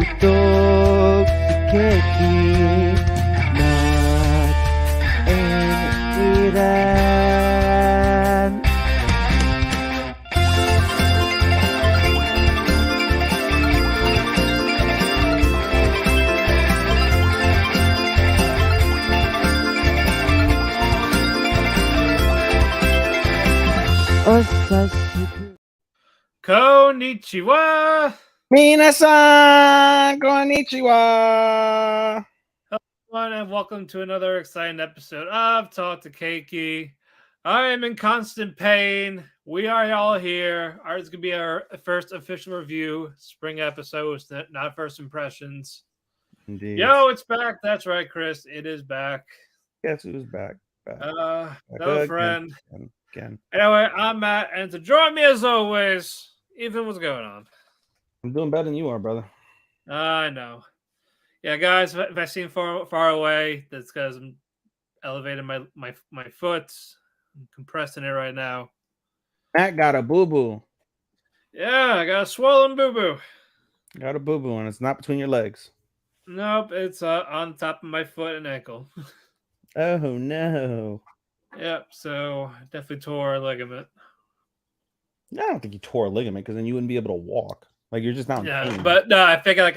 Tutok si Keki, not in Iran. Osashi. Konnichiwa! Minasan konnichiwa. Hello, and welcome to another exciting episode of Talk to Keki. I am in constant pain. We are all here. Ours is going to be our first official review, spring episode, not first impressions. Indeed. Yo, it's back. That's right, Chris. It is back. Guess who's back? Another again, friend. Again. Anyway, I'm Matt, and to join me as always, Ethan, what's going on? I'm doing better than you are, brother. I know. Yeah, guys, if I seem far away, that's because I'm elevating my foot. I'm compressing it right now. Matt got a boo-boo. Yeah, I got a swollen boo-boo. Got a boo-boo, and it's not between your legs. Nope, it's on top of my foot and ankle. Oh, no. Yep, so definitely tore a ligament. I don't think you tore a ligament, because then you wouldn't be able to walk. Like, you're just not in pain. But no, I think I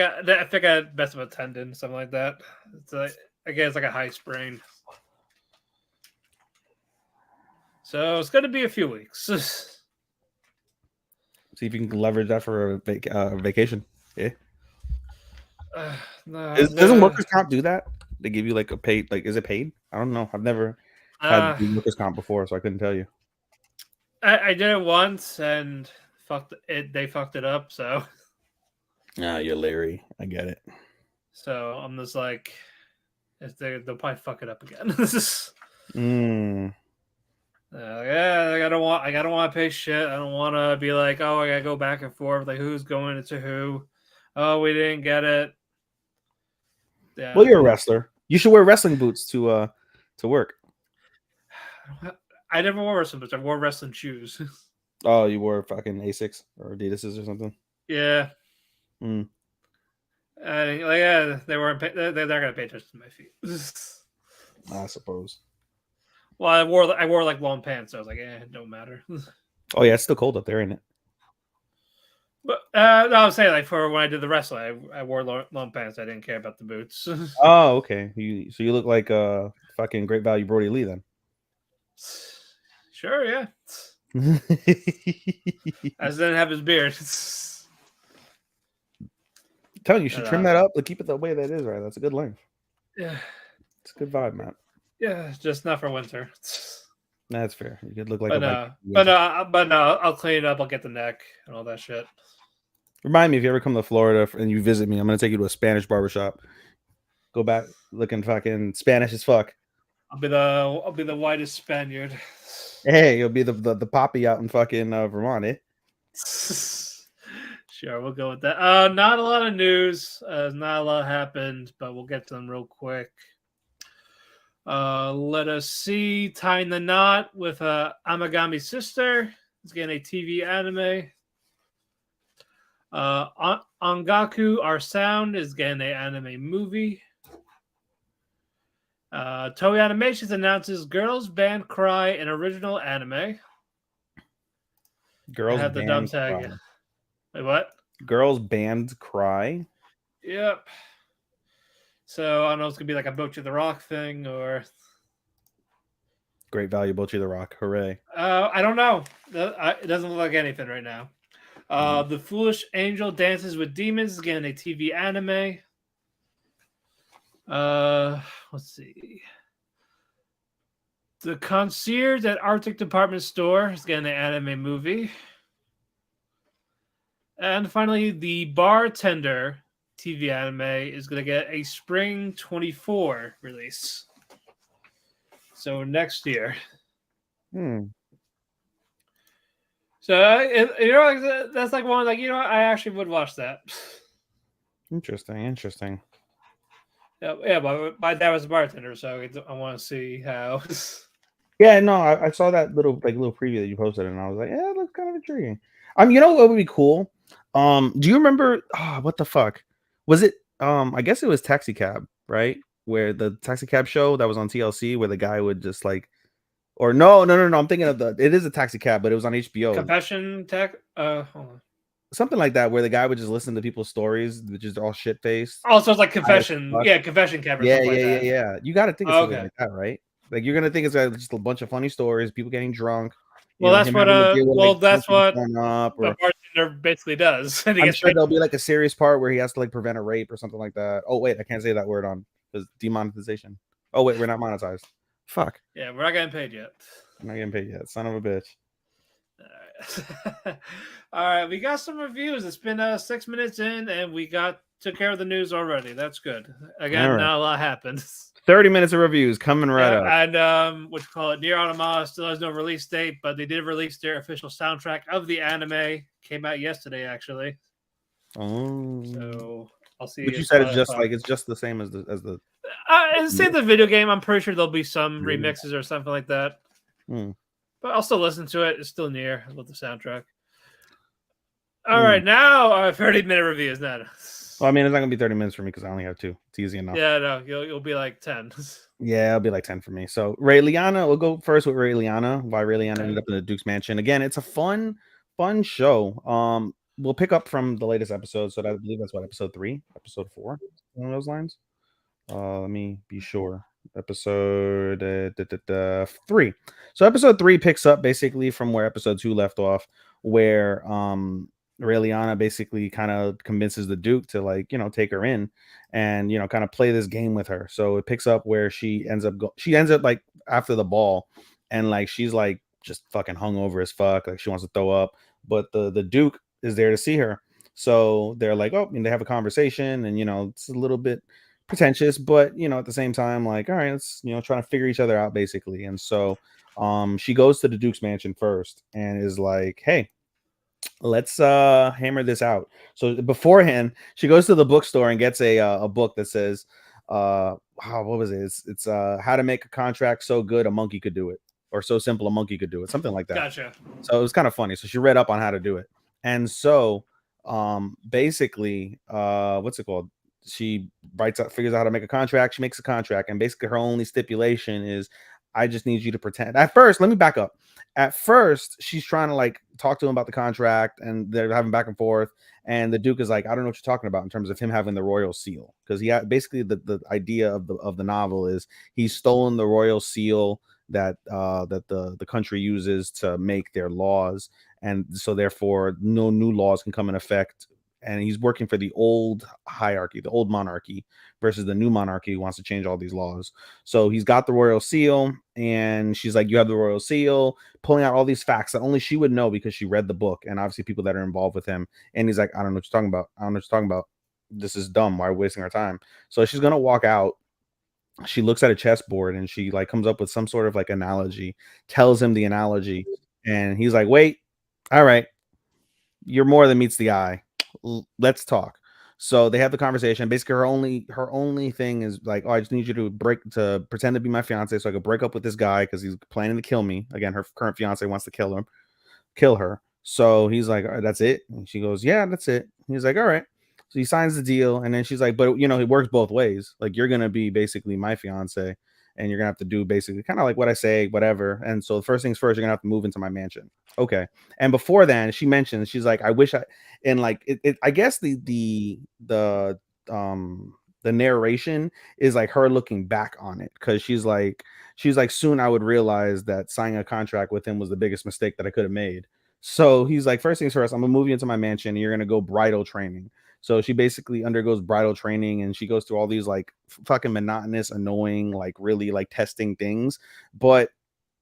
messed up a tendon, something like that. It's like, I guess like a high sprain. So it's going to be a few weeks. See if you can leverage that for a vacation. Yeah. Doesn't workers' comp do that? They give you like a paid, like, is it paid? I don't know. I've never had workers' comp before, so I couldn't tell you. I did it once and they fucked it up, so. Ah, you're Larry. I get it. So I'm just like, they'll probably fuck it up again. Yeah, I don't want to pay shit. I don't want to be like, oh, I gotta go back and forth. Like, who's going into who? Oh, we didn't get it. Yeah. Well, you're a wrestler. You should wear wrestling boots to work. I never wore wrestling boots. I wore wrestling shoes. Oh, you wore fucking Asics or Adidas's or something? Yeah. Mm. They weren't. They're not gonna pay attention to my feet. I suppose. Well, I wore like long pants. So I was like, it don't matter. Oh yeah, it's still cold up there, ain't it? But no, I was saying like for when I did the wrestling, I wore long pants. I didn't care about the boots. Oh, okay. So you look like fucking Great Value Brody Lee then. Sure, yeah. I just didn't have his beard. I'm telling you, should trim that up. Like, keep it the way that is, right? That's a good length. Yeah. It's a good vibe, man. Yeah, just not for winter. That's fair. You could look like but no, I'll clean it up. I'll get the neck and all that shit. Remind me if you ever come to Florida and you visit me, I'm gonna take you to a Spanish barbershop. Go back looking fucking Spanish as fuck. I'll be the whitest Spaniard. Hey, you'll be the poppy out in fucking Vermont, eh? Sure, we'll go with that. Not a lot of news. Not a lot happened, but we'll get to them real quick. Let us see. Tying the Knot with Amagami Sister. It's getting a TV anime. Ongaku Our Sound is getting an anime movie. Toei Animations announces Girls Band Cry, an original anime. Girls have the Band dumb tag. Cry. Wait, what? Girls Band Cry? Yep. So I don't know if it's gonna be like a Bochi the Rock thing or Great Value Bochi the Rock. Hooray. I don't know. It doesn't look like anything right now. The Foolish Angel Dances with Demons is getting a TV anime. Let's see. The Concierge at Arctic Department Store is getting an anime movie. And finally, The Bartender TV anime is going to get a spring 24 release. So next year. So, that's like one, like, I actually would watch that. Interesting. Yeah, but my dad was a bartender, so I want to see how. Yeah, no, I saw that little preview that you posted, and I was like, yeah, it looks kind of intriguing. You know what would be cool? Do you remember? What the fuck? Was it? I guess it was Taxi Cab, right? Where the Taxi Cab show that was on TLC, where the guy would just like, or no. I'm thinking of the. It is a Taxi Cab, but it was on HBO. Confession tech. Hold on. Something like that, where the guy would just listen to people's stories, which is all shit faced. Also, it's like confession. Yeah, confession cab or Yeah, something like that. yeah. You got to think it's Oh, something okay. like that, right? Like you're gonna think it's just a bunch of funny stories, people getting drunk. You Well, know, that's him what having to deal with like that's something what going up, a or bartender basically does. And he I'm gets sure paid. there'll be like a serious part where he has to like prevent a rape or something like that. Oh wait, I can't say that word on because demonetization. Oh wait, we're not monetized. Fuck. Yeah, we're not getting paid yet. I'm not getting paid yet. Son of a bitch. All right. All right, we got some reviews. It's been 6 minutes in, and we took care of the news already. That's good. Again, All right. not a lot happened. 30 minutes of reviews coming right up. And what you call it, Nier Automata still has no release date, but they did release their official soundtrack of the anime. Came out yesterday, actually. Oh. So I'll see. But you said it's just like it's just the same as the. Say the video game. I'm pretty sure there'll be some remixes or something like that. But I'll still listen to it. It's still near. I love the soundtrack. All right, now our 30-minute review is that. Well, I mean, it's not gonna be 30 minutes for me because I only have 2. It's easy enough. Yeah, no, you'll be like 10. Yeah, it'll be like 10 for me. So Ray Liana, we'll go first with Ray Liana. Why Ray Liana ended up in the Duke's Mansion. Again, it's a fun show. We'll pick up from the latest episode. So I believe that's what, episode 3, episode 4, one of those lines. Let me be sure. Episode 3. So episode 3 picks up basically from where episode 2 left off, where Ray Liana basically kind of convinces the Duke to like, take her in and, kind of play this game with her. So it picks up where she ends up like after the ball, and like she's like just fucking hungover as fuck, like she wants to throw up, but the Duke is there to see her. So they're like, oh, and they have a conversation, and it's a little bit pretentious, but at the same time, like, all right, let's trying to figure each other out basically. And so she goes to the Duke's mansion first and is like, hey, let's hammer this out. So beforehand, she goes to the bookstore and gets a book that says what was it? It's how to make a contract so good a monkey could do it, or so simple a monkey could do it, something like that. Gotcha. So it was kind of funny. So she read up on how to do it. And so basically what's it called? She figures out how to make a contract. She makes a contract, and basically her only stipulation is, I just need you to pretend. At first, let me back up. At first, she's trying to like talk to him about the contract, and they're having back and forth. And the Duke is like, I don't know what you're talking about in terms of him having the royal seal, because he had basically the idea of the novel is he's stolen the royal seal that the country uses to make their laws, and so therefore no new laws can come in effect. And he's working for the old hierarchy, the old monarchy, versus the new monarchy who wants to change all these laws. So he's got the royal seal, and she's like, you have the royal seal, pulling out all these facts that only she would know because she read the book, and obviously people that are involved with him. And he's like, I don't know what you're talking about. I don't know what you're talking about. This is dumb. Why are we wasting our time? So she's gonna walk out. She looks at a chessboard and she like comes up with some sort of like analogy, tells him the analogy, and he's like, wait, all right, you're more than meets the eye. Let's talk. So they have the conversation. Basically, her only thing is like, oh, I just need you to pretend to be my fiance so I could break up with this guy because he's planning to kill me. Again, her current fiance wants to kill her. So he's like, all right, that's it. And she goes, yeah, that's it. He's like, all right. So he signs the deal, and then she's like, but it works both ways. Like, you're gonna be basically my fiance, and you're gonna have to do basically kind of like what I say, whatever. And so the first things first, you're gonna have to move into my mansion. Okay. And before then, she mentions, she's like, I wish I, and like I guess the narration is like her looking back on it, because she's like soon I would realize that signing a contract with him was the biggest mistake that I could have made. So he's like, first things first, I'm gonna move you into my mansion, and you're gonna go bridal training. So she basically undergoes bridal training, and she goes through all these like fucking monotonous, annoying, like really like testing things, but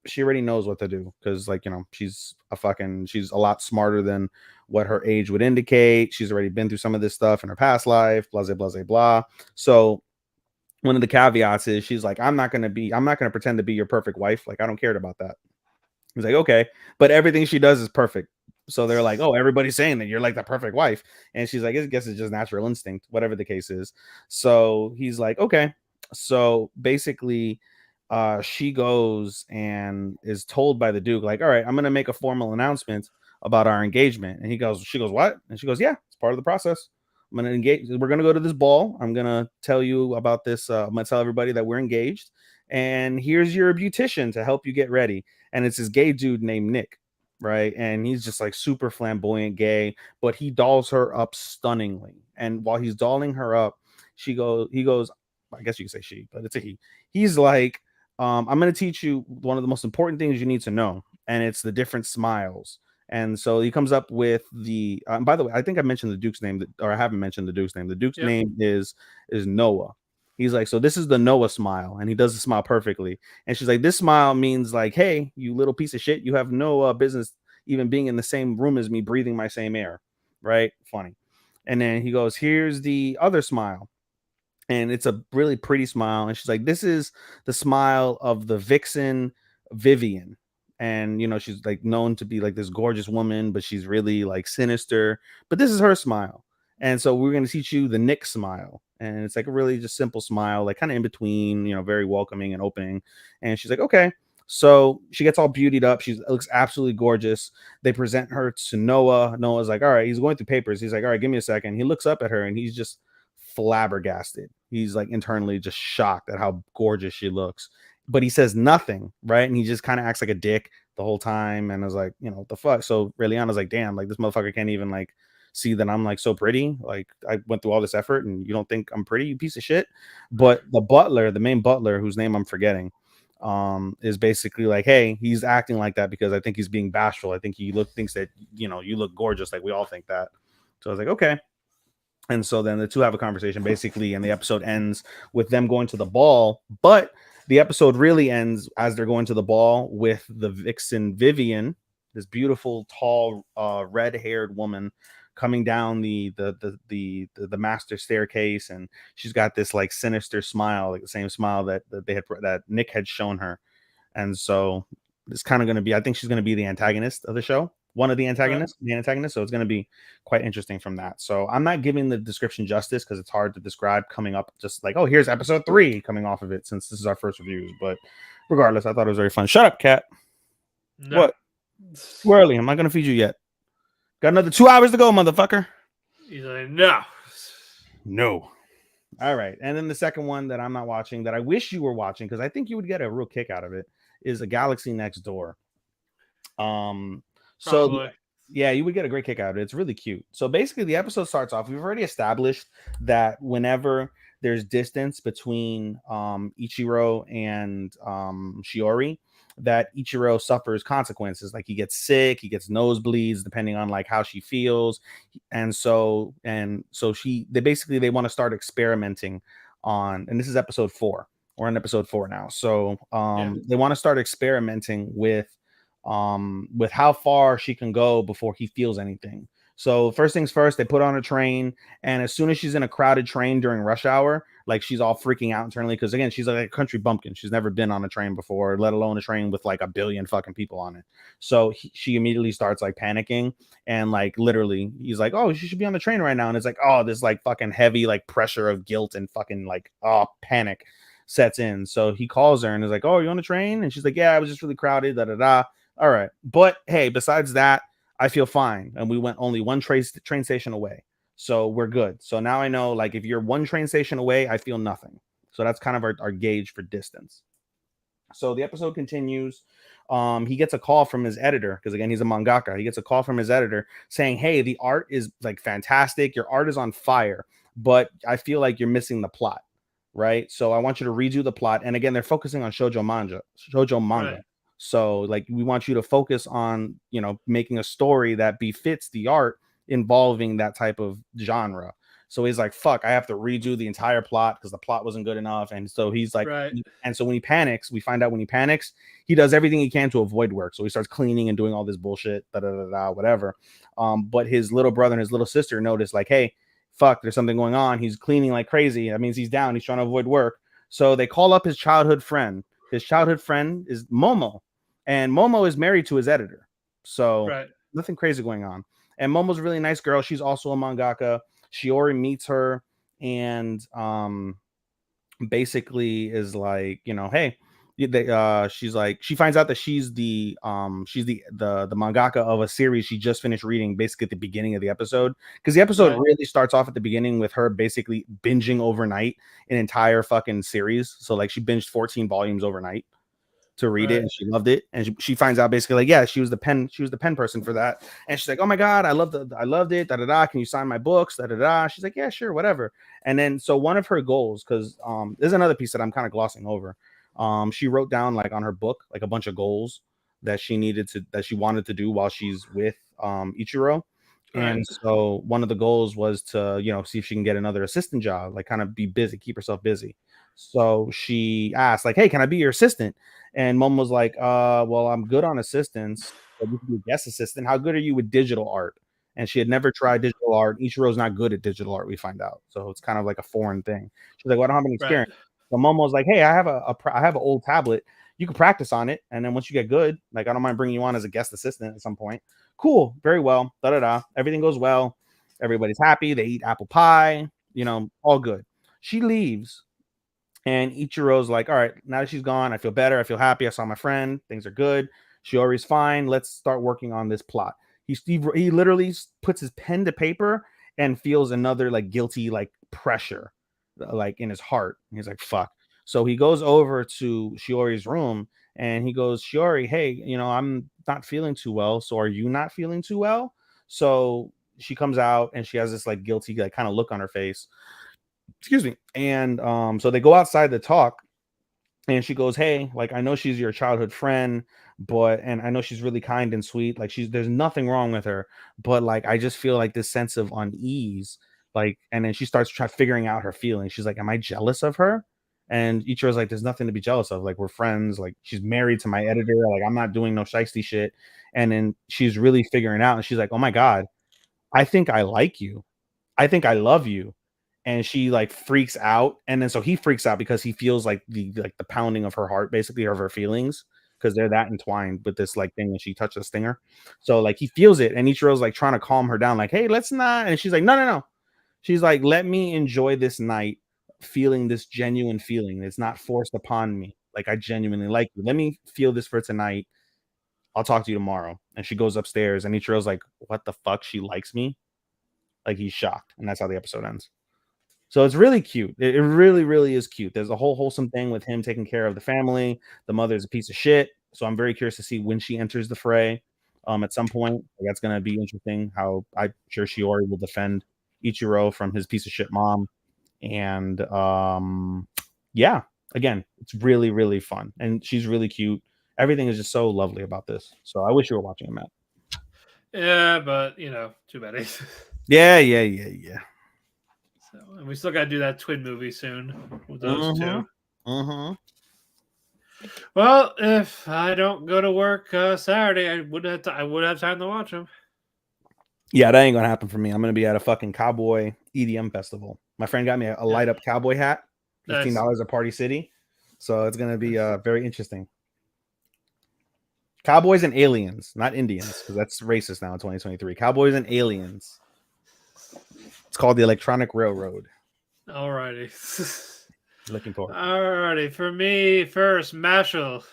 she already knows what to do, because like she's a lot smarter than what her age would indicate. She's already been through some of this stuff in her past life, blah blah blah blah. So one of the caveats is she's like, I'm not gonna pretend to be your perfect wife. Like, I don't care about that. He's like, okay, but everything she does is perfect. So they're like, oh, everybody's saying that you're like the perfect wife. And she's like, I guess it's just natural instinct, whatever the case is. So he's like, okay. So basically, she goes and is told by the Duke, like, all right, I'm going to make a formal announcement about our engagement. And she goes, what? And she goes, yeah, it's part of the process. I'm gonna engage. We're gonna go to this ball. I'm gonna tell you about this. I'm gonna tell everybody that we're engaged, and here's your beautician to help you get ready. And it's this gay dude named Nick, right? And he's just like super flamboyant gay, but he dolls her up stunningly. And while he's dolling her up, he goes, I guess you could say she, but it's a he. He's like, I'm gonna teach you one of the most important things you need to know, and it's the different smiles. And so he comes up with the. By the way, I think I mentioned the Duke's name, or I haven't mentioned the Duke's name. The Duke's Yep. name is Noah. He's like, so this is the Noah smile, and he does the smile perfectly. And she's like, this smile means like, hey, you little piece of shit, you have no business even being in the same room as me, breathing my same air, right? Funny. And then he goes, here's the other smile, and it's a really pretty smile. And she's like, this is the smile of the vixen Vivian. And she's like known to be like this gorgeous woman, but she's really like sinister. But this is her smile. And so we're going to teach you the Nick smile. And it's like a really just simple smile, like kind of in between, very welcoming and opening. And she's like, okay. So she gets all beautied up. She looks absolutely gorgeous. They present her to Noah. Noah's like, all right, he's going through papers. He's like, all right, give me a second. He looks up at her and he's just flabbergasted. He's like internally just shocked at how gorgeous she looks, but he says nothing, right? And he just kind of acts like a dick the whole time. And I was like, what the fuck? So Reliana's like, damn, like this motherfucker can't even like see that I'm like so pretty. Like I went through all this effort and you don't think I'm pretty, you piece of shit. But the butler, the main butler, whose name I'm forgetting, is basically like, hey, he's acting like that because I think he's being bashful. I think he thinks that you look gorgeous, like we all think that. So I was like, okay. And so then the two have a conversation basically, and the episode ends with them going to the ball. But the episode really ends as they're going to the ball with the vixen Vivian, this beautiful, tall, red-haired woman coming down the master staircase, and she's got this like sinister smile, like the same smile that Nick had shown her. And so it's kind of going to be, I think she's going to be the antagonist of the show. One of the antagonists. So it's going to be quite interesting from that. So I'm not giving the description justice because it's hard to describe coming up just like, oh, here's episode 3 coming off of it since this is our first reviews. But regardless, I thought it was very fun. Shut up, cat. No. What? Too early. I'm not going to feed you yet. Got another 2 hours to go, motherfucker. He's like, no. All right. And then the second one that I'm not watching that I wish you were watching because I think you would get a real kick out of it is A Galaxy Next Door. So yeah, you would get a great kick out of it. It's really cute. So basically the episode starts off. We've already established that whenever there's distance between Ichiro and Shiori, that Ichiro suffers consequences. Like he gets sick, he gets nosebleeds, depending on like how she feels. And so they want to start experimenting on, and this is episode 4. We're on episode 4 now. So they want to start experimenting with how far she can go before he feels anything. So first things first, they put on a train, and as soon as she's in a crowded train during rush hour, like she's all freaking out internally because again, she's like a country bumpkin. She's never been on a train before, let alone a train with like a billion fucking people on it. So she immediately starts like panicking, and like literally, he's like, "Oh, she should be on the train right now," and it's like, "Oh, this like fucking heavy like pressure of guilt and fucking like panic sets in." So he calls her and is like, "Oh, are you on the train?" And she's like, "Yeah, I was just really crowded." Da da da. All right. But hey, besides that, I feel fine. And we went only one train station away. So we're good. So now I know, like, if you're one train station away, I feel nothing. So that's kind of our gauge for distance. So the episode continues. He gets a call from his editor because, again, he's a mangaka. He gets a call from his editor saying, hey, the art is like fantastic. Your art is on fire, but I feel like you're missing the plot. Right. So I want you to redo the plot. And again, they're focusing on shoujo manga. Right. So like we want you to focus on, making a story that befits the art involving that type of genre. So he's like, fuck, I have to redo the entire plot because the plot wasn't good enough. And so he's like, and so when he panics, we find out when he panics, he does everything he can to avoid work. So he starts cleaning and doing all this bullshit, whatever. But his little brother and his little sister notice like, hey, fuck, there's something going on. He's cleaning like crazy. That means he's down. He's trying to avoid work. So they call up his childhood friend. His childhood friend is Momo. And Momo is married to his editor. So nothing crazy going on. And Momo's a really nice girl. She's also a mangaka. Shiori meets her and basically is like, hey, she's like, she finds out that she's the mangaka of a series she just finished reading basically at the beginning of the episode, because the episode really starts off at the beginning with her basically binging overnight an entire fucking series. So like she binged 14 volumes overnight to read it, and she loved it. And she finds out basically like, yeah, she was the pen person for that. And she's like, oh my god, I loved it, da da da, can you sign my books, da da da. She's like, yeah, sure, whatever. And then so one of her goals, because there's another piece that I'm kind of glossing over. She wrote down like on her book like a bunch of goals that she wanted to do while she's with Ichiro. And so one of the goals was to, see if she can get another assistant job, like kind of be busy, keep herself busy. So she asked, like, hey, can I be your assistant? And Mom was like, well, I'm good on assistants, but you can be a guest assistant. How good are you with digital art? And she had never tried digital art. Ichiro's not good at digital art, we find out. So it's kind of like a foreign thing. She's like, well, I don't have any experience. So Mom was like, hey, I have an old tablet. You can practice on it. And then once you get good, like, I don't mind bringing you on as a guest assistant at some point. Cool. Very well. Da da da. Everything goes well. Everybody's happy. They eat apple pie, all good. She leaves. And Ichiro's like, all right, now that she's gone, I feel better. I feel happy. I saw my friend. Things are good. Shiori's fine. Let's start working on this plot. He literally puts his pen to paper and feels another like guilty like pressure like in his heart. He's like, fuck. So he goes over to Shiori's room and he goes, Shiori, hey, I'm not feeling too well. So are you not feeling too well? So she comes out and she has this like guilty like kind of look on her face. Excuse me. And so they go outside to talk, and she goes, hey, like, I know she's your childhood friend, and I know she's really kind and sweet, like there's nothing wrong with her, but like I just feel like this sense of unease, like. And then she starts figuring out her feelings. She's like, am I jealous of her? And Ichiro's like, there's nothing to be jealous of, like, we're friends, like she's married to my editor, like I'm not doing no shiesty shit. And then she's really figuring out, and she's like, oh my god, I think I like you, I think I love you. And she like freaks out, and then so he freaks out because he feels like the pounding of her heart, basically, of her feelings, because they're that entwined with this like thing when she touched the stinger. So like he feels it, and Ichiro's like trying to calm her down, like, hey, let's not. And she's like, no. She's like, let me enjoy this night, feeling this genuine feeling. It's not forced upon me. Like, I genuinely like you. Let me feel this for tonight. I'll talk to you tomorrow. And she goes upstairs, and Ichiro's like, what the fuck? She likes me? Like, he's shocked, and that's how the episode ends. So it's really cute. It really, really is cute. There's a whole wholesome thing with him taking care of the family. The mother's a piece of shit. So I'm very curious to see when she enters the fray. At some point, that's going to be interesting. How I'm sure Shiori will defend Ichiro from his piece of shit mom. And yeah, again, it's really, really fun, and she's really cute. Everything is just so lovely about this. So I wish you were watching it, Matt. Yeah, but too bad. Yeah. So, and we still got to do that twin movie soon with those two. Well, if I don't go to work Saturday, I would have time to watch them. Yeah, that ain't gonna happen for me. I'm gonna be at a fucking cowboy EDM festival. My friend got me a light up cowboy hat, $15 at Party City. So it's gonna be very interesting. Cowboys and aliens, not Indians, because that's racist now in 2023. Cowboys and aliens. It's called the Electronic Railroad. Alrighty. Looking forward. Alrighty, for me first, Marshall.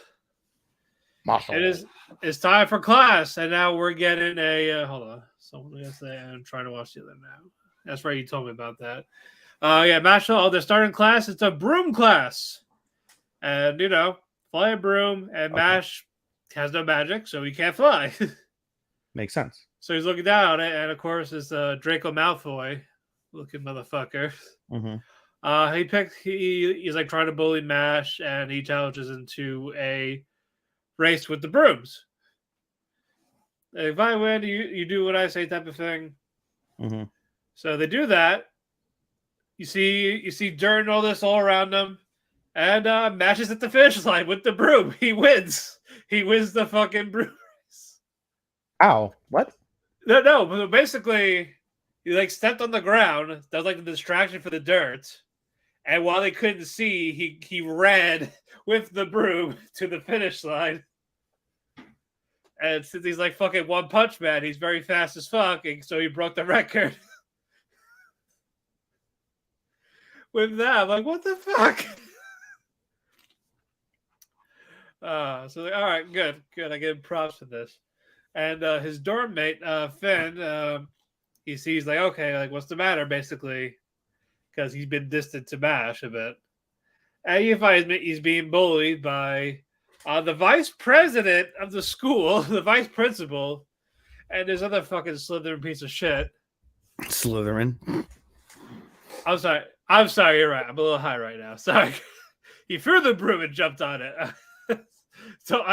It's time for class, and now we're getting a hold on. Someone gonna say I'm trying to watch the other now. That's right, you told me about that. Yeah, Marshall. Oh, they're starting class. It's a broom class, and fly a broom. And Mash has no magic, so he can't fly. Makes sense. So he's looking down, and of course, it's Draco Malfoy looking motherfucker. He's like trying to bully Mash, and he challenges into a race with the brooms. If I win, you do what I say, type of thing. So they do that. You see dirt and all this all around them, and Mash is at the finish line with the broom. He wins. He wins the fucking broom race. Ow! What? No. But basically, he like stepped on the ground. That was like the distraction for the dirt. And while they couldn't see, he ran with the broom to the finish line. And since he's like fucking One Punch Man, he's very fast as fuck, and so he broke the record. With that, I'm like, what the fuck? So like, all right, good. I give him props for this. And his dorm mate, Finn, he sees like, okay, like what's the matter, basically, because he's been distant to Mash a bit. And he finds he's being bullied by the vice president of the school, the vice principal, and this other fucking Slytherin piece of shit. Slytherin. I'm sorry. You're right. I'm a little high right now. Sorry. He threw the broom and jumped on it. So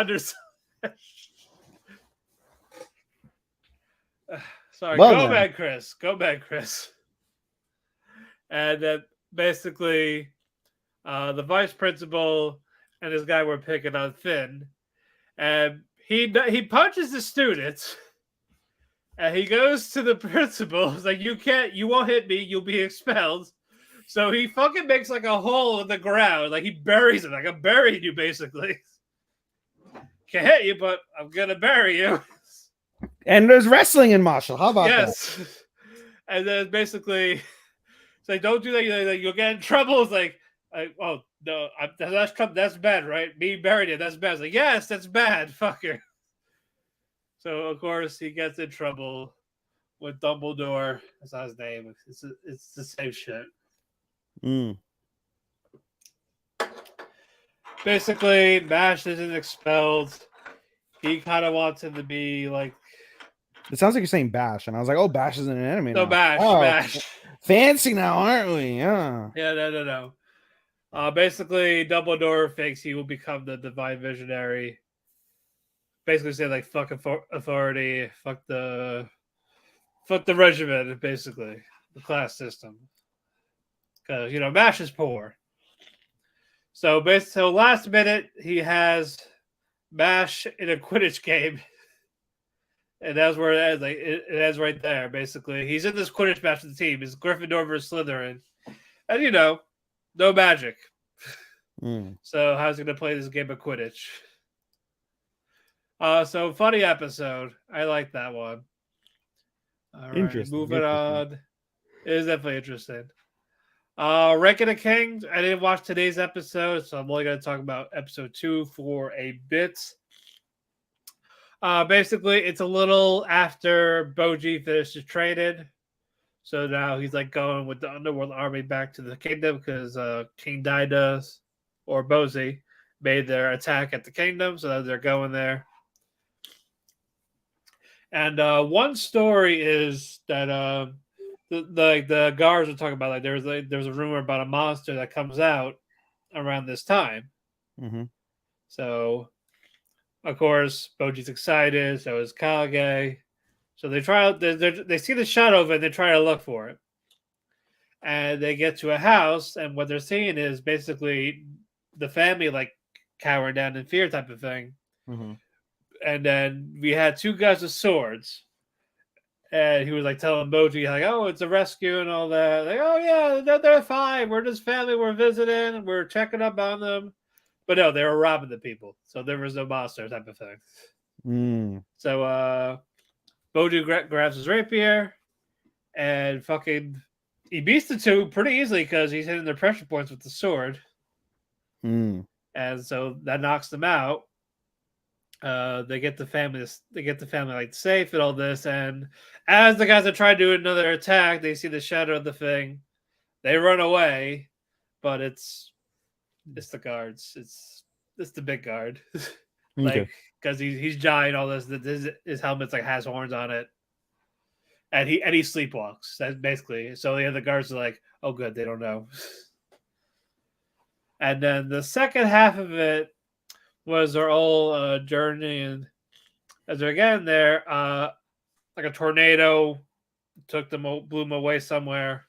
sorry. Well Go then. back, Chris. Go back, Chris. And then basically, the vice principal and this guy were picking on Finn, and he punches the students. And he goes to the principal. He's like, you won't hit me. You'll be expelled. So he fucking makes like a hole in the ground. Like he buries it. Like I'm burying you, basically. Can't hit you, but I'm going to bury you. And there's wrestling in Marshall. How about yes. And then basically, it's like, don't do that. You'll get in trouble. It's like oh, no, that's bad, right? Me burying it. That's bad. It's like, yes, that's bad. Fucker. So of course he gets in trouble with Dumbledore. That's not his name. It's the same shit. that? Basically, Mash isn't expelled. He kind of wants him to be like. It sounds like you're saying Bash, and I was like, oh, Bash is an enemy. No, now. Bash. Oh, Bash. Fancy now, aren't we? Yeah. Yeah, no. Basically, Dumbledore thinks he will become the Divine Visionary. Basically, say like fuck authority, fuck the regiment, basically the class system, because Mash is poor. So basically, last minute he has Mash in a Quidditch game, and that's where it ends. Like it ends right there. Basically, he's in this Quidditch match with the team. It's Gryffindor versus Slytherin, and no magic. So how's he gonna play this game of Quidditch? So funny episode. I like that one. All right, Interesting. moving on. It is definitely interesting. Ranking of Kings. I didn't watch today's episode, so I'm only going to talk about episode 2 for a bit. Basically, it's a little after Boji finishes training. So now he's like going with the Underworld Army back to the kingdom because King Didas or Bozy made their attack at the kingdom, so they're going there. And one story is that the guards are talking about like there's a rumor about a monster that comes out around this time. Mm-hmm. So of course Boji's excited, so is Kage. So they try out they see the shadow of it and they try to look for it. And they get to a house, and what they're seeing is basically the family like cowering down in fear type of thing. Mm-hmm. And then we had two guys with swords. And he was like telling Boji, like, oh, it's a rescue and all that. Like, oh, yeah, they're fine. We're just family. We're visiting. We're checking up on them. But no, they were robbing the people. So there was no monster type of thing. So Boji grabs his rapier and fucking he beats the two pretty easily because he's hitting their pressure points with the sword. And so that knocks them out. They get the family like safe and all this, and as the guys are trying to do another attack, they see the shadow of the thing. They run away, but it's the guards. It's the big guard, like because he's giant. All this, his helmet's like has horns on it, and he sleepwalks. That's basically so. The other guards are like, oh, good, they don't know. And then the second half of it was their whole journey, and as they're getting there, like a tornado took them, blew them away somewhere.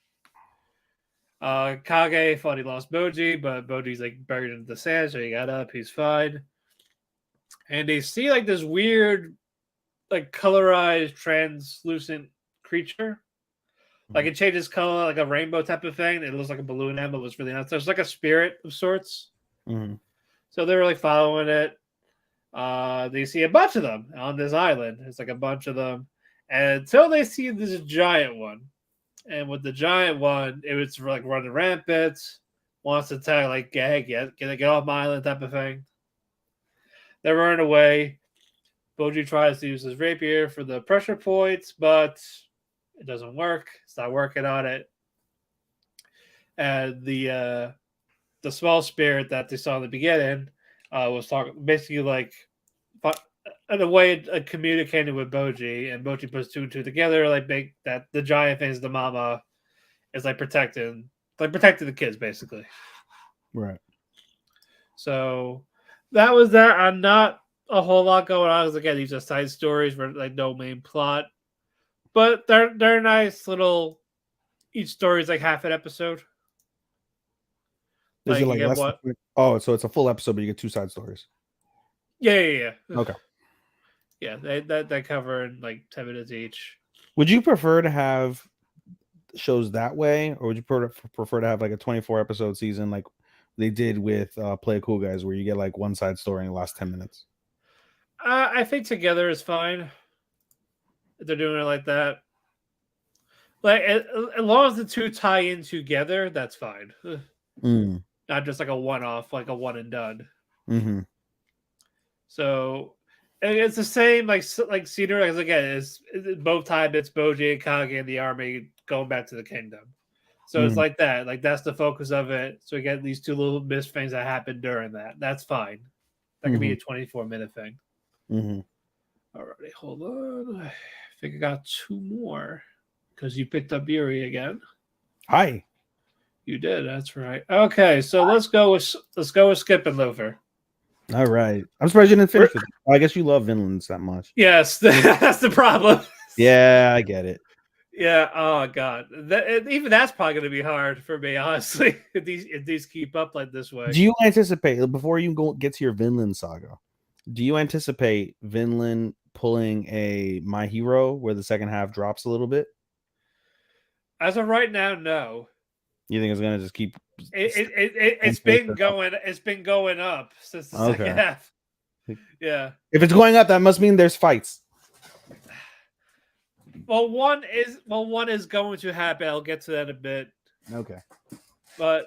Kage thought he lost Boji, but Boji's like buried into the sand, so he got up, he's fine. And they see like this weird, like colorized, translucent creature. Like it changes color, like a rainbow type of thing. It looks like a balloon animal. It was really nice. There's like a spirit of sorts. So they're really following it. They see a bunch of them on this island. It's like a bunch of them. And until they see this giant one. And with the giant one, it was like running rampant, wants to attack, like, get off my island type of thing. They're running away. Boji tries to use his rapier for the pressure points, but it doesn't work. It's not working on it. And the small spirit that they saw in the beginning was talking basically like in a way communicating with Boji, and Boji puts two and two together, like make that the giant thing is the mama is like protecting the kids basically. Right. So that was that. I'm not a whole lot going on because again these are side stories where like no main plot, but they're nice little. Each story is like half an episode. Is it like you get less? what? Oh, so it's a full episode, but you get 2 side stories. Yeah. Okay. Yeah, they cover in like 10 minutes each. Would you prefer to have shows that way, or would you prefer to have like a 24 episode season like they did with Play It Cool Guys, where you get like one side story in the last 10 minutes? I think together is fine. If they're doing it like that. Like as long as the two tie in together, that's fine. Not just like a one-off, like a one and done. Mm-hmm. So it's the same like scenery as again. It's both times it's Boji and Kage and the army going back to the kingdom. So it's like that. Like that's the focus of it. So we get these two little missed things that happen during that. That's fine. That could be a 24-minute thing. Alrighty, hold on. I think I got 2 more because you picked up Yuri again. Hi. You did. That's right. Okay, so let's go with Skip and Loafer. All right. I'm surprised you didn't finish it. I guess you love Vinlands that much. Yes, that's the problem. Yeah, I get it. Yeah. Oh God. Even that's probably going to be hard for me, honestly. If these keep up like this way. Do you anticipate, before you get to your Vinland saga, do you anticipate Vinland pulling a My Hero where the second half drops a little bit? As of right now, no. You think it's gonna just keep? It's been going up since the second half. Yeah. If it's going up, that must mean there's fights. Well, one is going to happen. I'll get to that in a bit. Okay. But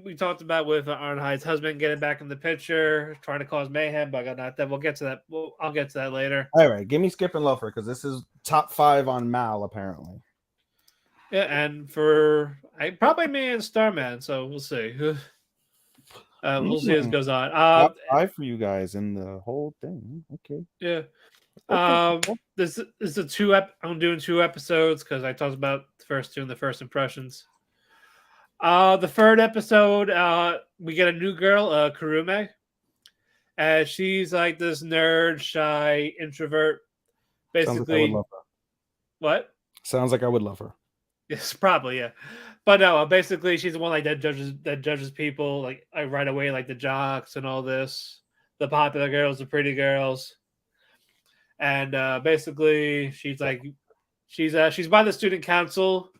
we talked about with Arnheid's husband getting back in the picture, trying to cause mayhem, but I got not that. We'll get to that. I'll get to that later. All right, give me Skip and Loafer because this is top 5 on Mal apparently. Yeah, and for probably me and Starman, so we'll see. We'll see as it goes on. Top 5 for you guys in the whole thing. Okay. Yeah. Okay. This is I'm doing 2 episodes because I talked about the first 2 and the first impressions. The third episode, we get a new girl, Kurume. And she's like this nerd, shy, introvert. Basically, Sounds like I would love her. What? Sounds like I would love her. Yes, probably, yeah. But no, basically she's the one like that judges people like right away, like the jocks and all this, the popular girls, the pretty girls. And basically she's like she's by the student council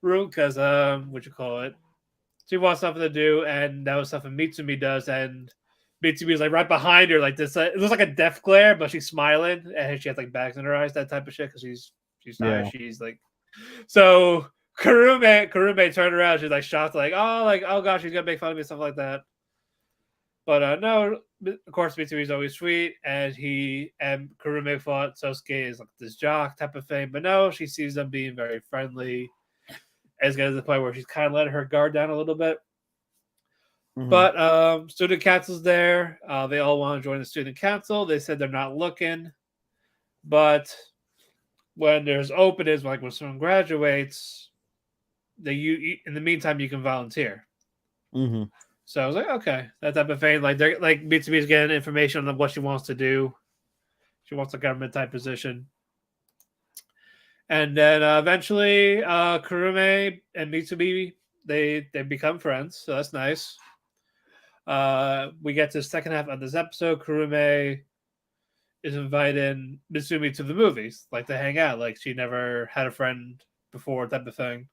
room because she wants something to do, and that was something Mitsumi does, and Mitsumi is like right behind her, like this. It looks like a death glare, but she's smiling, and she has like bags in her eyes, that type of shit, because she's tired. She's like, so Kurume turned around, she's like shocked, like oh gosh, she's gonna make fun of me, stuff like that. But no, of course Mitsumi's always sweet, and Kurume thought Sosuke is like this jock type of thing, but no, she sees them being very friendly. As get to the point where she's kind of letting her guard down a little bit. But student council's there. They all want to join the student council. They said they're not looking. But when there's openings, like when someone graduates, in the meantime, you can volunteer. So I was like, okay, that type of thing. Like they're like Mitsubi's getting information on what she wants to do. She wants a government type position. And then eventually, Kurume and Mitsubi, they become friends, so that's nice. We get to the second half of this episode. Kurume is inviting Mitsumi to the movies, like to hang out, like she never had a friend before, type of thing.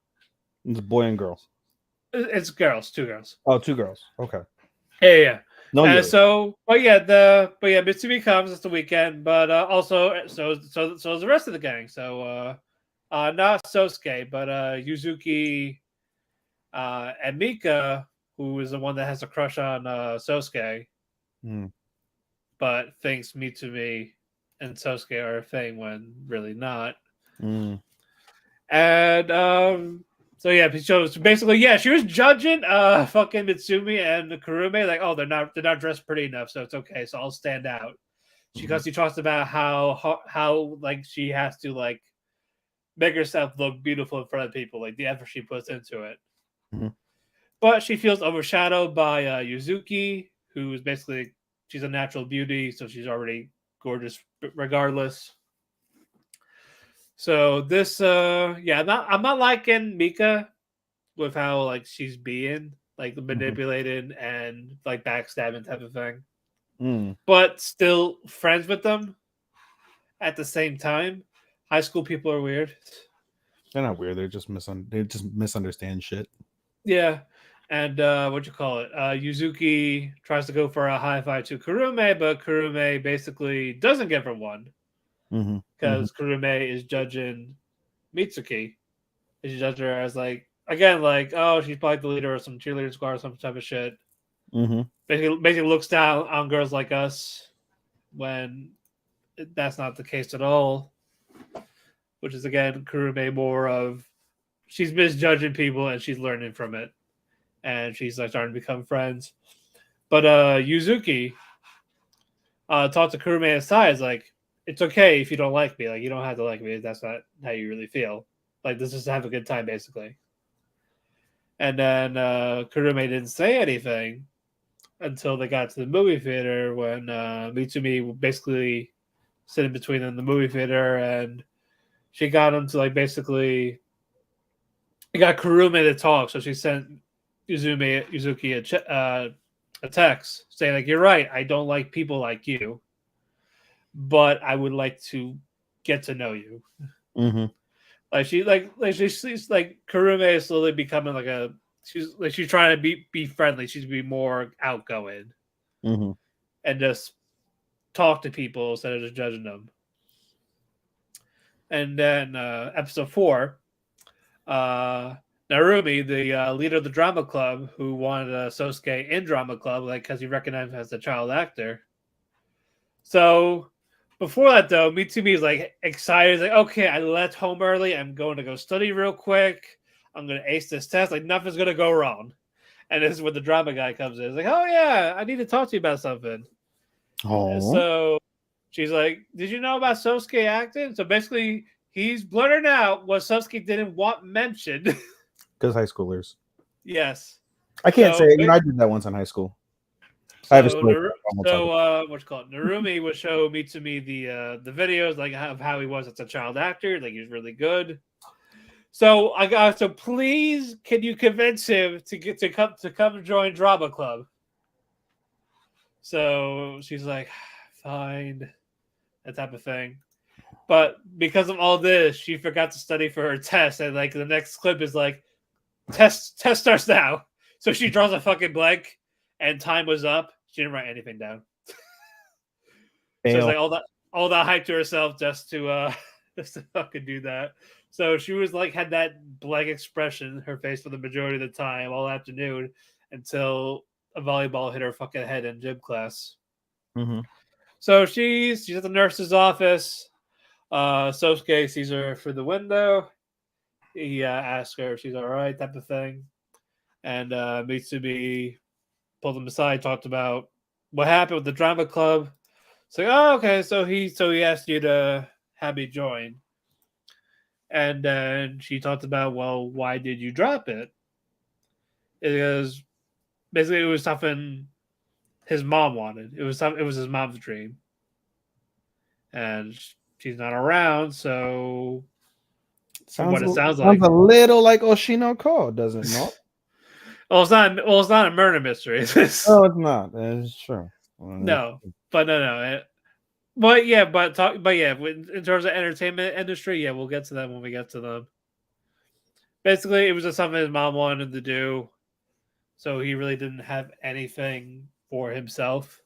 It's a boy and girl. It's girls, 2 girls. Oh, 2 girls. Okay. Yeah. No. Mitsumi comes. It's the weekend, but also so is the rest of the gang. So. Not Sosuke, but Yuzuki and Mika, who is the one that has a crush on Sosuke. but thinks Mitsumi and Sosuke are a thing when really not. Mm. And so yeah, so basically, yeah, she was judging fucking Mitsumi and Kurume, like, oh, they're not dressed pretty enough, so it's okay, so I'll stand out. Because she talks about how like she has to like make herself look beautiful in front of people, like the effort she puts into it. Mm-hmm. But she feels overshadowed by Yuzuki, who is basically, she's a natural beauty, so she's already gorgeous regardless. So this, yeah, I'm not liking Mika with how like she's being like manipulated and like backstabbing type of thing, but still friends with them at the same time. High school people are weird. They're not weird. They just misunderstand shit. Yeah. And what you call it? Yuzuki tries to go for a high five to Kurume, but Kurume basically doesn't give her one because Kurume is judging Mitsuki. She judges her as like, again, like, oh, she's probably the leader of some cheerleader squad or some type of shit. Basically looks down on girls like us when that's not the case at all. Which is, again, Kurume more of, she's misjudging people and she's learning from it. And she's like starting to become friends. But Yuzuki talked to Kurume aside, is like, it's okay if you don't like me. Like, you don't have to like me. That's not how you really feel. Like, this is to have a good time, basically. And then Kurume didn't say anything until they got to the movie theater when Mitsumi basically sitting between them in the movie theater, and she got him to like basically, he got Kurume to talk, so she sent Yuzuki a text saying like, "You're right. I don't like people like you, but I would like to get to know you." Like she's like Kurume is slowly becoming like a, she's trying to be friendly. She's be more outgoing and just talk to people instead of just judging them. And then episode 4, Narumi, the leader of the drama club, who wanted Sosuke in drama club, like because he recognized him as a child actor. So before that, though, Mitsumi is like excited. He's like, okay, I left home early. I'm going to go study real quick. I'm going to ace this test. Like nothing's going to go wrong. And this is when the drama guy comes in. He's like, oh yeah, I need to talk to you about something. So she's like, did you know about Sosuke acting? So basically, he's blurting out what Sosuke didn't want mentioned. Because high schoolers. Yes. I can't say it. You know, I did that once in high school. So, what you call it? Narumi would show Mitsumi the videos like of how he was as a child actor. Like he was really good. So so please, can you convince him to come join drama club? So she's like, fine, that type of thing. But because of all this, she forgot to study for her test, and like the next clip is like, test starts now. So she draws a fucking blank, and time was up. She didn't write anything down. So it's like all that hype to herself just to fucking do that. So she was like had that blank expression in her face for the majority of the time all afternoon until a volleyball hit her fucking head in gym class. So she's at the nurse's office. Sosuke sees her through the window. He asks her if she's all right, type of thing. And Mitsumi pulled him aside, talked about what happened with the drama club. It's like, oh, okay, so he asked you to have me join. And then she talked about, well, why did you drop it? Because basically it was something his mom wanted. It was his mom's dream. And she's not around, so sounds it sounds like a little like Oshino Ko, does it not? Well, it's not a murder mystery. No, it's not. It's true. No. But yeah, in terms of entertainment industry, yeah, we'll get to them when we get to them. Basically, it was just something his mom wanted to do, so he really didn't have anything for himself.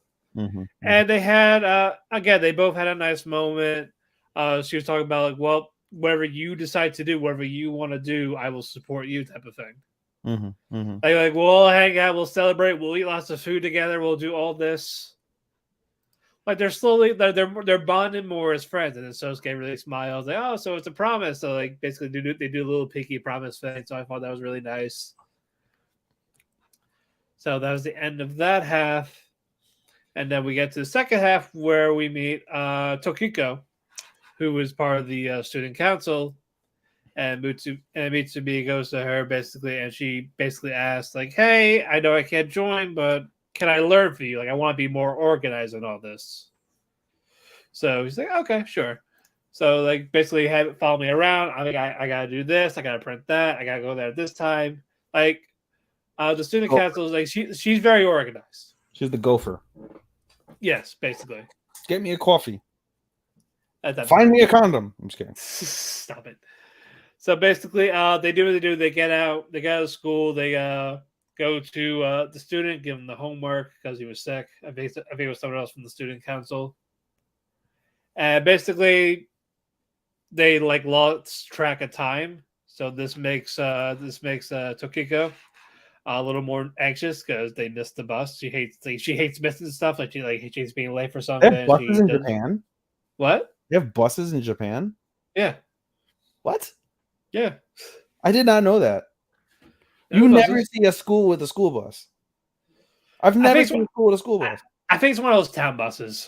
And they had again, they both had a nice moment. She was talking about like, well, whatever you decide to do, whatever you want to do, I will support you, type of thing. Like we'll hang out, we'll celebrate, we'll eat lots of food together, we'll do all this. like they're bonding more as friends, and then Sosuke really smiles like, oh, so it's a promise. So like basically they do a little pinky promise thing. So I thought that was really nice. So that was the end of that half, and then we get to the second half where we meet Tokiko, who was part of the student council, and Mitsubi goes to her basically, and she basically asks like, "Hey, I know I can't join, but can I learn for you? Like, I want to be more organized in all this." So he's like, "Okay, sure." So like basically, have it follow me around. I gotta do this. I gotta print that. I gotta go there at this time. Like, the student council is like she's very organized. She's the gopher. Yes, basically. Get me a coffee. Find Find me a condom. I'm just kidding. Stop it. So basically, they do what they do. They get out. They get out of school. They go to the student, give him the homework because he was sick. I think it was someone else from the student council. And basically, they like lost track of time. So this makes Tokiko a little more anxious because they missed the bus. She hates missing stuff. She hates being late for something. They have buses in Japan. What? They have buses in Japan. Yeah. What? Yeah. I did not know that. You never see a school with a school bus. I've never seen a school with a school bus. I think it's one of those town buses.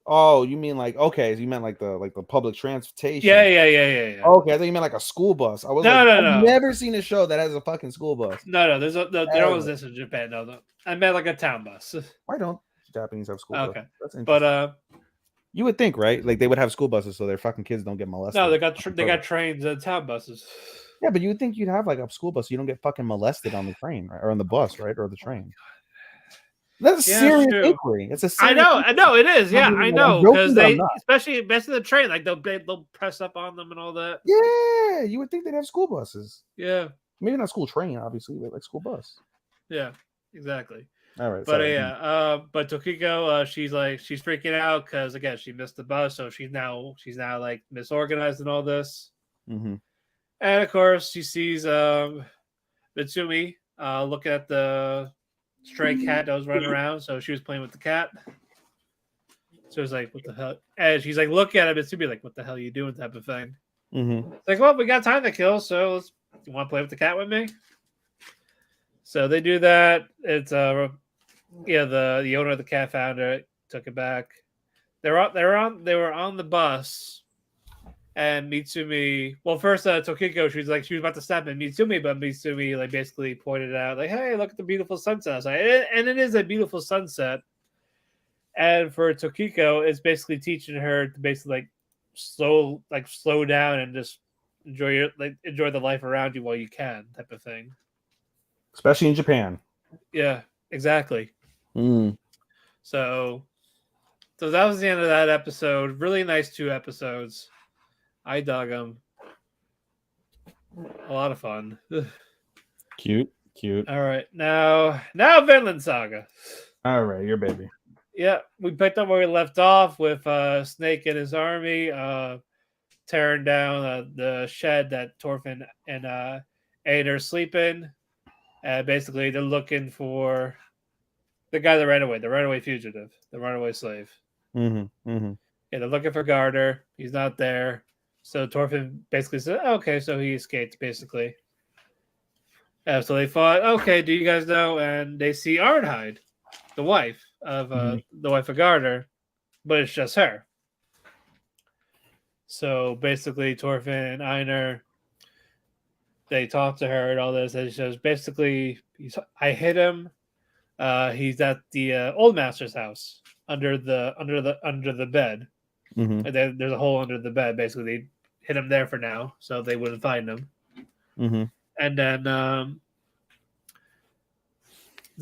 Oh, you mean like okay? So you meant like the public transportation? Yeah. Okay, I thought you meant like a school bus. I was I've never seen a show that has a fucking school bus. No. There always this in Japan. No. I meant like a town bus. Why don't Japanese have school buses? Okay, that's interesting. But you would think, right? Like they would have school buses so their fucking kids don't get molested. No, they got trains and town buses. Yeah, but you would think you'd have like a school bus so you don't get fucking molested on the train, right? Or on the bus, right? Or the train. That's a serious inquiry. It's a serious I know it is. Yeah, I know because they, especially the train, like they'll press up on them and all that. Yeah, you would think they'd have school buses. Yeah, maybe not school train, obviously, but like school bus. Yeah, exactly. All right, but yeah, but Tokiko, she's freaking out because again she missed the bus, so she's now like misorganized and all this. Mm-hmm. And of course, she sees Mitsumi looking at the stray cat that was running around. So she was playing with the cat. So it's like, what the hell? And she's like, look at it, Mitsumi, like, what the hell are you doing? Type of thing. Mm-hmm. It's like, well, we got time to kill, so you want to play with the cat with me? So they do that. It's the owner of the cat found it, took it back. They were on the bus. And Mitsumi, well, first Tokiko, she was about to stop at Mitsumi, but Mitsumi like basically pointed out, like, "Hey, look at the beautiful sunset outside," and it is a beautiful sunset. And for Tokiko, it's basically teaching her to basically slow down and just enjoy the life around you while you can, type of thing. Especially in Japan. Yeah, exactly. Mm. So that was the end of that episode. Really nice 2 episodes. I dug them. A lot of fun. Cute. All right, now Vinland Saga. All right, your baby. Yeah, we picked up where we left off with Snake and his army tearing down the shed that Thorfinn and Einar sleep in. Basically, they're looking for the guy that ran away, the runaway fugitive, the runaway slave. Mm-hmm. Mm-hmm. Yeah, they're looking for Gardner. He's not there. So Thorfinn basically said, okay, so he escaped, basically. So they fought, okay, do you guys know? And they see Arnheid, the wife of Gardner, but it's just her. So basically, Thorfinn and Einar, they talk to her and all this, and she says, basically, I hit him. He's at the old master's house under the bed. Mm-hmm. And there's a hole under the bed. Basically, they hit him there for now, so they wouldn't find him. Mm-hmm. And then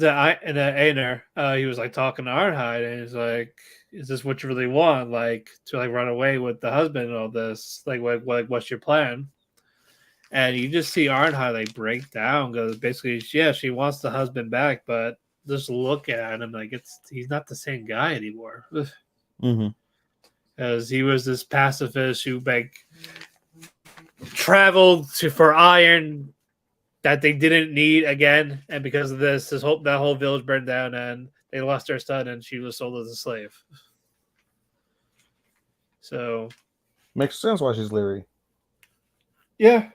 Einar, he was like talking to Arnheid, and he's like, "Is this what you really want? Like to like run away with the husband and all this? Like what's your plan?" And you just see Arnheid like break down because basically, yeah, she wants the husband back, but just look at him like he's not the same guy anymore. Mm-hmm. Because he was this pacifist who traveled for iron that they didn't need again, and because of this, that whole village burned down, and they lost their son and she was sold as a slave. So Makes sense why she's leery. yeah,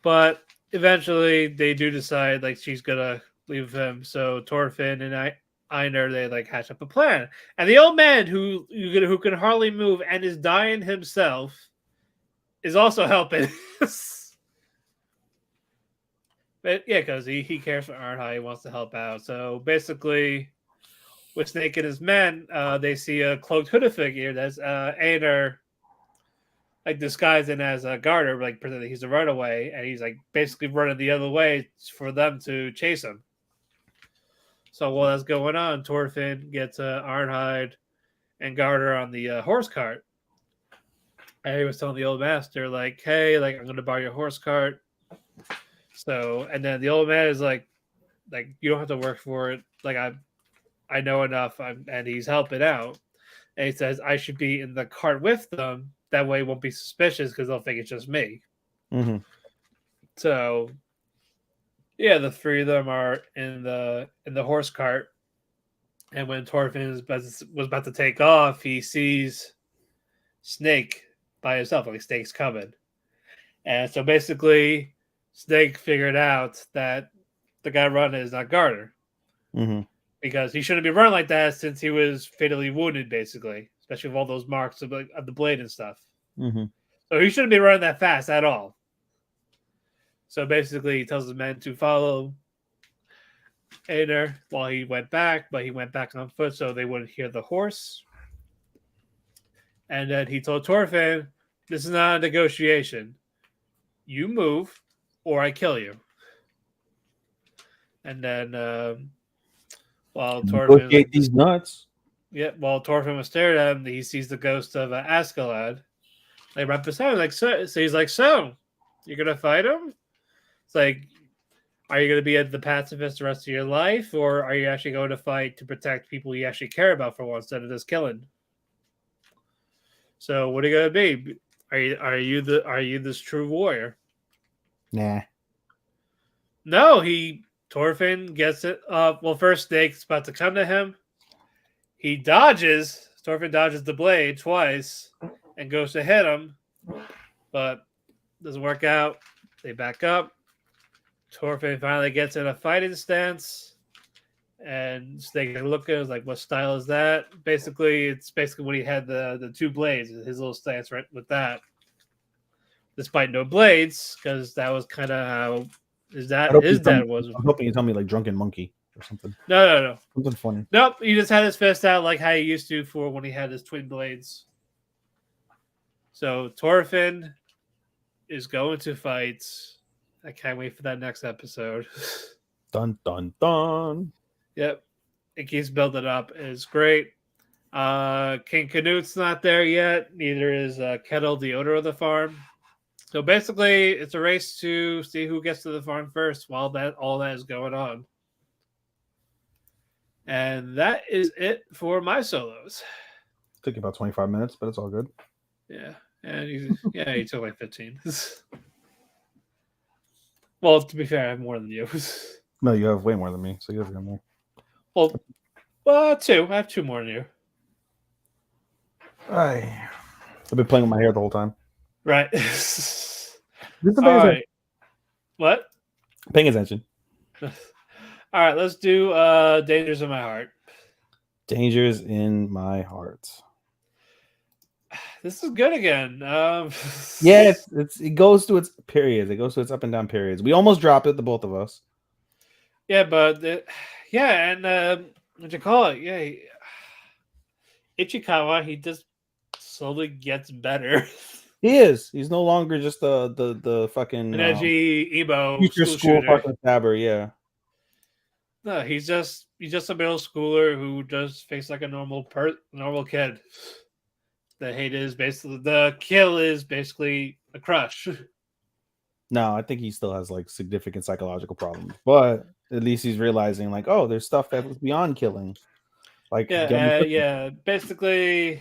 but eventually they do decide like she's gonna leave him. So Thorfinn and Einar they like hatch up a plan, and the old man who can hardly move and is dying himself is also helping. But yeah, because he cares for Arnhide, he wants to help out. So basically, with Snake and his men, they see a cloaked hooded figure that's Einar like disguising as a Garter, like pretending he's a runaway, and he's like basically running the other way for them to chase him. So while that's going on, Thorfinn gets Arnhide and Garter on the horse cart, and he was telling the old master like, "Hey, like I'm going to borrow your horse cart." So, and then the old man is like you don't have to work for it. Like I know enough. And he's helping out. And he says I should be in the cart with them. That way, it won't be suspicious because they'll think it's just me. Mm-hmm. So, yeah, the three of them are in the horse cart. And when Thorfinn was about to take off, he sees Snake by himself. Like Snake's coming, and so basically, Snake figured out that the guy running is not Garter. Mm-hmm. Because he shouldn't be running like that since he was fatally wounded, basically, especially with all those marks of the blade and stuff. Mm-hmm. So he shouldn't be running that fast at all. So basically, he tells the men to follow Einar while he went back, but he went back on foot so they wouldn't hear the horse. And then he told Thorfinn, "This is not a negotiation. You move, or I kill you." And then while Thorfinn these nuts. Yeah, while Thorfinn was staring at him, he sees the ghost of Askeladd. Like right beside him, like so he's like, "So, you're gonna fight him?" It's like, are you gonna be the pacifist the rest of your life, or are you actually going to fight to protect people you actually care about for once instead of just killing? So, what are you gonna be? Are you this true warrior? Nah. No, Thorfinn gets it. Well, first Snake's about to come to him. He dodges. Thorfinn dodges the blade twice and goes to hit him, but doesn't work out. They back up. Thorfinn finally gets in a fighting stance, and Snake look at it like, "What style is that?" Basically, it's basically when he had the two blades, his little stance right with that. Despite no blades, because that was kind of how his dad was. I'm hoping you tell me like drunken monkey or something. No. Something funny. Nope, he just had his fist out like how he used to for when he had his twin blades. So Thorfinn is going to fight. I can't wait for that next episode. Dun dun dun. Yep, it keeps building up. It's great. King Canute's not there yet. Neither is Kettle, the owner of the farm. So basically, it's a race to see who gets to the farm first while all that is going on. And that is it for my solos. Took you about 25 minutes, but it's all good. Yeah. And he took like 15. Well, to be fair, I have more than you. No, you have way more than me, so you have more. Well, two. I have two more than you. I've been playing with my hair the whole time. Right. All right. What? Paying attention. All right, let's do Dangers in My Heart. Dangers in My Heart. This is good again. Yeah, it goes through its periods. It goes through its up and down periods. We almost dropped it, the both of us. Yeah, but what you call it? Yeah, Ichikawa, he just slowly gets better. He is. He's no longer just the fucking an edgy emo future school fucking stabber. Yeah. No, he's just a middle schooler who just faced like a normal kid. The kill is basically a crush. No, I think he still has like significant psychological problems, but at least he's realizing like, oh, there's stuff that's beyond killing. Like, basically,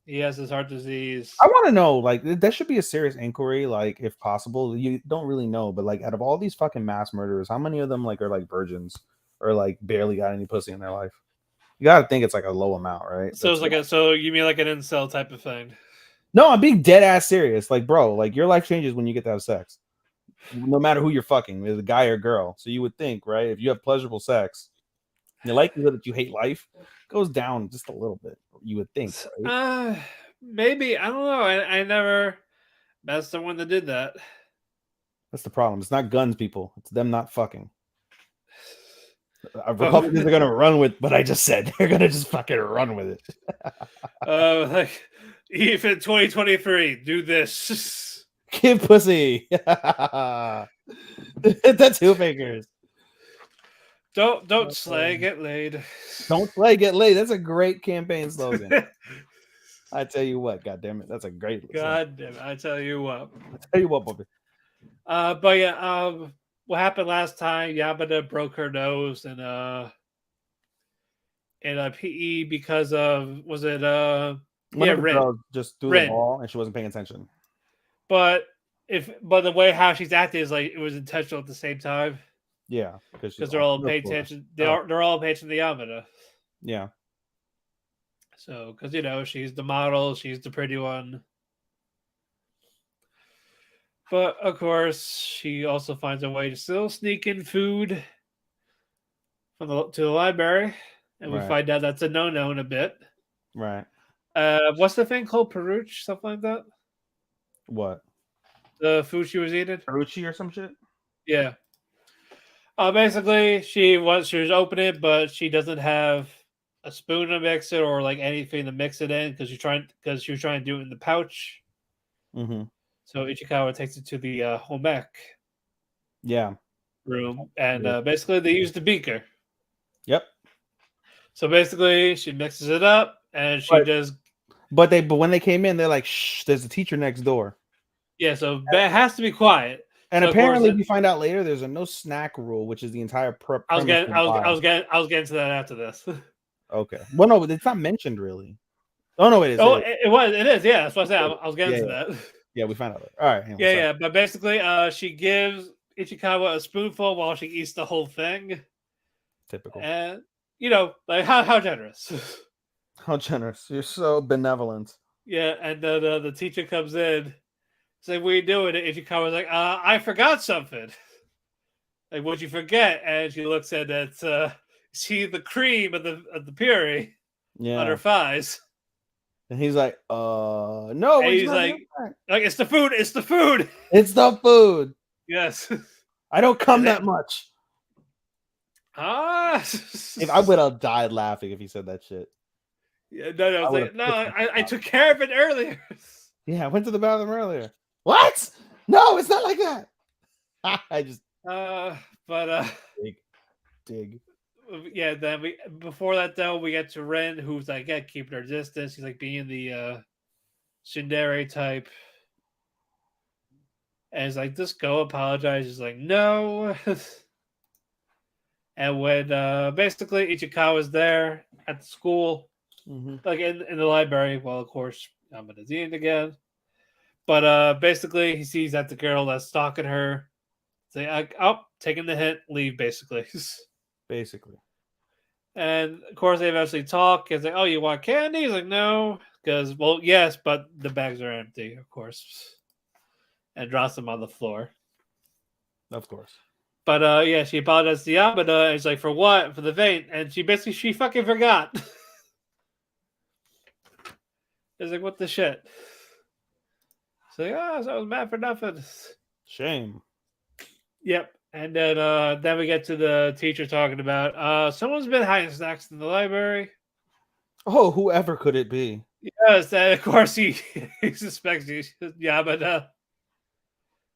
he has his heart disease. I want to know, like, that should be a serious inquiry, like, if possible. You don't really know, but like, out of all these fucking mass murderers, how many of them like are like virgins? or like barely got any pussy in their life. You gotta think it's like a low amount, right? So it's like so you mean like an incel type of thing? No, I'm being dead ass serious. Like, bro, like your life changes when you get to have sex, no matter who you're fucking, whether a guy or girl. So you would think, right? If you have pleasurable sex, the likelihood that you hate life goes down just a little bit. You would think, right? Maybe I don't know. I never met someone that did that. That's the problem. It's not guns, people. It's them not fucking. Republicans are gonna run with what I just said. They're gonna just fucking run with it. Like even 2023, do this. Give pussy. That's two fingers. Don't slay, get laid. Don't play, get laid. That's a great campaign slogan. I tell you what, God damn it, that's a great. God damn it, I tell you what. Bobby. But yeah, what happened last time? Yamada broke her nose in a PE because of Rin. Girl just threw the ball and she wasn't paying attention. But the way how she's acting is like it was intentional at the same time. Yeah, because they're all paying attention. They're all paying attention to Yamada. Yeah. So, because she's the model, she's the pretty one. But of course, she also finds a way to still sneak in food to the library, and we find out that's a no-no in a bit. Right. What's the thing called? Peruche, something like that. What? The food she was eating? Peruche or some shit? Yeah. Basically, she was opening it, but she doesn't have a spoon to mix it or like anything to mix it in because she was trying to do it in the pouch. Mm-hmm. So Ichikawa takes it to the home ec room, and basically they use the beaker. Yep. So basically, she mixes it up, and she does. But when they came in, they're like, "Shh, there's a teacher next door." Yeah, so it has to be quiet. And so apparently, we find out later there's a no snack rule, which is the entire prep. I was getting to that after this. Okay. Well, no, it's not mentioned really. Oh no, it is. It is. Yeah, that's what I said. I was getting to that. Yeah, we found out later. All right. Yeah. But basically, she gives Ichikawa a spoonful while she eats the whole thing. Typical. And like how generous. How generous. You're so benevolent. Yeah, and the teacher comes in. It's like, what are you doing? And Ichikawa's like, I forgot something. Like, what'd you forget? And she looks at that. See the cream of the puree on her thighs. And he's like, no. And he's like, it's the food. It's the food. It's the food. Yes. I don't come that much. If I would have died laughing if he said that shit. Yeah, I took care of it earlier. Yeah, I went to the bathroom earlier. What? No, it's not like that. I just dig. Yeah, then before that though, we get to Ren, who's like keeping her distance. He's like being the tsundere type. And he's like, just go apologize. He's like, no. And when basically Ichikawa's there at the school, like in the library, well, of course, I'm at the end again. But basically, he sees that the girl that's stalking her, say, taking the hint, leave, basically. And of course, they eventually talk. He's like, oh, you want candy? He's like, no. Because, well, yes, but the bags are empty, of course. And drops them on the floor. Of course. But yeah, she apologized to Yamada. And he's like, for what? For the vein. And she fucking forgot. It's like, what the shit? It's like, so I was mad for nothing. Shame. Yep. And then we get to the teacher talking about someone's been hiding snacks in the library. Oh, whoever could it be? Yes, and of course he suspects Yamada.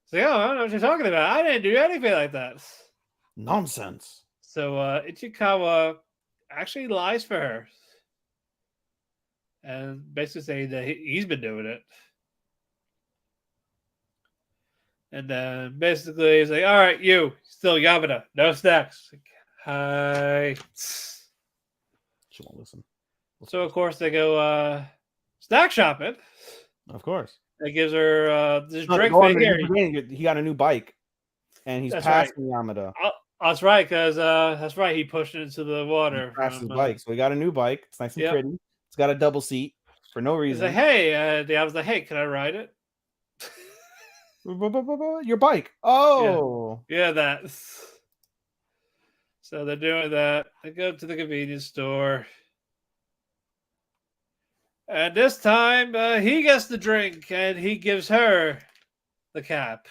It's like, I don't know what you're talking about. I didn't do anything like that. Nonsense. So Ichikawa actually lies for her. And basically saying that he's been doing it. And then basically he's like, all right, you, still Yamada, no snacks. Like, hi. She won't listen. So, of course, they go snack shopping. Of course. That gives her this drink thing here. He got a new bike. And he's passing Yamada. That's right, because that's right. He pushed it into the water. Crashed his bike. So we got a new bike. It's nice and Yep. pretty. It's got a double seat for no He's reason. like, hey, I was like, hey, can I ride it? Your bike. Oh. Yeah, that. So they're doing that. They go to the convenience store. And this time, he gets the drink, and he gives her the cap.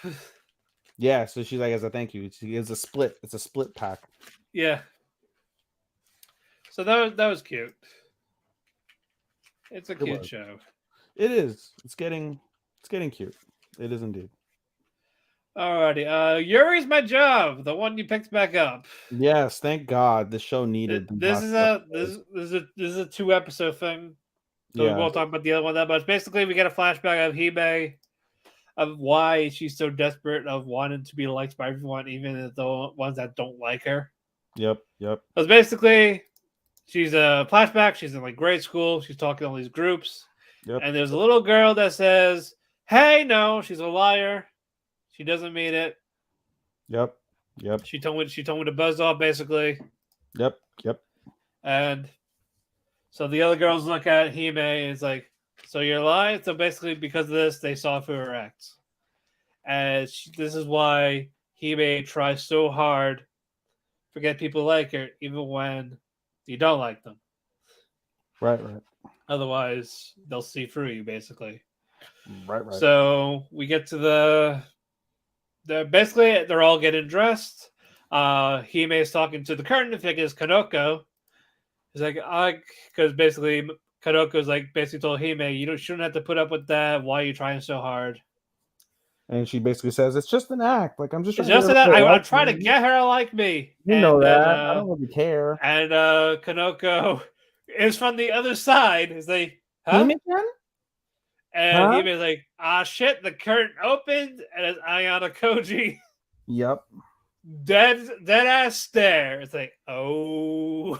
Yeah, so she's like, as a thank you. She gives a split. It's a split pack. Yeah. So that was cute. It's a cute was. show. It is. It's getting cute. It is indeed. Alrighty. Yuri's My Job, the one you picked back up. Yes, thank God. The show needed. This is a 2-episode thing. So we won't talk about the other one that much. Basically, we get a flashback of Hime, of why she's so desperate of wanting to be liked by everyone, even the ones that don't like her. Yep. Because basically, she's a flashback. She's in like grade school. She's talking to all these groups. Yep. And there's a little girl that says, hey, no, she's a liar. She doesn't mean it. Yep. She told me to buzz off, basically. Yep. And so the other girls look at Hime and it's like, so you're lying? So basically, because of this, they saw through her acts. And this is why Hime tries so hard to get people like her, even when you don't like them. Right. Otherwise, they'll see through you, basically. Right. So we get to they're all getting dressed. Hime is talking to the curtain figure, Kanoko. He's like, because basically Kadoko's like basically told Hime, you shouldn't have to put up with that. Why are you trying so hard? And she basically says, it's just an act. Like, I'm just trying I'm trying to get her to like me. You know that. I don't really care. And Kanoko is from the other side. He's like, huh? Hime again? And Hime's like, shit, the curtain opened and it's Ayana Koji. Yep. Dead ass stare. It's like, oh.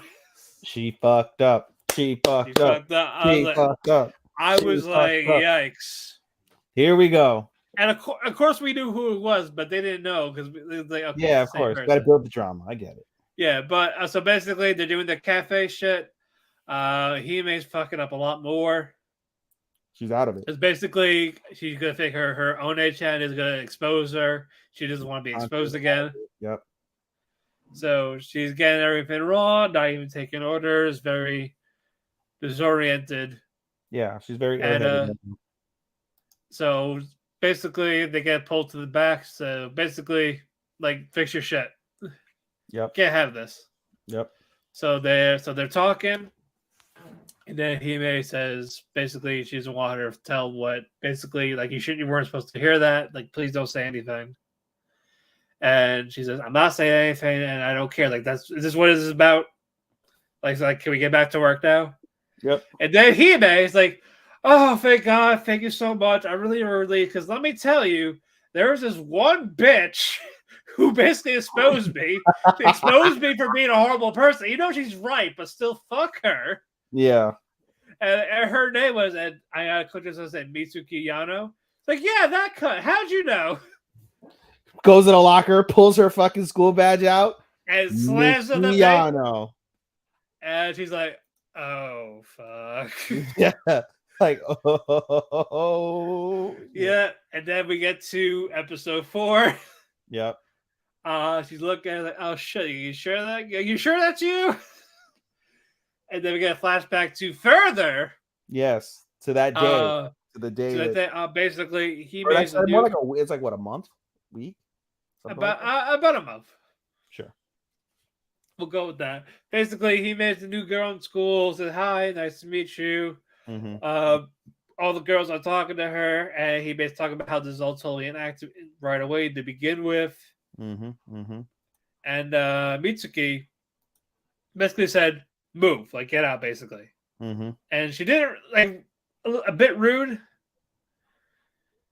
She fucked up. I was like, yikes. Here we go. And of course we knew who it was, but they didn't know because like, okay, yeah, of course. Got to build the drama. I get it. Yeah, but so basically they're doing the cafe shit. Hime's fucking up a lot more. She's out of it. It's basically she's gonna think her own HN is gonna expose her. She doesn't want to be exposed again. Yep. So she's getting everything wrong, not even taking orders, very disoriented. Yeah, she's very so basically they get pulled to the back. So basically, like, fix your shit. Yep. Can't have this. Yep. So they're talking. And then Hime says basically she doesn't want her to tell what basically like you weren't supposed to hear that. Like, please don't say anything. And she says, I'm not saying anything and I don't care. Like, is this what this is about? Like, can we get back to work now? Yep. And then Hime is like, oh, thank God, thank you so much. I really because let me tell you, there was this one bitch who basically exposed me for being a horrible person. You know she's right, but still fuck her. Yeah. And her name was, and I clicked this and Mitsuki Yano. It's like, yeah, that cut. How'd you know? Goes in a locker, pulls her fucking school badge out, and slams on the Yano. And she's like, oh, fuck. Yeah. Like, oh. Yeah. And then we get to episode 4. Yep. She's looking at like, oh, shit. Are you sure that's you? And then we get a flashback to further. Yes, to that day. To the day. Basically, he made it's like what, a month, week, about a month. Sure, we'll go with that. Basically, he meets a new girl in school. Says hi, nice to meet you. Mm-hmm. All the girls are talking to her, and he basically talking about how this is all totally inactive right away to begin with. Mm-hmm. Mm-hmm. And Mitsuki basically said, move, like, get out, basically. Mm-hmm. And she did it like a bit rude.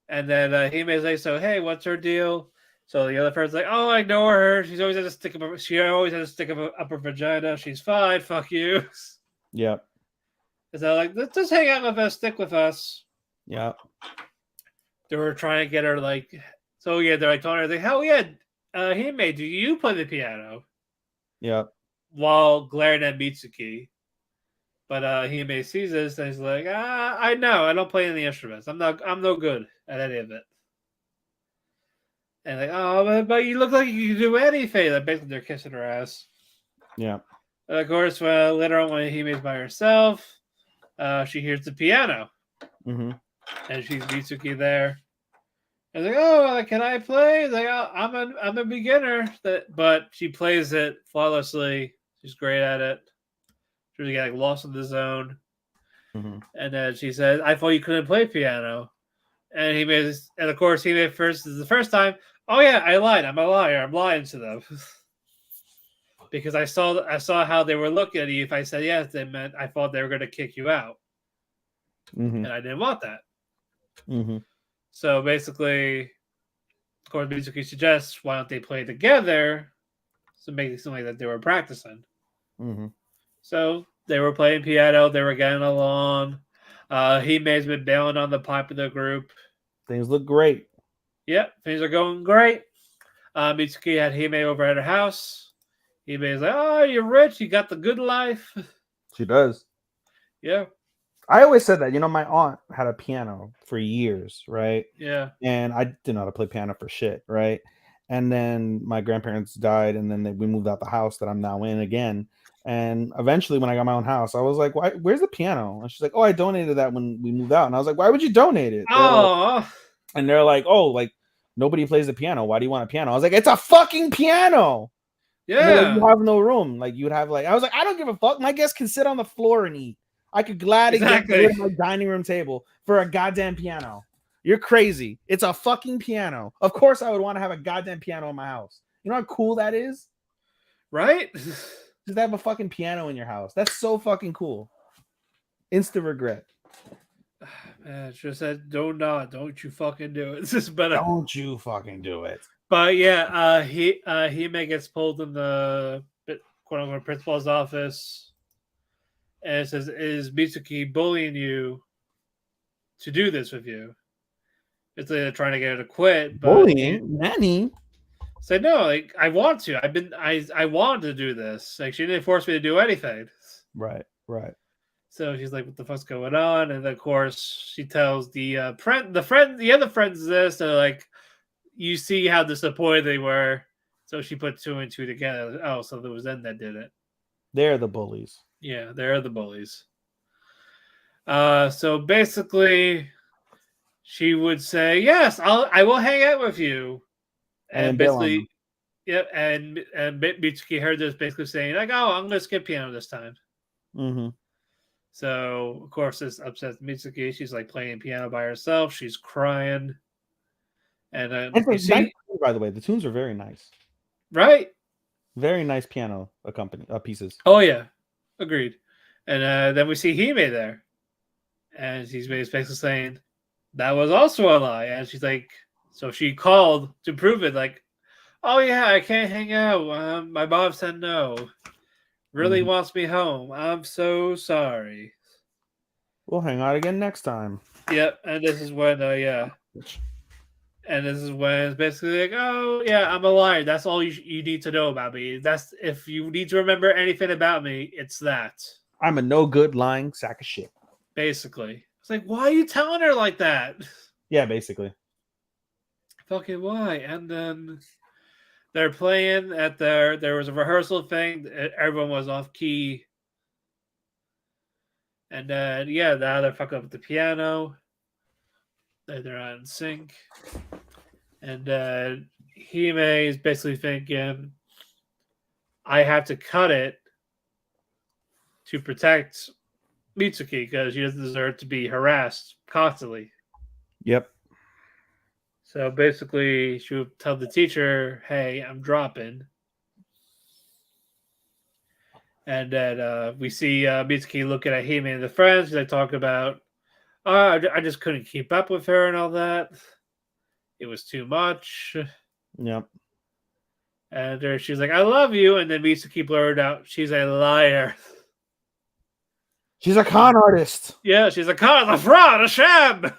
And then he may say, so, hey, what's her deal? So the other friend's like, oh, I ignore her. She always has to stick up her vagina. She's fine. Fuck you. Yep. So like, let's just hang out with us. Stick with us. Yeah. They were trying to get her like, so yeah, they're like telling her like, hell yeah, Hime, do you play the piano? Yeah. While glaring at Mitsuki. But Hime sees this and he's like, I know, I don't play any instruments. I'm no good at any of it. And like, oh, but you look like you can do anything. Like basically they're kissing her ass. Yeah. And of course, later on when Hime's by herself, she hears the piano. Mm-hmm. And she's Mitsuki there. And like, oh, can I play? Like, oh, I'm a beginner, but she plays it flawlessly. She's great at it. She really got lost in the zone. Mm-hmm. And then she says, "I thought you couldn't play piano." And of course, he made first. This is the first time. Oh yeah, I lied. I'm a liar. I'm lying to them because I saw how they were looking at you. If I said yes, they meant I thought they were going to kick you out, Mm-hmm. and I didn't want that. Mm-hmm. So basically, of course, Mitsuki suggests, why don't they play together? So make it seem like that they were practicing. Mm-hmm. So they were playing piano. They were getting along. Hime's been bailing on the popular group. Things look great. Yep, things are going great. Mitsuki had Hime over at her house. Hime's like, oh, you're rich. You got the good life. She does. Yeah. I always said that. My aunt had a piano for years, right? Yeah. And I didn't know how to play piano for shit, right? And then my grandparents died, and then we moved out the house that I'm now in again. And eventually, when I got my own house, I was like, "Why? Where's the piano?" And she's like, "Oh, I donated that when we moved out." And I was like, "Why would you donate it?" Oh. And they're like, "Oh, like nobody plays the piano. Why do you want a piano?" I was like, "It's a fucking piano." Yeah. Like, you have no room. Like you'd have I was like, I don't give a fuck. My guests can sit on the floor and eat. I could gladly get rid of my dining room table for a goddamn piano. You're crazy. It's a fucking piano. Of course I would want to have a goddamn piano in my house. You know how cool that is? Right? Just have a fucking piano in your house. That's so fucking cool. Instant regret. Man, she said, don't you fucking do it. This is better. Don't you fucking do it. But yeah, Hime gets pulled in the quote unquote principal's office, and it says, "Is Mitsuki bullying you to do this with you?" It's like they're trying to get her to quit. But bullying, Nanny. Say no, like I want to. I wanted to do this. Like she didn't force me to do anything. Right. So she's like, "What the fuck's going on?" And of course, she tells the other friends this. They're like, you see how disappointed they were. So she put two and two together. Oh, so there was them that did it. They're the bullies. Yeah, they're the bullies. So basically, she would say, "Yes, I will hang out with you," and basically, yep. And Mitsuki heard this basically saying, like, "Oh, I'm gonna skip piano this time." Mm-hmm. So of course, this upsets Mitsuki. She's like playing piano by herself. She's crying. And by the way, the tunes are very nice. Right? Very nice piano pieces. Oh yeah, agreed. And then we see Hime there, and she's basically saying that was also a lie. And she's like, so she called to prove it. Like, oh yeah, I can't hang out. My mom said no. Really wants me home. I'm so sorry. We'll hang out again next time. Yep. And this is when And this is when it's basically like, oh yeah, I'm a liar. That's all you need to know about me. That's if you need to remember anything about me, it's that. I'm a no good lying sack of shit. Basically, it's like, why are you telling her like that? Yeah, basically. Fucking why? And then they're playing at there was a rehearsal thing. Everyone was off key, and then now they're fucking up with the piano. They're not in sync. And Hime is basically thinking, I have to cut it to protect Mitsuki because she doesn't deserve to be harassed constantly. Yep. So basically, she would tell the teacher, hey, I'm dropping. And then we see Mitsuki looking at Hime and the friends. They talk about, I just couldn't keep up with her and all that. It was too much. Yep. And she's like, I love you. And then Mitsuki blurted out, she's a liar. She's a con artist. Yeah, she's a con, a fraud, a sham.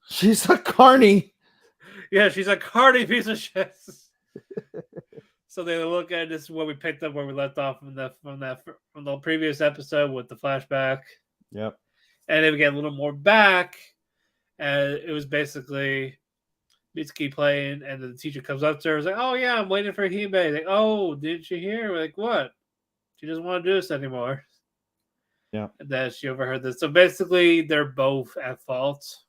She's a carny. Yeah, she's a carny piece of shit. So they look at this is where we picked up where we left off from the previous episode with the flashback, Yep. and then we get a little more back, and it was basically Mitsuki playing, and the teacher comes up to her and is like, "Oh yeah, I'm waiting for Hime." Like, "Oh, didn't you hear?" We're like, "What?" She doesn't want to do this anymore. Yeah. And then she overheard this. So basically, they're both at fault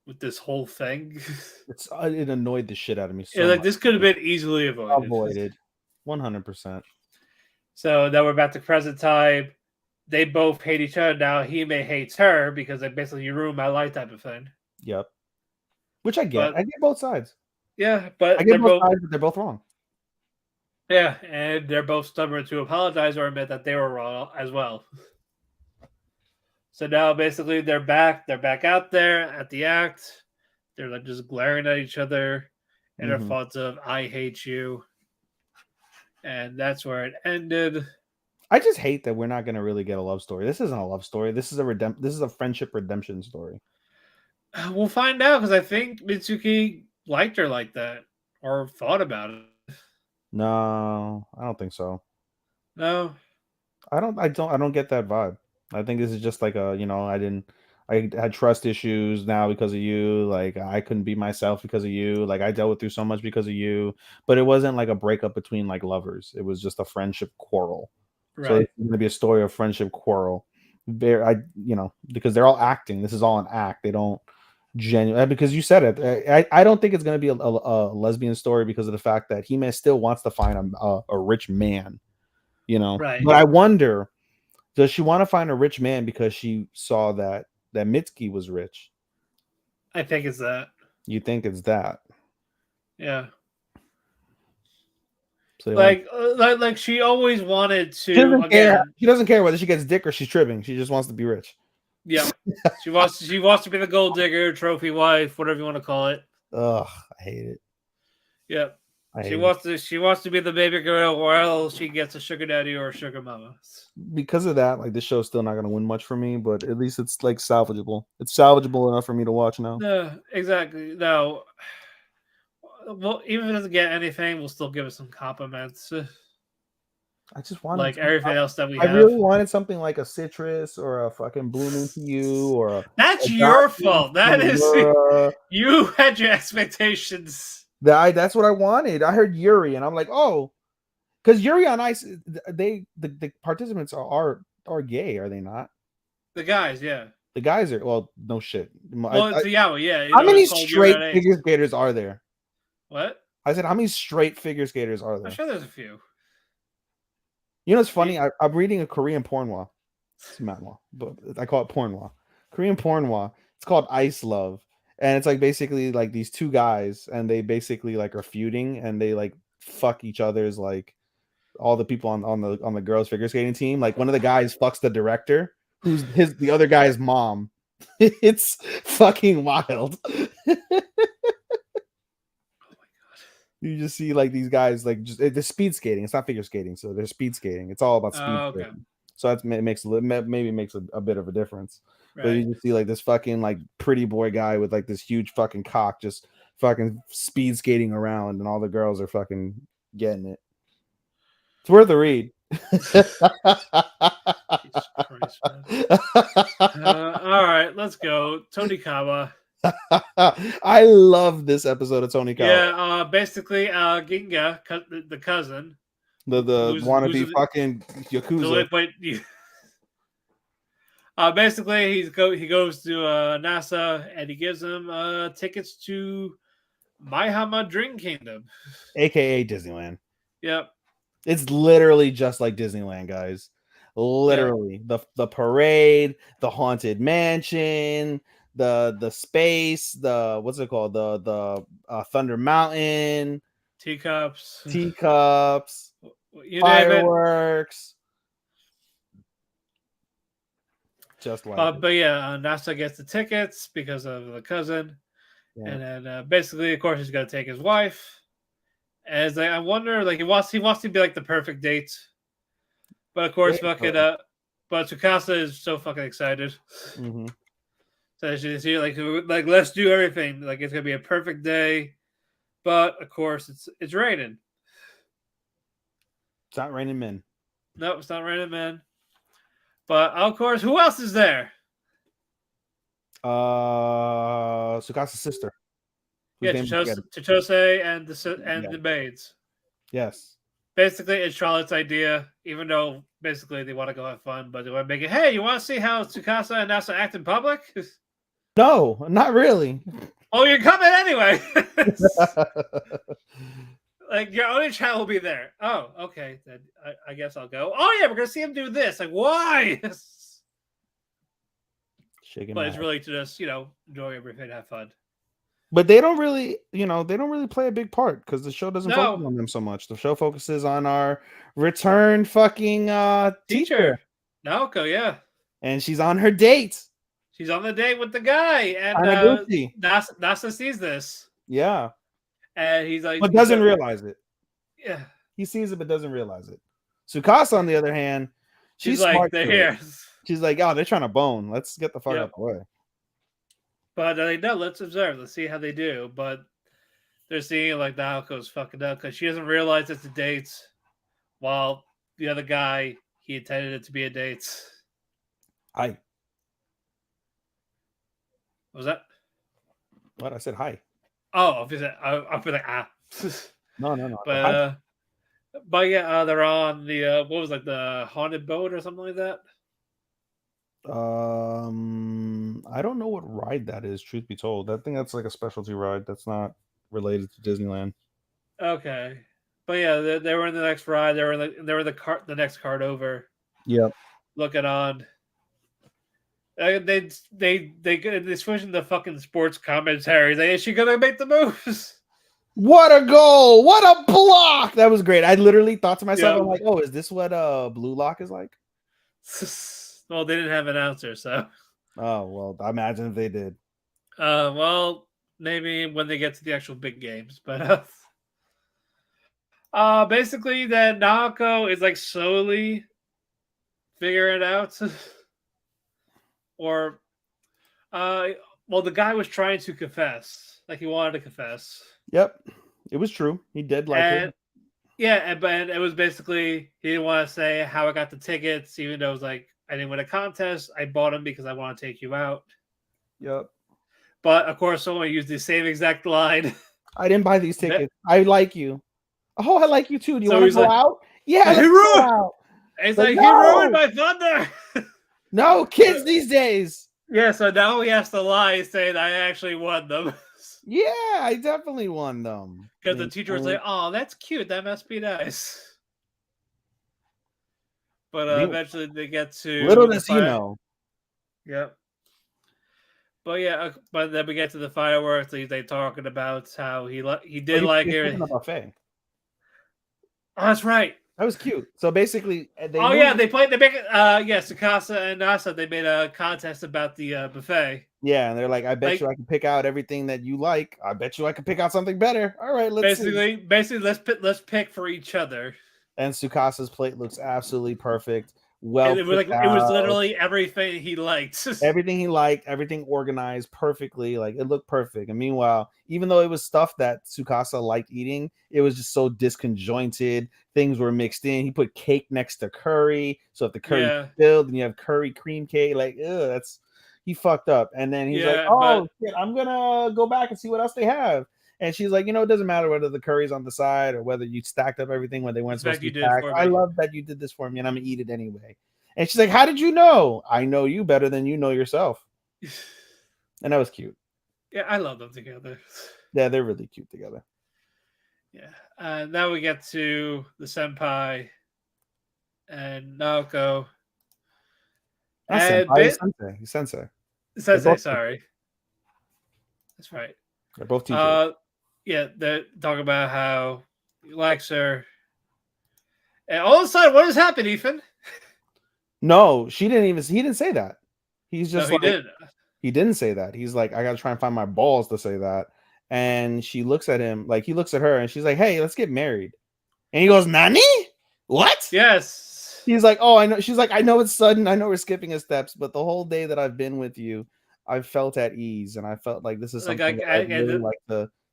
with this whole thing. It annoyed the shit out of me so Yeah, like much. this could have been easily avoided. 100%. So now we're back to present time. They both hate each other now. Hime hates her because they basically you ruined my life type of thing. Yep. Which I get. But- I get both sides. Yeah, but I get both sides, but they're both wrong. Yeah, and they're both stubborn to apologize or admit that they were wrong as well. So now basically they're back out there at the act. They're like just glaring at each other and their thoughts of I hate you. And that's where it ended. I just hate that we're not gonna really get a love story. This isn't a love story. This is a friendship redemption story. We'll find out because I think Mitsuki liked her like that or thought about it. No, I don't think so. No. I don't get that vibe. I think this is just like I had trust issues now because of you. Like I couldn't be myself because of you. Like I dealt through so much because of you. But it wasn't like a breakup between like lovers. It was just a friendship quarrel. Right. So it's gonna be a story of friendship quarrel. Because they're all acting. This is all an act. They don't genuine because you said it. I don't think it's gonna be a lesbian story because of the fact that he still wants to find a rich man. Right. But I wonder, does she want to find a rich man because she saw that Mitsuki was rich? I think it's that. You think it's that? Yeah. So like she always wanted to. She doesn't care whether she gets dick or she's tripping. She just wants to be rich. Yeah. she wants to be the gold digger, trophy wife, whatever you want to call it. Ugh, I hate it. Yep. She wants to be the baby girl, or else she gets a sugar daddy or a sugar mama. Because of that, like this show's still not gonna win much for me, but at least it's like salvageable. It's salvageable enough for me to watch now. No, exactly. No. Well, even if it doesn't get anything, we'll still give it some compliments. I just wanted like everything else that we I have. really wanted something like a citrus or a fucking blooming to you or that's your fault. That is you had your expectations. That's what I wanted. I heard Yuri and I'm like, oh, because Yuri on Ice, the participants are gay, are they not? The guys, yeah. The guys are no shit. Well, it's Yaoi, yeah. How many straight figure skaters are there? What? I said, how many straight figure skaters are there? I'm sure there's a few. You know, it's funny. I'm reading a Korean pornwa. It's manhwa, but I call it pornwa. Korean pornwa. It's called Ice Love, and it's like basically like these two guys, and they basically like are feuding, and they like fuck each other's like all the people on the girls figure skating team. Like one of the guys fucks the director, who's the other guy's mom. It's fucking wild. You just see like these guys like just the speed skating. It's not figure skating, so they're speed skating. It's all about speed skating. So it makes a bit of a difference. Right. But you just see like this fucking like pretty boy guy with like this huge fucking cock just fucking speed skating around, and all the girls are fucking getting it. It's worth a read. Jesus Christ, all right, let's go. Tonikawa. I love this episode of Tonikawa. Yeah, basically, Ginga, the cousin, the wannabe fucking yakuza. Basically, he goes to NASA and he gives him tickets to Maihama Dream Kingdom, aka Disneyland. Yep, it's literally just like Disneyland, guys. Literally, the parade, the haunted mansion, the space, the what's it called, the Thunder Mountain, teacups, fireworks. Just like but yeah, NASA gets the tickets because of the cousin, and then basically, of course, he's gonna take his wife. As I wonder, like he wants to be like the perfect date, but of course, but Tsukasa is so fucking excited. Mm-hmm. So she like let's do everything. Like it's gonna be a perfect day. But of course, it's raining. It's not raining men. Nope, it's not raining men. But of course, who else is there? Sukasa's sister. Yeah, Whose name I'm forgetting. Chichose and Yeah. the maids. Yes. Basically, it's Charlotte's idea, even though basically they want to go have fun, but they want to make it. Hey, you want to see how Tsukasa and Nasa act in public? No, not really. Oh, you're coming anyway. Like your only child will be there. Oh, okay. Then I guess I'll go. Oh yeah, we're gonna see him do this. Like why? Shaking But my it's head. really to just enjoy everything, have fun. But they don't really, they don't really play a big part because the show doesn't No. focus on them so much. The show focuses on our return fucking teacher. Naoko, yeah. And she's on her date. She's on the date with the guy, and Hanaguchi. Nasa sees this, Yeah. and he's like, But doesn't realize it. yeah. He sees it but doesn't realize it. Tsukasa, on the other hand, she's like, smart they're to here. it. She's like, oh, they're trying to bone. Let's get the fuck Yep. out the way. But no, let's observe. Let's see how they do. But they're seeing like Naoko's fucking up because she doesn't realize it's a date, while the other guy, he intended it to be a date. Hi. What was that? What? I said hi. Oh, I feel like No. But yeah, they're on the what was like the haunted boat or something like that. I don't know what ride that is, truth be told. I think that's like a specialty ride that's not related to Disneyland. Okay, but yeah, they were in the next ride. They were the next cart over. Yep. Looking on. They switch into fucking sports commentary. Like, is she gonna make the moves? What a goal! What a block! That was great. I literally thought to myself, Yeah. I'm like, oh, is this what Blue Lock is like? Well, they didn't have an answer, so. Oh well, I imagine if they did. Well, maybe when they get to the actual big games, but basically, that Naoko is like slowly figuring it out, or, well, the guy was trying to confess, like he wanted to confess. Yep, it was true. He did like it. Yeah, but it was basically he didn't want to say how I got the tickets, even though it was like I didn't win a contest. I bought them because I want to take you out. Yep. But of course, someone used the same exact line. I didn't buy these tickets. I like you. Oh, I like you too. Do you So want to he's go like, out? Yeah, let's he go ruined. out. It's But like no! he ruined my thunder. No, kids these days. Yeah, so now he has to lie saying I actually won them. Yeah, I definitely won them. Because the teacher was like, "Oh, that's cute. That must be nice." But eventually they get to little the does he know. Yep. But yeah, but then we get to the fireworks. They talking about how he did like it. Buffet. Oh, that's right. That was cute. So basically, They make it. Tsukasa and Nasa, they made a contest about the buffet. Yeah, and they're like, I bet you I can pick out everything that you like. I bet you I can pick out something better. All right, let's see. Basically, let's pick for each other. And Tsukasa's plate looks absolutely perfect. Well, it was literally everything he liked. Everything he liked, everything organized perfectly. Like it looked perfect. And meanwhile, even though it was stuff that Tsukasa liked eating, it was just so disconjointed. Things were mixed in. He put cake next to curry. So if the curry filled, then you have curry cream cake. Like, he fucked up. And then he's like, oh, shit, I'm gonna go back and see what else they have. And she's like, it doesn't matter whether the curry's on the side or whether you stacked up everything when they weren't supposed to be packed. I love that you did this for me, and I'm gonna eat it anyway. And she's like, how did you know? I know you better than you know yourself. And that was cute. Yeah, I love them together. Yeah, they're really cute together. Yeah. Now we get to the senpai and Naoko. Senpai, he's sensei. Sensei, sorry. That's right. They're both teachers. Yeah, they're talking about how he likes her. And all of a sudden, what has happened, Ethan? No, he didn't say that. He's just he didn't say that. He's like, I gotta try and find my balls to say that. And she looks at him, like he looks at her, and she's like, hey, let's get married. And he goes, Nani? What? Yes. He's like, oh, I know. She's like, I know it's sudden. I know we're skipping a steps, but the whole day that I've been with you, I've felt at ease, and I felt like this is something I really like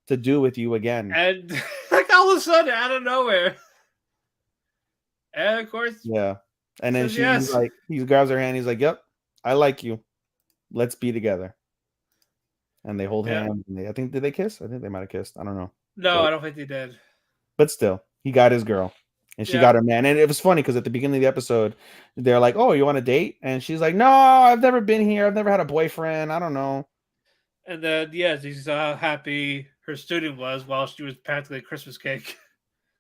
to do with you again. And like all of a sudden, out of nowhere, and of course, Yeah. And then says she's yes. like, he grabs her hand. He's like, "Yep, I like you. Let's be together." And they hold Yeah. hands. And I think, did they kiss? I think they might have kissed. I don't know. No, I don't think they did. But still, he got his girl. And she Yeah. got her man. And it was funny because at the beginning of the episode, they're like, "Oh, you want a date?" And she's like, "No, I've never been here. I've never had a boyfriend. I don't know." And then, yeah, she's how happy her student was while she was practically a Christmas cake.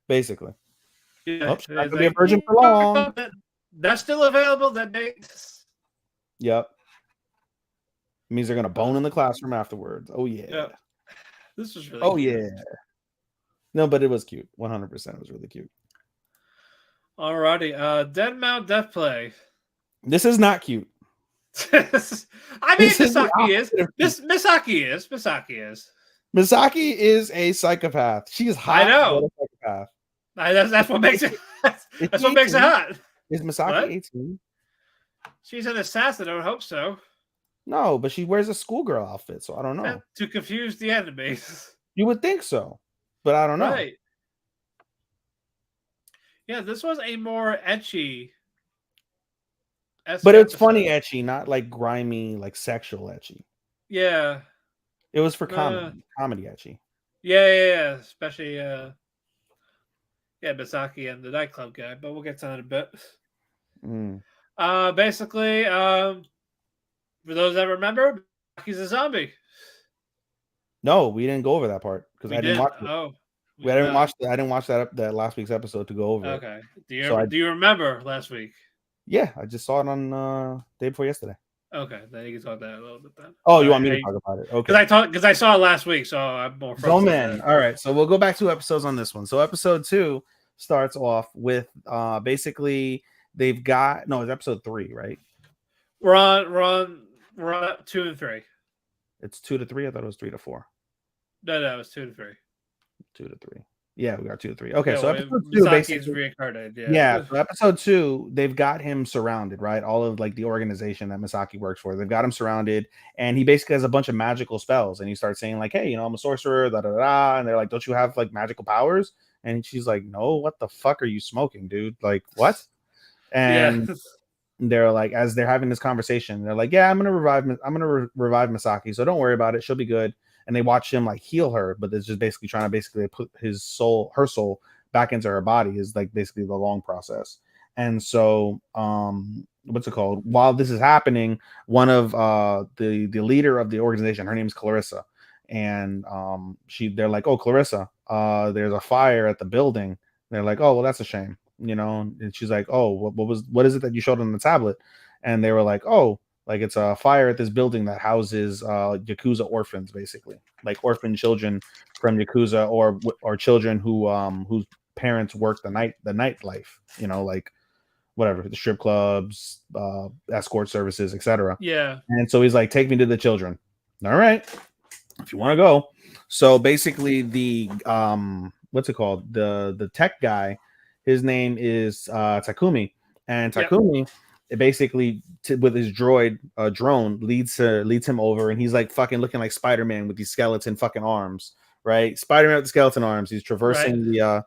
Basically. Yeah, She's not gonna be a virgin for long. That's still available. That date. Yep. Means they're gonna bone in the classroom afterwards. Oh yeah. Yeah. This was really. Oh cute. yeah. No, but it was cute. 100%. It was really cute. Alrighty. Dead Mount Death Play. This is not cute. I mean, This is the Misaki is. opposite of This Misaki is. Misaki is. Misaki is a psychopath. She is hot. I know. but a psychopath. That's what makes it. That's what makes it hot. Is Misaki What? 18? She's an assassin. I don't hope so. No, but she wears a schoolgirl outfit, so I don't know. To confuse the enemy. You would think so, but I don't know. Right. Yeah, this was a more ecchi. But it's funny ecchi, not like grimy, like sexual ecchi. Yeah. It was for comedy ecchi. Yeah. Especially, yeah, Misaki and the nightclub guy, but we'll get to that in a bit. Basically, for those that remember, Misaki's a zombie. No, we didn't go over that part because I didn't watch it. Oh, I didn't watch. I didn't watch that last week's episode to go over. Okay. it. Do you remember last week? Yeah, I just saw it on day before yesterday. Okay, then you can talk that a little bit then. Oh, you want me to talk about it? Okay. Because I saw it last week, so I'm more. Oh man! All right, so we'll go back 2 episodes on this one. So episode 2 starts off with basically they've got it's episode 3, right? We're on 2 and 3. It's 2 to 3. I thought it was 3 to 4. No, it's 2 to 3. 2 to 3. Yeah, we got 2 to 3. Okay, Yeah, so episode 2 basically reincarnated. Yeah, so episode 2, they've got him surrounded, right? All of like the organization that Misaki works for, they've got him surrounded, and he basically has a bunch of magical spells, and he starts saying like, "Hey, I'm a sorcerer," da da da, and they're like, "Don't you have like magical powers?" And she's like, "No, what the fuck are you smoking, dude? Like, what?" And they're like, as they're having this conversation, they're like, "Yeah, I'm gonna revive revive Misaki, so don't worry about it, she'll be good." And they watch him like heal her, but it's just basically trying to put her soul back into her body is like basically the long process. And so what's it called, while this is happening, one of the leader of the organization, her name is Clarissa, and they're like, "Oh, Clarissa, there's a fire at the building." They're like, "Oh, well, that's a shame," and she's like, "Oh, what is it that you showed on the tablet?" And they were like, "Oh, like it's a fire at this building that houses Yakuza orphans, basically, like orphan children from Yakuza or children whose parents work the nightlife, like whatever, the strip clubs, escort services, etc." Yeah. And so he's like, "Take me to the children." All right, if you want to go. So basically, the what's it called? The tech guy, his name is Takumi, and Takumi. It basically with his drone leads him over, and he's like fucking looking like Spider-Man with these skeleton fucking arms, right? Spider-Man with the skeleton arms. He's traversing the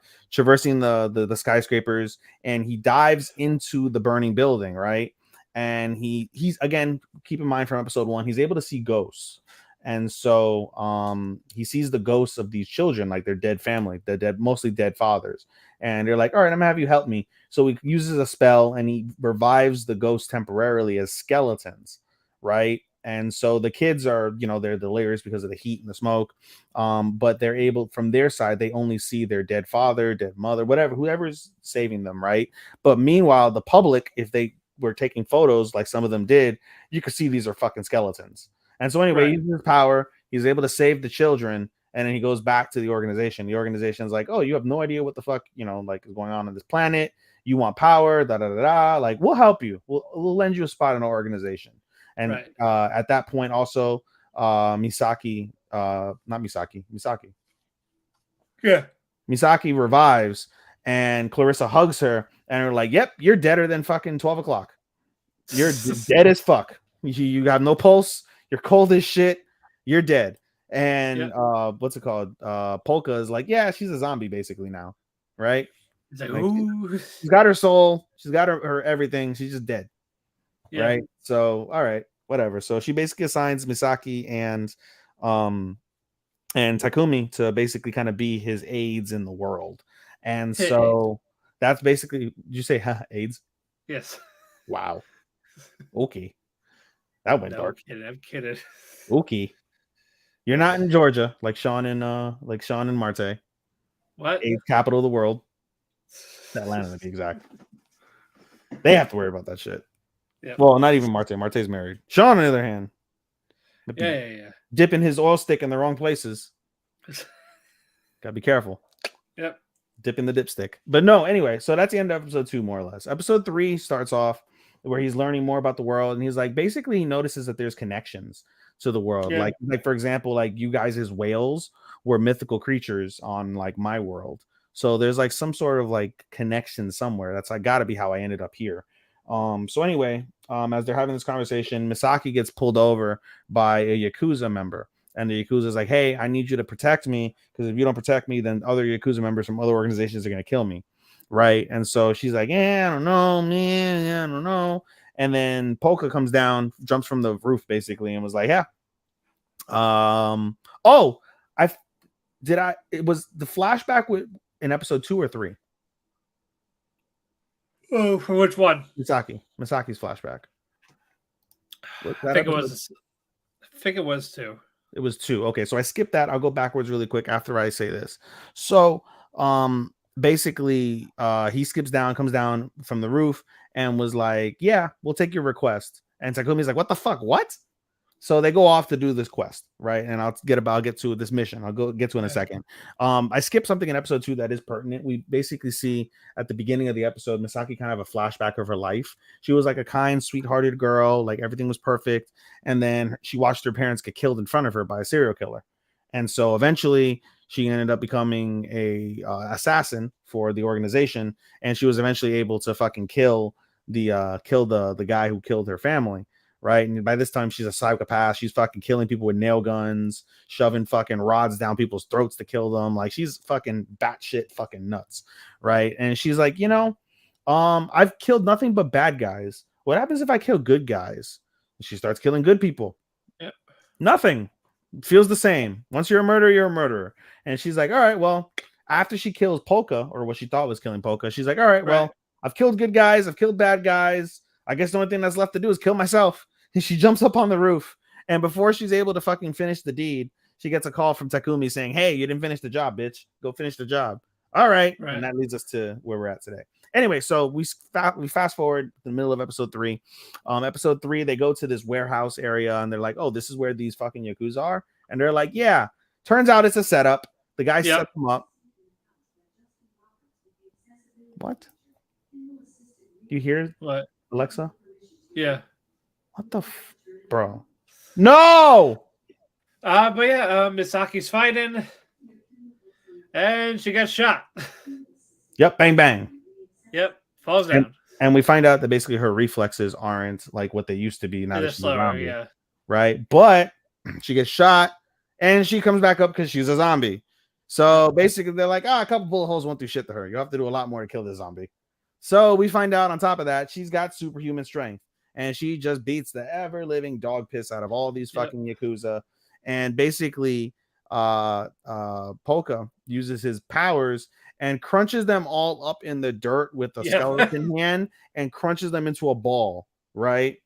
skyscrapers, and he dives into the burning building, right? And he's again, keep in mind from episode 1, he's able to see ghosts. And so he sees the ghosts of these children, like their dead family, mostly dead fathers. And they're like, "All right, I'm gonna have you help me." So he uses a spell and he revives the ghosts temporarily as skeletons, right? And so the kids are, they're delirious because of the heat and the smoke. But they're able, from their side, they only see their dead father, dead mother, whoever's saving them, right? But meanwhile, the public, if they were taking photos like some of them did, you could see these are fucking skeletons. And so anyway, he uses his power, he's able to save the children, and then he goes back to the organization. The organization's like, "Oh, you have no idea what the fuck, like is going on this planet. You want power, da da da da. Like, we'll help you. We'll lend you a spot in our organization." And at that point, also, Misaki. Yeah. Misaki revives, and Clarissa hugs her, and are like, "Yep, you're deader than fucking 12 o'clock. You're dead as fuck. You have no pulse. You're cold as shit. You're dead." And what's it called? Polka is like, yeah, she's a zombie basically now, right? It's like, Like ooh. she's got her soul, she's got her everything, she's just dead. Yeah. Right. So all right, whatever. So she basically assigns Misaki and Takumi to basically kind of be his aides in the world. And so that's basically, did you say aides? Yes. Wow. Okay. That went No, dark. I'm kidding. Okay. You're not in Georgia like Sean and Marte. What? AIDS capital of the world. Atlanta to be exact. They have to worry about that shit. Yep. Well, not even Marte. Marte's married. Sean, on the other hand, Yeah. dipping his oil stick in the wrong places. Gotta be careful. Yep. Dipping the dipstick. But no, anyway, so that's the end of episode 2, more or less. Episode 3 starts off where he's learning more about the world, and he's like, basically, he notices that there's connections to the world. Yeah. Like for example, like you guys as whales were mythical creatures on like my world. So there's like some sort of like connection somewhere. That's like gotta be how I ended up here. So anyway, as they're having this conversation, Misaki gets pulled over by a Yakuza member. And the Yakuza is like, hey, I need you to protect me, because if you don't protect me, then other Yakuza members from other organizations are going to kill me. Right. And so she's like, yeah, I don't know, man. Yeah, I don't know. And then Polka comes down, jumps from the roof basically, and was like, yeah. Oh, it was the flashback in episode 2 or 3? Oh, for which one? Misaki's flashback. I think it was 2. It was 2. Okay, so I skipped that. I'll go backwards really quick after I say this. So, basically, he skips down, comes down from the roof, and was like, "Yeah, we'll take your request." And Takumi's like, "What the fuck? What?" So they go off to do this quest, right? And I'll get to this mission. I'll get to in a second. I skipped something in episode 2 that is pertinent. We basically see at the beginning of the episode, Misaki kind of have a flashback of her life. She was like a kind, sweet-hearted girl, like everything was perfect. And then she watched her parents get killed in front of her by a serial killer. And so eventually she ended up becoming a assassin for the organization. And she was eventually able to fucking kill the guy who killed her family. Right. And by this time, she's a psychopath. She's fucking killing people with nail guns, shoving fucking rods down people's throats to kill them. Like, she's fucking batshit fucking nuts. Right. And she's like, I've killed nothing but bad guys. What happens if I kill good guys? And she starts killing good people. Yep. Nothing. Feels the same. Once you're a murderer, you're a murderer. And she's like, all right, well, after she kills Polka, or what she thought was killing Polka, she's like, all right, well, I've killed good guys. I've killed bad guys. I guess the only thing that's left to do is kill myself. And she jumps up on the roof, and before she's able to fucking finish the deed, she gets a call from Takumi saying, hey, you didn't finish the job, bitch. Go finish the job. All right. And that leads us to where we're at today. Anyway, so we fast forward to the middle of episode 3. Episode 3, they go to this warehouse area, and they're like, oh, this is where these fucking Yakuza are. And they're like, yeah. Turns out it's a setup. The guy set them up. What? Do you hear what? Alexa? Yeah. What the bro? No! But yeah, Misaki's fighting, and she gets shot. Yep, bang, bang. Yep, falls down. And we find out that basically her reflexes aren't like what they used to be now that she's a zombie. Yeah. Right? But she gets shot, and she comes back up because she's a zombie. So basically, they're like, a couple bullet holes won't do shit to her. You have to do a lot more to kill this zombie. So we find out on top of that, she's got superhuman strength. And she just beats the ever-living dog piss out of all these fucking Yakuza. And basically, Polka uses his powers and crunches them all up in the dirt with a skeleton hand and crunches them into a ball, right?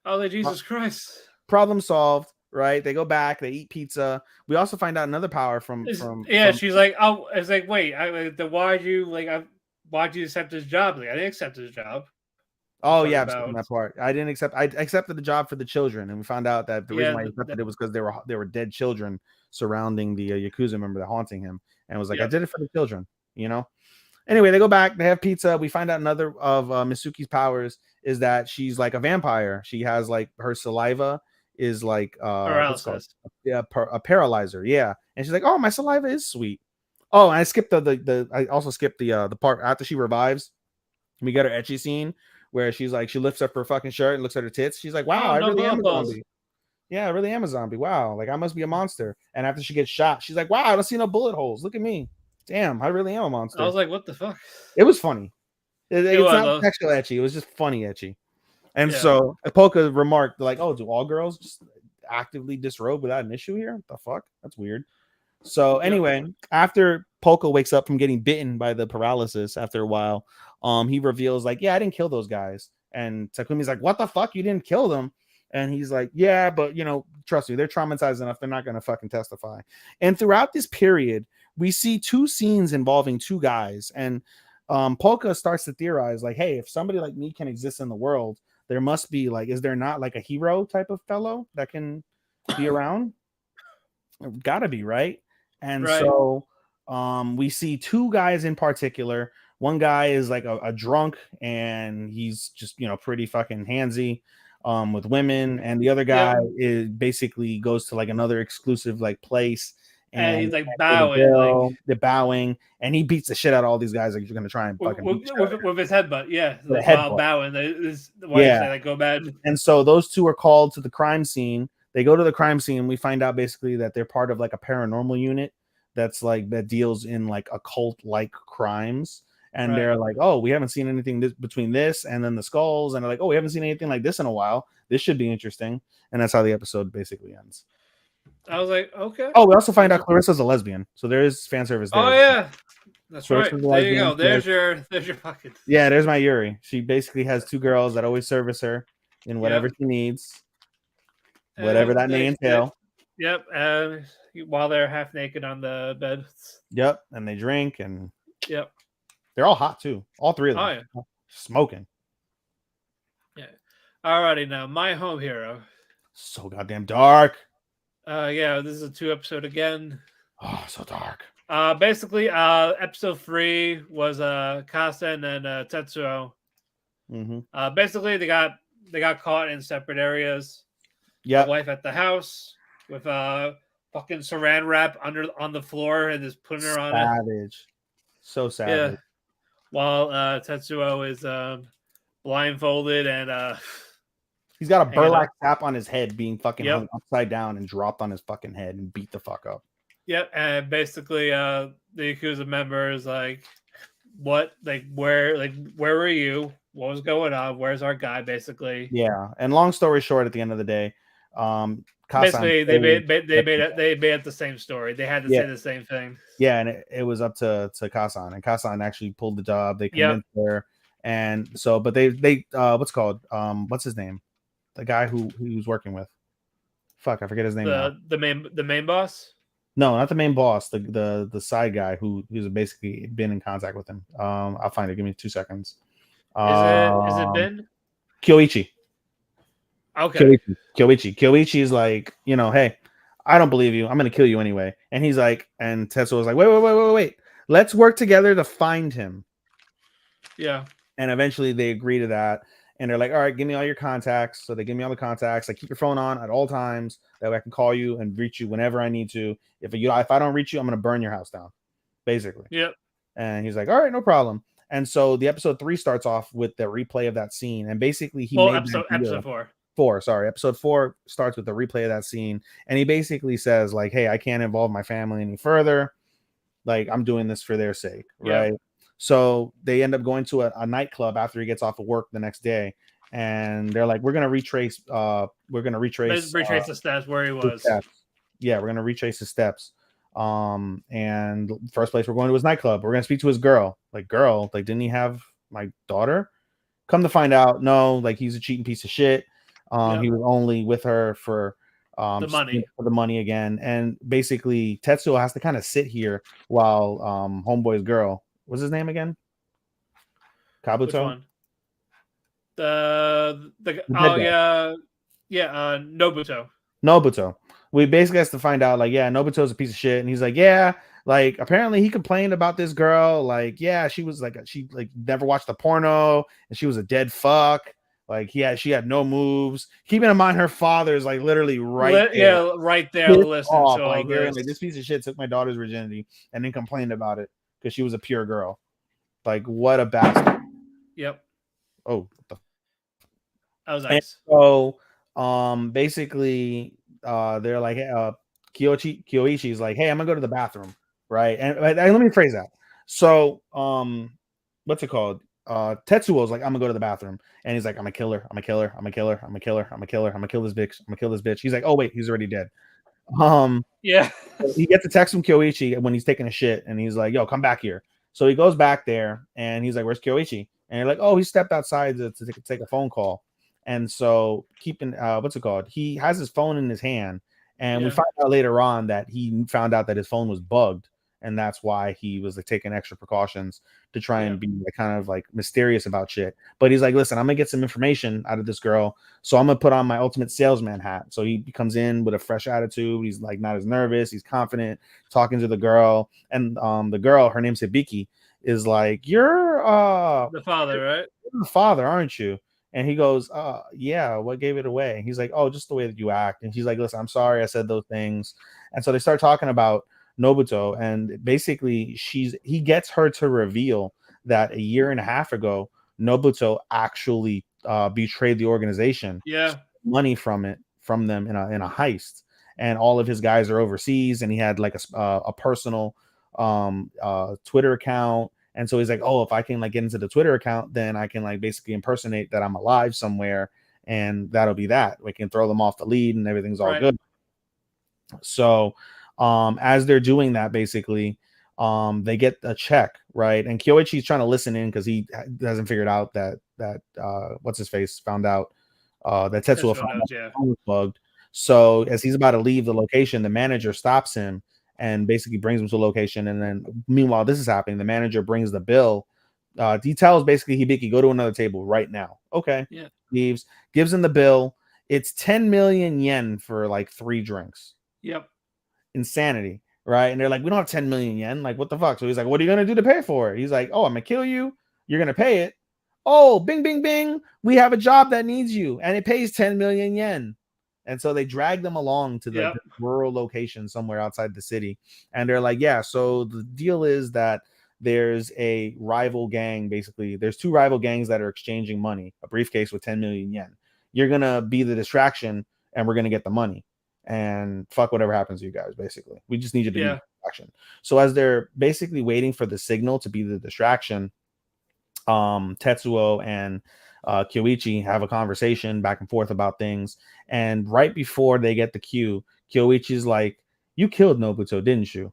Oh, Jesus Christ. Problem solved, right? They go back, they eat pizza. We also find out another power from she's like, oh, it's like, wait, why'd you accept this job? Like, I didn't accept this job. Oh yeah, that part. I accepted the job for the children, and we found out that the reason why I accepted it was because there were dead children surrounding the Yakuza member that haunting him, and was like, I did it for the children, Anyway, they go back, they have pizza. We find out another of Misuki's powers is that she's like a vampire. She has like her saliva is like paralysis. A paralyzer, yeah. And she's like, oh, my saliva is sweet. Oh, and I skipped I also skipped the part after she revives. We get her ecchi scene where she's like, she lifts up her fucking shirt and looks at her tits. She's like, wow, I really am a zombie. Yeah, I really am a zombie. Wow, like I must be a monster. And after she gets shot, she's like, wow, I don't see no bullet holes. Look at me. Damn, I really am a I monster. was like, what the fuck? It was funny. It It's was not though. sexual etchy. It was just funny etchy. And Yeah. so Polka remarked, like, oh, do all girls just actively disrobe without an issue here? What the fuck? That's weird. So Yep. anyway, after Polka wakes up from getting bitten by the paralysis after a while, he reveals, like, yeah, I didn't kill those guys. And Takumi's like, what the fuck? You didn't kill them? And he's like, yeah, but trust me, they're traumatized enough. They're not gonna fucking testify. And throughout this period, we see two scenes involving two guys. And Polka starts to theorize, like, hey, if somebody like me can exist in the world, there must be, like, is there not like a hero type of fellow that can be around? Gotta be, right? And Right. so we see two guys in particular. One guy is like a drunk, and he's just pretty fucking handsy with women, and the other guy Yep. is basically goes to like another exclusive like place, And and he's like with a bowing, like girl, they're bowing, and he beats the shit out of all these guys like you're gonna try and fucking beat each other with his headbutt. Yeah, with a like while headbutt. bowing. This why you Yeah. say like go bad. And so those two are called to the crime scene. They go to the crime scene, and we find out basically that they're part of like a paranormal unit that deals in like occult like crimes. And Right. they're like, oh, we haven't seen anything between this and then the skulls. And they're like, oh, we haven't seen anything like this in a while. This should be interesting. And that's how the episode basically ends. I was like, okay. Oh, we also find out Clarissa's a lesbian. So there is fan service there. Oh yeah, that's Clarissa's right. a There you lesbian. go. There's your fucking. Yeah, there's my Yuri. She basically has two girls that always service her in whatever she needs, whatever that may entail. Yep. And while they're half naked on the bed. Yep. And they drink, and Yep. they're all hot too. All three of them. Oh yeah. Smoking. Yeah. Alrighty, now my home hero. So goddamn dark. Yeah, this is a 2-episode again. Oh, so dark. Basically, episode 3 was Kasa and then Tetsuo. Mm-hmm. Basically, they got caught in separate areas. Yeah. The wife at the house with fucking saran wrap on the floor and just putting her on it. Savage. So savage. Yeah. While Tetsuo is blindfolded and he's got a burlap sack on his head, being fucking hung upside down and dropped on his fucking head and beat the fuck up. Yep, and basically the Yakuza member is like, what, like where were you? What was going on? Where's our guy? Basically. Yeah, and long story short, at the end of the day, basically they made it the same story. They had to say the same thing. Yeah, and it was up to Kasan, and Kasan actually pulled the job. They convinced her, and so, but they what's called what's his name? The guy who he was working with. Fuck, I forget his name. The main boss. No, not the main boss. The side guy who's basically been in contact with him. I'll find it. Give me 2 seconds. Is it Ben? Kyoichi. Okay. Kyoichi is like, hey, I don't believe you. I'm gonna kill you anyway. And he's like, and Tetsuo was like, wait. Let's work together to find him. Yeah. And eventually they agree to that. And they're like, all right, give me all your contacts. So they give me all the contacts. Like, keep your phone on at all times. That way I can call you and reach you whenever I need to. If I don't reach you, I'm going to burn your house down, basically. Yep. And he's like, all right, no problem. And so the episode 3 starts off with the replay of that scene. And basically episode 4. Episode 4 starts with the replay of that scene. And he basically says, like, hey, I can't involve my family any further. Like, I'm doing this for their sake. Right. Yep. So they end up going to a nightclub after he gets off of work the next day, and they're like, "We're gonna retrace the steps where he was." Yeah, we're gonna retrace his steps. And first place we're going to his nightclub. We're gonna speak to his girl. Like, didn't he have my daughter? Come to find out, no. Like, he's a cheating piece of shit. He was only with her for the money again. And basically, Tetsuo has to kind of sit here while homeboy's girl. What's his name again? Kabuto? Which one? Nobuto. We basically has to find out, like, yeah, Nobuto's a piece of shit. And he's like, yeah, like, apparently he complained about this girl. Like, yeah, she was like, she like never watched the porno, and she was a dead fuck. Like, she had no moves. Keeping in mind her father is like literally right there. Yeah, right there. Listen to like this piece of shit took my daughter's virginity and then complained about it because she was a pure girl. Like, what a bastard. Yep. Oh, that was nice. So Basically, they're like, Kyoichi's like, hey, I'm gonna go to the bathroom, right? And let me phrase that. So, what's it called? Tetsuo's like, I'm gonna go to the bathroom, and he's like, I'm a killer, I'm a killer, I'm a killer, I'm a killer, I'm a killer, I'm gonna kill this bitch, I'm gonna kill this bitch. He's like, oh wait, he's already dead. Yeah. He gets a text from Kyoichi when he's taking a shit, and he's like, yo, come back here. So he goes back there, and he's like, where's Kyoichi? And you're like, oh, he stepped outside to take a phone call. And so keeping what's it called? He has his phone in his hand, and we Yeah. find out later on that he found out that his phone was bugged, and that's why he was like taking extra precautions to try and be like, kind of like mysterious about shit. But he's like, listen, I'm gonna get some information out of this girl, so I'm gonna put on my ultimate salesman hat. So he comes in with a fresh attitude. He's like not as nervous. He's confident, talking to the girl, and the girl, her name's Hibiki, is like, you're The father, right? the father, aren't you? And he goes, yeah, what gave it away? And he's like, oh, just the way that you act. And she's like, listen, I'm sorry I said those things. And so they start talking about Nobuto, and basically he gets her to reveal that a year and a half ago, Nobuto actually betrayed the organization, Yeah. money from them in a heist, and all of his guys are overseas, and he had like a personal Twitter account. And so he's like, oh, if I can like get into the Twitter account, then I can like basically impersonate that I'm alive somewhere, and that'll be that. We can throw them off the lead, and everything's all good. So, as they're doing that, basically, they get a check, right? And Kyoichi's trying to listen in because he hasn't figured out that what's his face found out that Tetsuo found out the phone was bugged. So as he's about to leave the location, the manager stops him and basically brings him to a location. And then meanwhile, this is happening. The manager brings the bill. He tells basically Hibiki, go to another table right now. Okay. Yeah. Leaves, gives him the bill. It's 10 million yen for like 3 drinks. Yep. Insanity, right? And they're like, we don't have 10 million yen. Like, what the fuck? So he's like, what are you gonna do to pay for it? He's like, oh, I'm gonna kill you. You're gonna pay it. Oh, bing, bing, bing. We have a job that needs you, and it pays 10 million yen. And so they drag them along to the rural location somewhere outside the city. And they're like, yeah, so the deal is that there's a rival gang. Basically, there's 2 rival gangs that are exchanging money, a briefcase with 10 million yen. You're gonna be the distraction, and we're gonna get the money. And fuck whatever happens to you guys. Basically, we just need you to be the distraction. So as they're basically waiting for the signal to be the distraction, Tetsuo and Kyoichi have a conversation back and forth about things. And right before they get the cue, Kyoichi's like, you killed Nobuto, didn't you?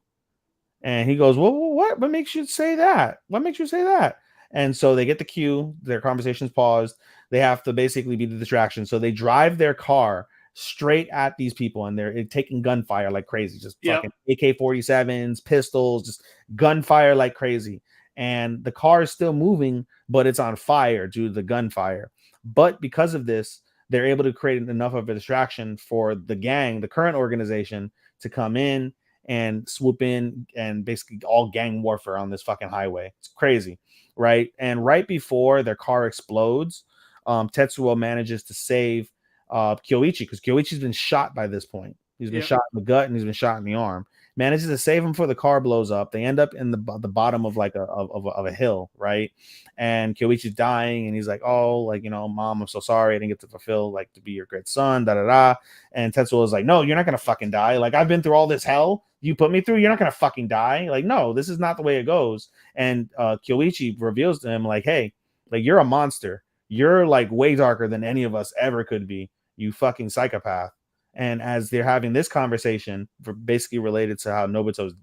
And he goes, well, what makes you say that? What makes you say that? And so they get the cue, their conversation's paused. They have to basically be the distraction. So they drive their car straight at these people, and they're taking gunfire like crazy, just fucking AK-47s, pistols, just gunfire like crazy. And the car is still moving, but it's on fire due to the gunfire. But because of this, they're able to create enough of a distraction for the gang, the current organization, to come in and swoop in and basically all gang warfare on this fucking highway. It's crazy, right? And right before their car explodes, Tetsuo manages to save Kyoichi, because Kyoichi's been shot by this point. He's been shot in the gut and he's been shot in the arm. Manages to save him before the car blows up. They end up in the bottom of like a hill, right? And Kyoichi's dying, and he's like, "Oh, like, you know, mom, I'm so sorry, I didn't get to fulfill like to be your great son." Da da da. And Tetsuo is like, "No, you're not gonna fucking die. Like, I've been through all this hell you put me through. You're not gonna fucking die. Like, no, this is not the way it goes." And Kyoichi reveals to him like, "Hey, like, you're a monster. You're like way darker than any of us ever could be. You fucking psychopath." And as they're having this conversation, for basically related to how Nobuto's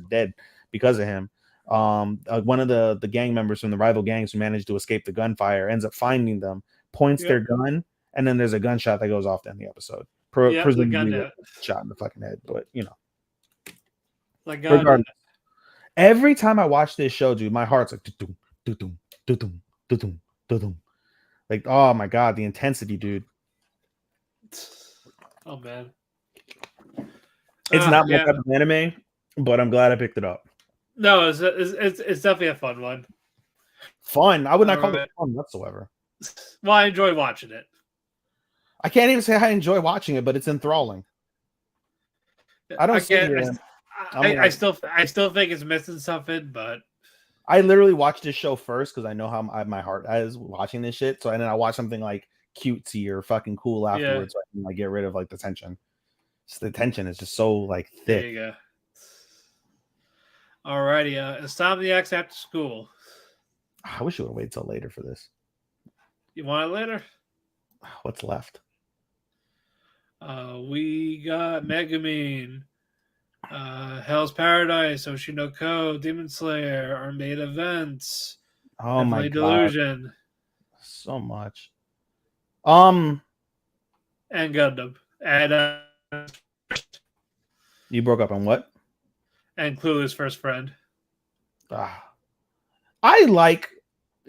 dead because of him, one of the gang members from the rival gangs who managed to escape the gunfire ends up finding them, points their gun, and then there's a gunshot that goes off to end the episode. Presumably shot in the fucking head, but you know. Like God. Every time I watch this show, dude, my heart's like doo-dum, doo-dum, doo-dum, doo-dum, doo-dum. Like, oh my god, the intensity, dude. Oh man, it's not my type of anime, but I'm glad I picked it up. No, it's definitely a fun one. Fun? I would not call it fun whatsoever. Well, I enjoy watching it. I can't even say I enjoy watching it, but it's enthralling. I still think it's missing something, but I literally watched this show first because I know how my heart is watching this shit. So and then I watch something like cutesy or fucking cool afterwards, so I can like get rid of like the tension. Just the tension is just so like There thick. you go. Alrighty, Insomniacs after school. I wish you would wait till later for this. You want it later? What's left? We got Megumin, Hell's Paradise, Oshinoko, Demon Slayer, Armade Events, Oh my Heavenly god, Delusion, so much. and Gundam, You broke up on what? and Clueless First Friend. I like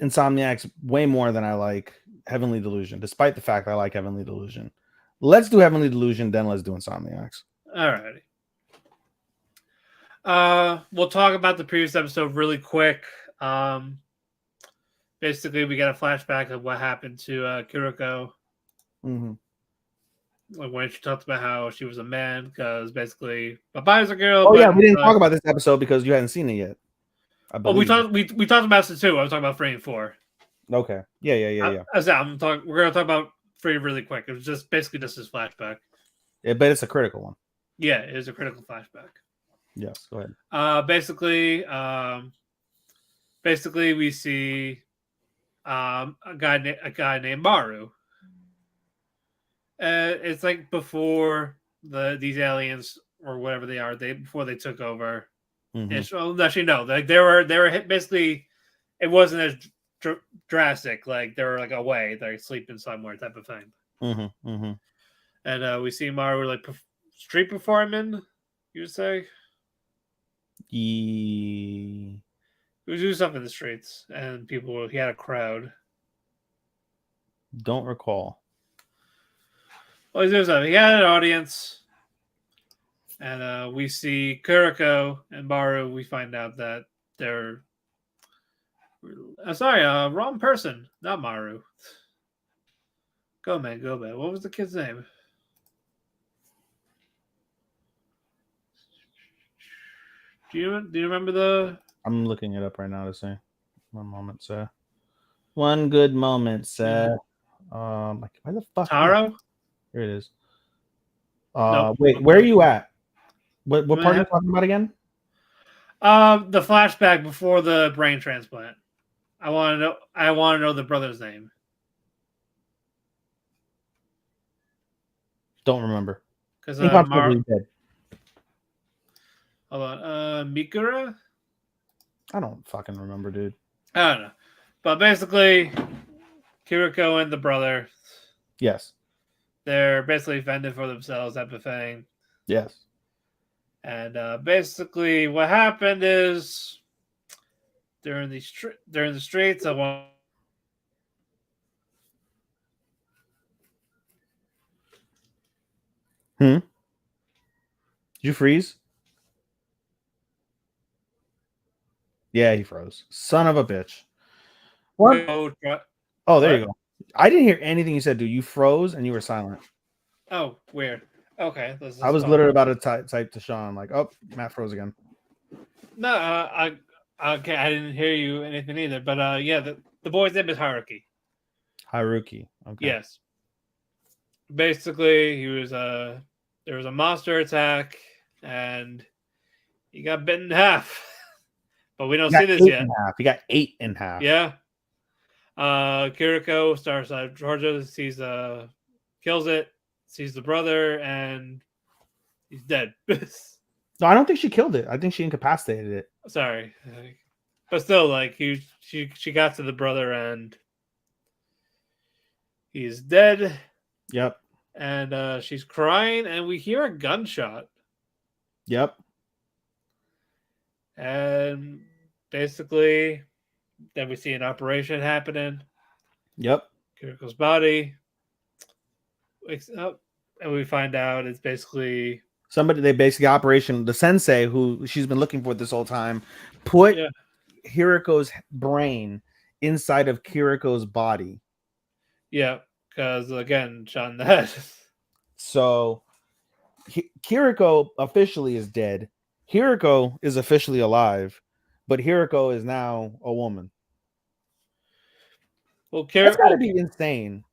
Insomniacs way more than I like Heavenly Delusion, despite the fact I like Heavenly Delusion. Let's do Heavenly Delusion, then let's do Insomniacs. Alrighty. We'll talk about the previous episode really quick. Basically, we got a flashback of what happened to Kiriko. Mm-hmm. Like when she talked about how she was a man, because basically Baba's a girl. Oh yeah, we didn't talk about this episode because you hadn't seen it yet. Oh, we talked about it too. I was talking about 3 and 4. Okay. Yeah. We're gonna talk about 3 really quick. It was just basically just his flashback. Yeah, but it's a critical one. Yeah, it is a critical flashback. Yes, go ahead. Basically, we see a guy named Maru. It's like before these aliens or whatever they are, before they took over. Mm-hmm. Actually, no, like they were basically. It wasn't as drastic. Like they were like away, they're sleeping somewhere, type of thing. Mm-hmm. Mm-hmm. And we see Maru like street performing. You would say he was doing something in the streets, and he had a crowd. Don't recall. Well, he's doing something. He had an audience. And we see Kuriko and Maru. We find out that they're... wrong person. Not Maru. Go, man. What was the kid's name? Do you remember the... I'm looking it up right now to see. One moment, sir. One good moment, sir. Why the fuck? Taro? Here it is. Nope. Wait, where are you at? What part are you talking about again? The flashback before the brain transplant. I want to know the brother's name. Don't remember. Because probably dead. Hold on. Mikura? I don't fucking remember, dude. I don't know. But basically, Kiriko and the brother. Yes. They're basically fending for themselves, type of thing. Yes. And basically, what happened is during the streets, I want. Did you freeze? Yeah, he froze. Son of a bitch. What? Oh, there you go. I didn't hear anything you said, dude. You froze and you were silent. Oh, weird. Okay. I was literally about to type to Sean, like, oh, Matt froze again. No, I didn't hear you anything either. But yeah, the boy's name is Haruki. Haruki. Okay. Yes. Basically, there was a monster attack, and he got bitten in half. But we don't see this yet. He got 8 in half. Yeah. Kiriko starts Georgia sees kills it, sees the brother, and he's dead. No, I don't think she killed it. I think she incapacitated it. Sorry. But still, like she got to the brother and he's dead. Yep. And she's crying, and we hear a gunshot. Yep. And basically, then we see an operation happening. Yep. Kiriko's body wakes up, and we find out it's basically they basically operation, the sensei who she's been looking for this whole time, put Hiriko's brain inside of Kiriko's body. Yeah, because again, shot in the head. So Kiriko officially is dead. Hiriko is officially alive, but Hiriko is now a woman. Well, That's gotta be insane.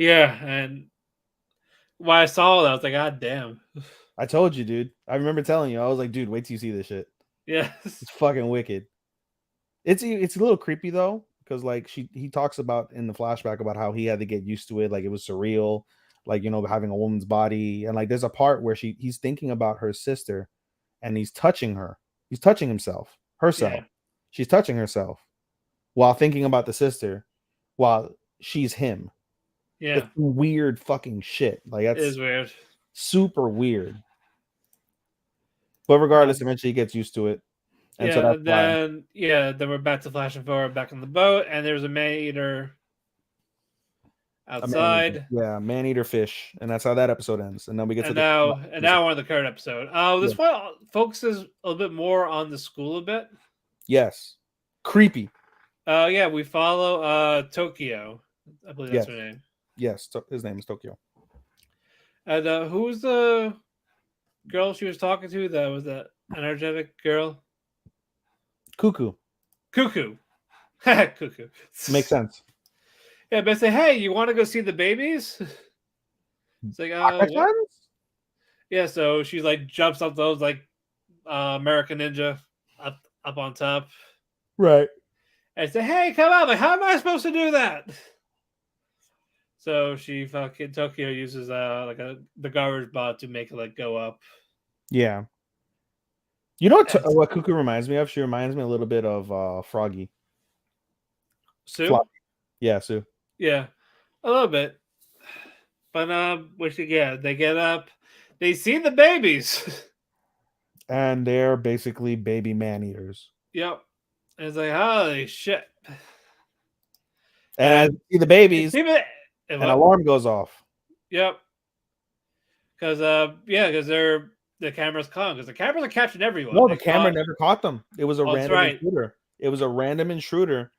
Yeah, and when I saw that, I was like, God damn. I told you, dude. I remember telling you. I was like, dude, wait till you see this shit. Yes. It's fucking wicked. It's a little creepy though, because like he talks about in the flashback about how he had to get used to it, like it was surreal, like having a woman's body, and like there's a part where he's thinking about her sister, and he's touching her. He's touching herself. Yeah. She's touching herself while thinking about the sister, while she's him. Yeah. It's weird fucking shit. Like It that's is weird. super weird. But regardless, eventually he gets used to it. And so Yeah, that's why. then we're back to flashing forward back on the boat, and there's a man eater outside. Man eater fish, and that's how that episode ends. And then we get to Now we're on the current episode. This Yeah. one focuses a little bit more on the school a bit. Yes, creepy. Yeah, we follow Tokyo. I believe that's Yes. her name. Yes, his name is Tokyo. And who's the girl she was talking to? That was that energetic girl. Cuckoo. Cuckoo. Cuckoo. Makes sense. Yeah, but say, hey, you want to go see the babies? It's like, Pocket what? Friends? Yeah, so she's like jumps up those like American Ninja up on top. Right. And say, hey, come on, like, how am I supposed to do that? So she fucking Tokyo uses the garbage bot to make it like go up. Yeah. You know what Cuckoo reminds me of? She reminds me a little bit of Froggy. Sue? Floppy. Yeah, Sue. Yeah. A little bit. But they get up, they see the babies. And they're basically baby man eaters. Yep. And it's like, holy shit. And as you see the babies, an alarm goes off. Yep. Because the camera's calm because the cameras are catching everyone. No, the camera never caught them. It was a random right. intruder. It was a random intruder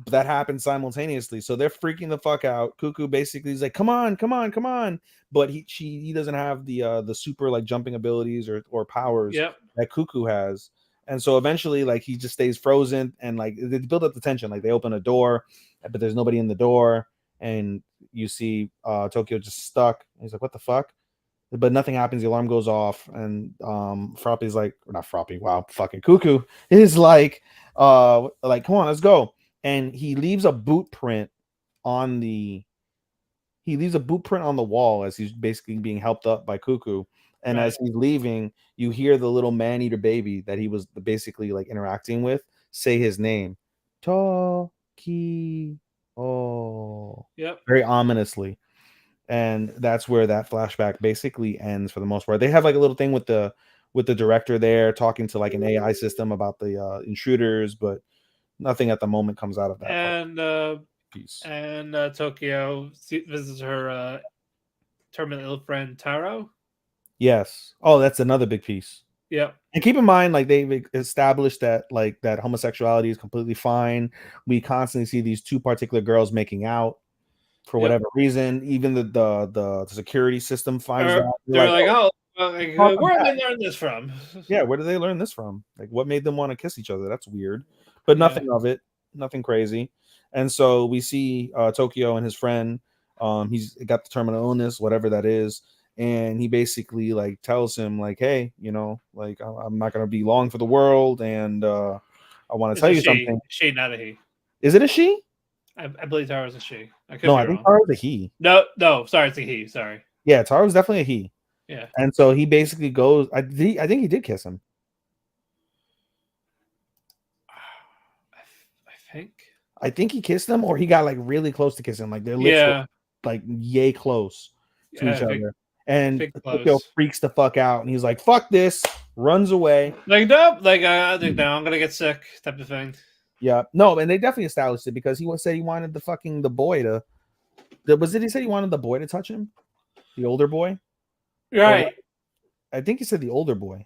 that happened simultaneously. So they're freaking the fuck out. Cuckoo basically is like, come on. But he doesn't have the super like jumping abilities or powers that Cuckoo has. And so eventually, like, he just stays frozen, and like they build up the tension. Like they open a door, but there's nobody in the door, and you see Tokyo just stuck. He's like, what the fuck? But nothing happens. The alarm goes off, and Froppy's like, or not Froppy, wow, fucking Cuckoo is like come on, let's go. And he leaves a boot print on the wall as he's basically being helped up by Cuckoo. And as he's leaving, you hear the little man-eater baby that he was basically like interacting with say his name, Toki. Oh, yep, very ominously. And that's where that flashback basically ends for the most part. They have like a little thing with the director there talking to like an AI system about the intruders, but nothing at the moment comes out of that. And piece. And Tokyo visits her terminally ill friend Taro. Yes. Oh, that's another big piece. Yeah. And keep in mind, like they've established that like that homosexuality is completely fine. We constantly see these two particular girls making out for whatever reason. Even the security system finds out. They're like, oh, where did they learn this from? Yeah, where did they learn this from? Like, what made them want to kiss each other? That's weird. But nothing of it, nothing crazy. And so we see Tokyo and his friend. He's got the terminal illness, whatever that is. And he basically like tells him like, hey, like I'm not going to be long for the world. And I want to tell you something. She, not a he. Is it a she? I believe Taro's a she. I think Taro's a he. No, sorry, it's a he. Sorry. Yeah, Taro's definitely a he. Yeah. And so he basically goes. I think he did kiss him. I think he kissed him, or he got like really close to kissing. Like their lips were like yay close to each other. And Tokyo freaks the fuck out, and he's like, "Fuck this!" Runs away. Like nope, like I think no, I'm gonna get sick, type of thing. Yeah, no, and they definitely established it because he said he wanted the boy to. He said he wanted the boy to touch him, the older boy, right? I think he said the older boy,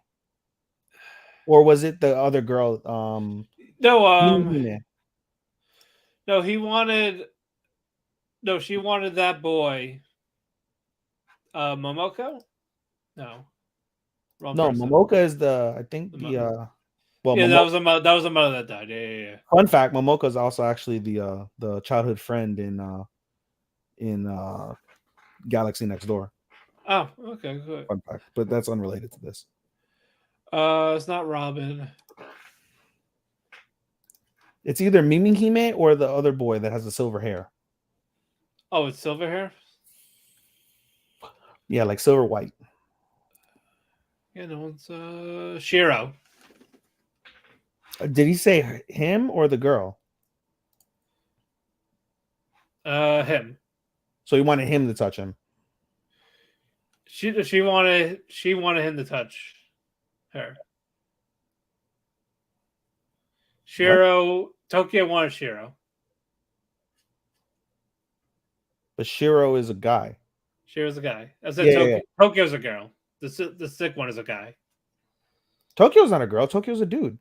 or was it the other girl? No, he wanted. No, she wanted that boy. Momoko? No. Wrong person. Momoka is I think that was the mother that died. Yeah. Fun fact: Momoka is also actually the childhood friend in in Galaxy Next Door. Oh, okay, good. Fun fact, but that's unrelated to this. It's not Robin. It's either Mimihime or the other boy that has the silver hair. Oh, it's silver hair. Yeah, like silver white. Yeah, no, it's Shiro. Did he say him or the girl? Him. So he wanted him to touch him. She wanted him to touch her. Shiro. Tokyo wanted Shiro. But Shiro is a guy. Shiro's a guy. I said Yeah. Tokyo's a girl. The sick one is a guy. Tokyo's not a girl. Tokyo's a dude.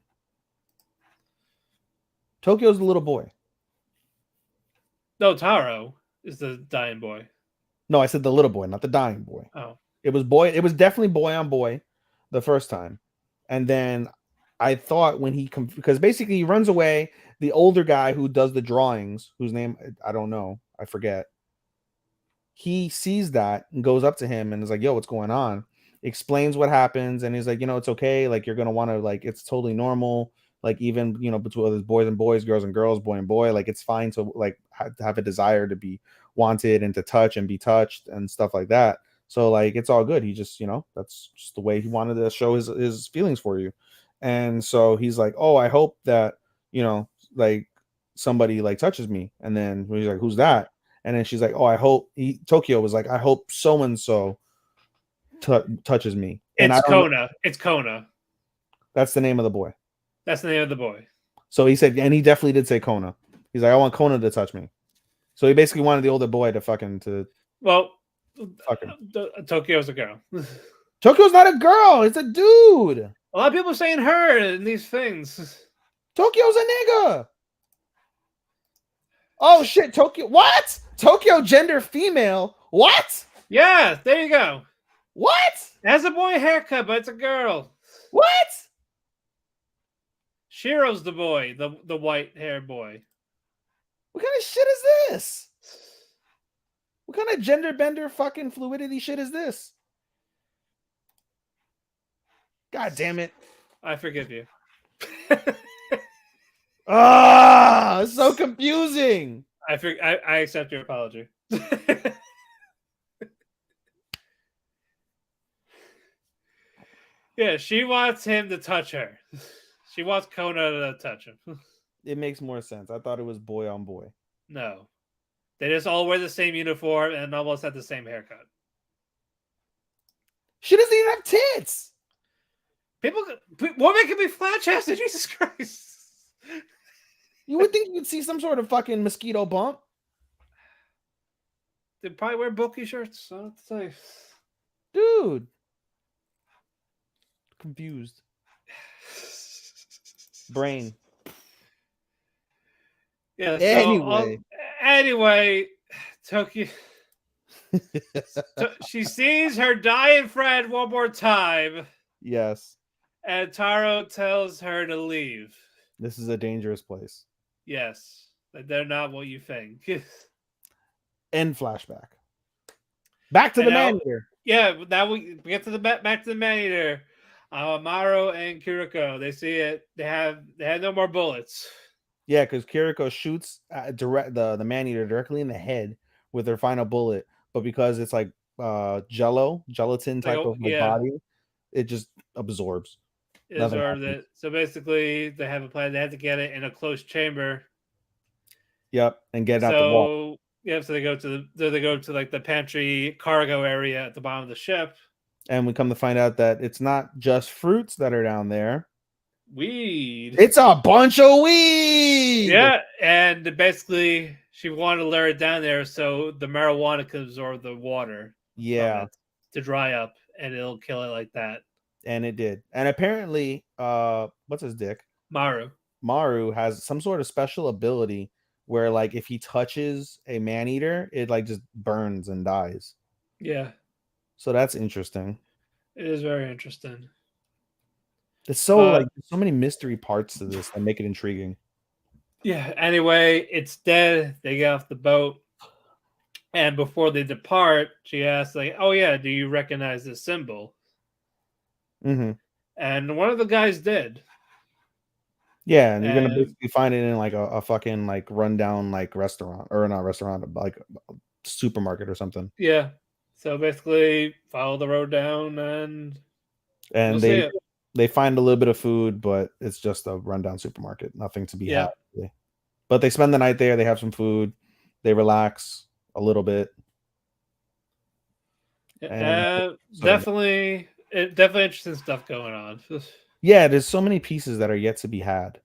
Tokyo's the little boy. No, Taro is the dying boy. No, I said the little boy, not the dying boy. Oh. It was boy. It was definitely boy on boy the first time. And then I thought when because basically he runs away, the older guy who does the drawings, whose name I don't know, I forget. He sees that and goes up to him and is like, yo, what's going on? Explains what happens. And he's like, it's okay. Like, you're going to want to, like, it's totally normal. Like, even, between others, boys and boys, girls and girls, boy and boy, like, it's fine to, like, have a desire to be wanted and to touch and be touched and stuff like that. So, like, it's all good. He just, that's just the way he wanted to show his feelings for you. And so he's like, oh, I hope that, like, somebody, like, touches me. And then he's like, who's that? And then she's like, "Oh, I hope." Tokyo was like, "I hope so and so touches me." And it's Kona. It's Kona. That's the name of the boy. That's the name of the boy. So he said, and he definitely did say Kona. He's like, "I want Kona to touch me." So he basically wanted the older boy to fuck him. Tokyo's a girl. Tokyo's not a girl. It's a dude. A lot of people saying her in these things. Tokyo's a nigga. Oh shit, Tokyo. What? Tokyo gender female. What? Yeah, there you go. What? It has a boy haircut, but it's a girl. What? Shiro's the boy, the white hair boy. What kind of shit is this? What kind of gender bender fucking fluidity shit is this? God damn it. I forgive you. It's so confusing. I accept your apology. Yeah, she wants him to touch her. She wants Kona to touch him. It makes more sense. I thought it was boy on boy. No. They just all wear the same uniform and almost have the same haircut. She doesn't even have tits. Women can be flat chested, Jesus Christ. You would think you'd see some sort of fucking mosquito bump. They probably wear bulky shirts. I don't say. Dude. Confused. Brain. Yeah. So, anyway, Tokyo. She sees her dying friend one more time. Yes. And Taro tells her to leave. This is a dangerous place. Yes. They're not what you think. End flashback. Back to the man-eater. Yeah, now we get to back to the man-eater. Maru and Kiriko, they see it. They have no more bullets. Yeah, because Kiriko shoots the man-eater directly in the head with her final bullet, but because it's like gelatin type of body, it just absorbs. So basically, they have a plan. They have to get it in a closed chamber. Yep, and get it out the wall. Yeah, so they go to like the pantry cargo area at the bottom of the ship. And we come to find out that it's not just fruits that are down there. Weed. It's a bunch of weed. Yeah, and basically she wanted to lure it down there so the marijuana could absorb the water. Yeah. To dry up, and it'll kill it like that. And it did. And apparently, what's his dick? Maru has some sort of special ability where, like, if he touches a man-eater, it like just burns and dies. Yeah. So that's interesting. It is very interesting. It's so so many mystery parts to this that make it intriguing. Yeah. Anyway, it's dead. They get off the boat. And before they depart, she asks, like, "Oh yeah, do you recognize this symbol?" Mm-hmm. And one of the guys did. Yeah, and you're gonna And basically find it in like a fucking like rundown like restaurant or not restaurant, but like supermarket or something. yeah, so basically, follow the road down, and you'll And see it. they find a little bit of food, but it's just a rundown supermarket, nothing to be Yeah, had. Really. But they spend the night there. They have some food. They relax a little bit, and so definitely, definitely interesting stuff going on. yeah, there's so many pieces that are yet to be had,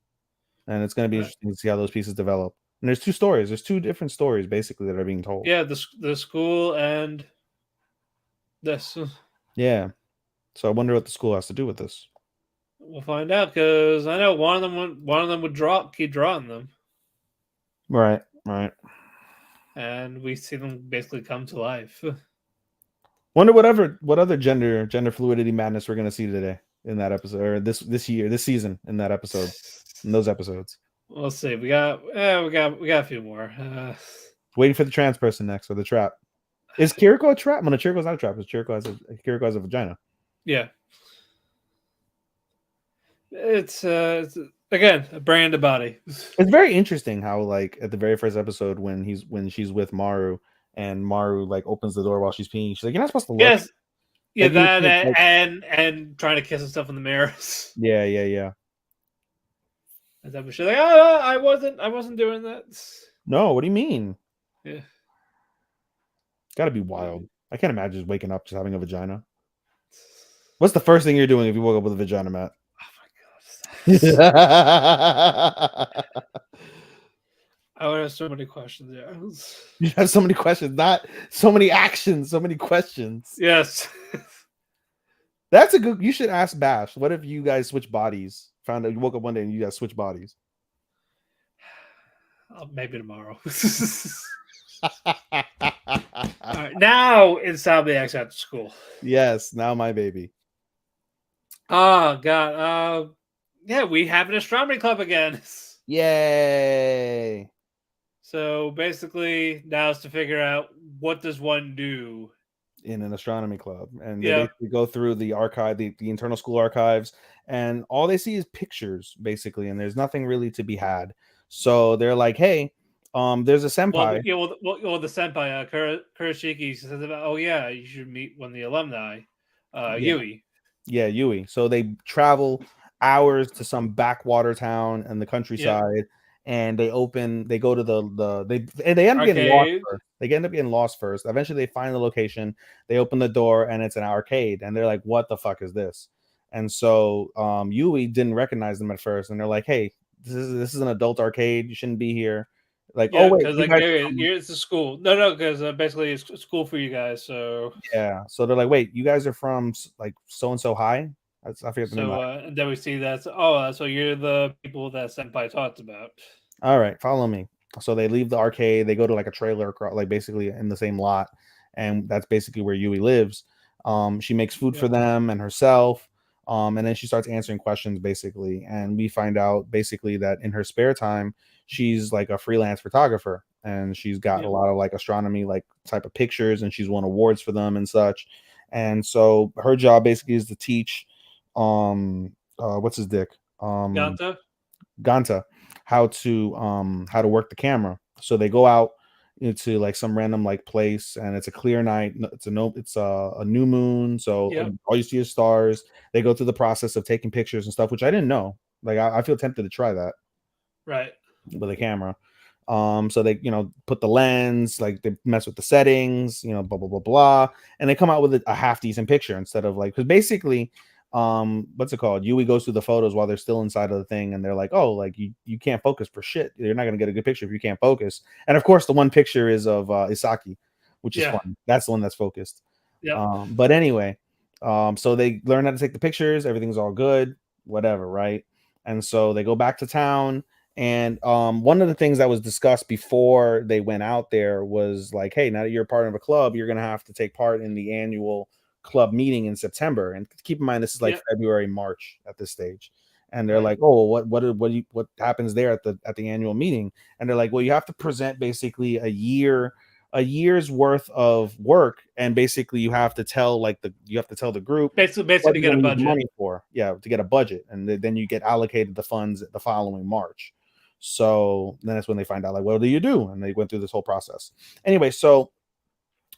and it's going to be Right. interesting to see how those pieces develop. And there's two stories. There's two different stories basically that are being told. Yeah, the school and this. Yeah. So I wonder what the school has to do with this. We'll find out, because I know one of them would keep drawing them, Right. Right. and we see them basically come to life. Wonder what other gender fluidity madness we're gonna see today in that episode or this season in that episode in those episodes. We'll see. We got a few more. Waiting for the trans person next or the trap. Is Kiriko a trap? No, Kiriko's not a trap. Kiriko has a vagina. Yeah, it's again a brand body. It's very interesting how like at the very first episode when she's with Maru and Maru like opens the door while she's peeing. She's like, "You're not supposed to look." Yes, yeah, Like, you would that think, like, and trying to kiss himself in the mirrors. yeah. And then she's like, "Oh, I wasn't doing that." No, what do you mean? Yeah. Gotta be wild. I can't imagine just waking up just having a vagina. What's the first thing you're doing if you woke up with a vagina, Matt? Oh my god. I would have so many questions. Yeah. You have so many questions, not so many actions, so many questions. Yes. That's a good. You should ask Bash. What if you guys switch bodies? Found out you woke up one day and you guys switch bodies. Maybe tomorrow. All right, now Insomniac's at school. Yes, now my baby. Oh god. Yeah, we have an astronomy club again. Yay! So basically, now it's to figure out what does one do. In an astronomy club, and they Yeah. basically go through the archive, the internal school archives, and all they see is pictures, basically, and there's nothing really to be had. So they're like, "Hey, there's a senpai." Well, the senpai, Kurashiki says about, "Oh yeah, you should meet one of the alumni, Yeah. Yui." Yeah, Yui. So they travel hours to some backwater town in the countryside, and they go to they end up getting lost Arcade. first. They end up getting lost first. Eventually, they find the location. They open the door, and it's an arcade. And they're like, "What the fuck is this?" And so Yui didn't recognize them at first, and they're like, "Hey, this is an adult arcade. You shouldn't be here." Like, Yeah, "Oh wait, because you like guys it's a school. No, because basically it's school for you guys. So yeah." So they're like, "Wait, you guys are from like so and so high?" I forget the name. and then we see that. So you're the people that senpai talked about. All right, follow me. So they leave the arcade, they go to like a trailer, like basically in the same lot, and that's basically where Yui lives. She makes food for them and herself, and then she starts answering questions basically, and we find out basically that in her spare time, she's like a freelance photographer, and she's got a lot of like astronomy like type of pictures, and she's won awards for them and such. And so her job basically is to teach, what's his dick, Ganta how to work the camera. So they go out into like some random like place, and it's a clear night. It's a new moon, so all you see is stars. They go through the process of taking pictures and stuff, which I didn't know. Like I feel tempted to try that, right, with a camera. So they put the lens, like they mess with the settings, blah blah blah blah, and they come out with a half decent picture instead of like, because basically what's it called, Yui goes through the photos while they're still inside of the thing, and they're like, oh, like you can't focus for shit, you're not gonna get a good picture if you can't focus. And of course the one picture is of Isaki, which is fun. That's the one that's focused. But anyway, so they learn how to take the pictures, everything's all good, whatever, right? And so they go back to town. And one of the things that was discussed before they went out there was like, hey, now that you're part of a club, you're gonna have to take part in the annual club meeting in September. And keep in mind, this is like February, March at this stage. And they're like, oh, what happens there at the annual meeting? And they're like, well, you have to present basically a year a year's worth of work, and basically you have to tell the group Basically what to you're get a gonna use budget. money for. Yeah, to get a budget, and then you get allocated the funds the following March. So then that's when they find out, like, what do you do? And they went through this whole process. Anyway, so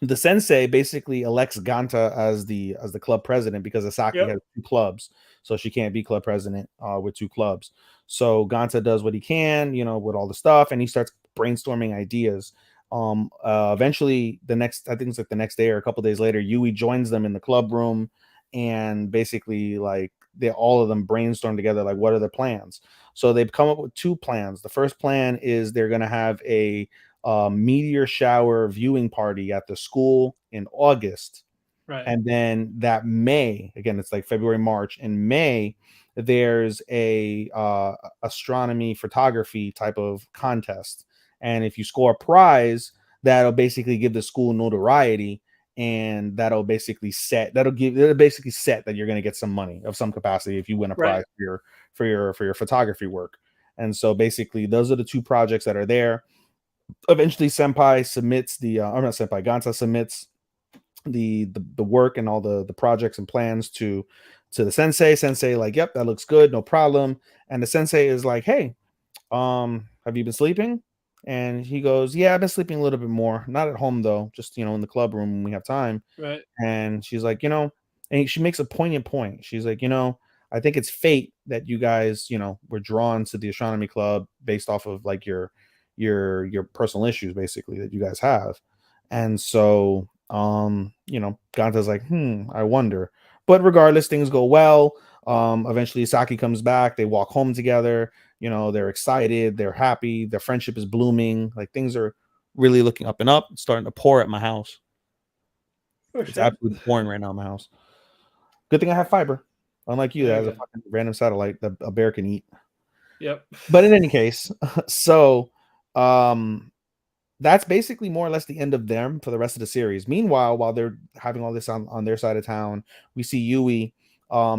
the sensei basically elects Ganta as the club president because Asaki Yep. has 2 clubs, so she can't be club president with 2 clubs. So Ganta does what he can, with all the stuff, and he starts brainstorming ideas. Eventually, I think it's like the next day or a couple days later, Yui joins them in the club room, and basically like all of them brainstorm together, like, what are the plans. So they've come up with 2 plans. The first plan is they're going to have a meteor shower viewing party at the school in August. Right. And then that May, again, it's like February, March. In May, there's a astronomy photography type of contest. And if you score a prize, that'll basically give the school notoriety, and that'll basically set that you're going to get some money of some capacity if you win a prize Right. for your photography work. And so basically those are the 2 projects that are there. Eventually Senpai submits or not Senpai, Ganta submits the work and all the projects and plans to the sensei. Like, yep, that looks good, no problem. And the sensei is like, hey, have you been sleeping? And he goes, yeah, I've been sleeping a little bit more, not at home though, just in the club room when we have time. Right. And she's like, and she makes a poignant point. She's like, I think it's fate that you guys, were drawn to the astronomy club based off of like your personal issues, basically, that you guys have. And so Ganta's like, I wonder. But regardless, things go well. Eventually Saki comes back, they walk home together, they're excited, they're happy, their friendship is blooming, like things are really looking up and up. It's starting to pour at my house. It's absolutely pouring right now in my house. Good thing I have fiber. Unlike you, that has a fucking random satellite that a bear can eat. Yep. But in any case, so that's basically more or less the end of them for the rest of the series. Meanwhile, while they're having all this on their side of town, we see Yui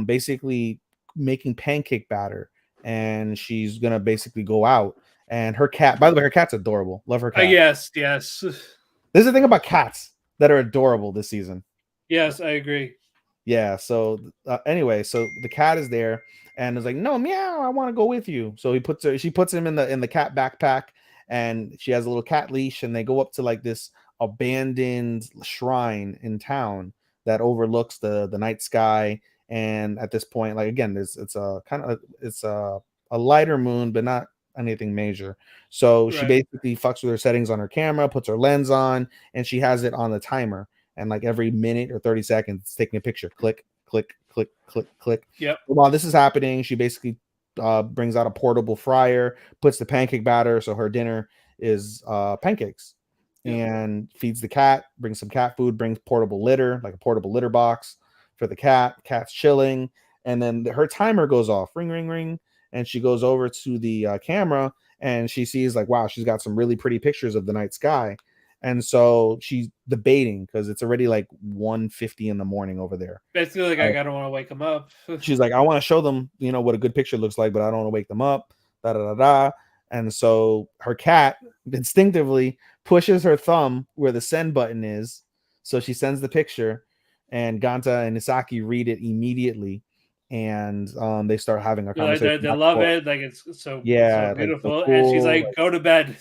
basically making pancake batter, and she's gonna basically go out. And her cat, by the way, her cat's adorable. Love her cat. Yes. This is the thing about cats that are adorable this season. Yes, I agree. Yeah. So anyway, so the cat is there and is like, no, meow, I want to go with you. So she puts him in the cat backpack, and she has a little cat leash, and they go up to like this abandoned shrine in town that overlooks the night sky. And at this point, like, again, it's a lighter moon, but not anything major. So she basically fucks with her settings on her camera, puts her lens on, and she has it on the timer. And like every minute or 30 seconds, it's taking a picture. Click, click, click, click, click. Yep. While this is happening, she basically brings out a portable fryer, puts the pancake batter, so her dinner is pancakes, and feeds the cat, brings some cat food, brings portable litter, like a portable litter box for the cat. Cat's chilling, and then her timer goes off, ring, ring, ring, and she goes over to the camera, and she sees like, wow, she's got some really pretty pictures of the night sky. And so she's debating because it's already like 1:50 in the morning over there. Basically, like, I don't want to wake them up. She's like, I want to show them, what a good picture looks like, but I don't want to wake them up. Da da da da. And so her cat instinctively pushes her thumb where the send button is. So she sends the picture, and Ganta and Isaki read it immediately. And they start having a conversation. They love it. Like, it's so beautiful. Like, and she's like, go to bed.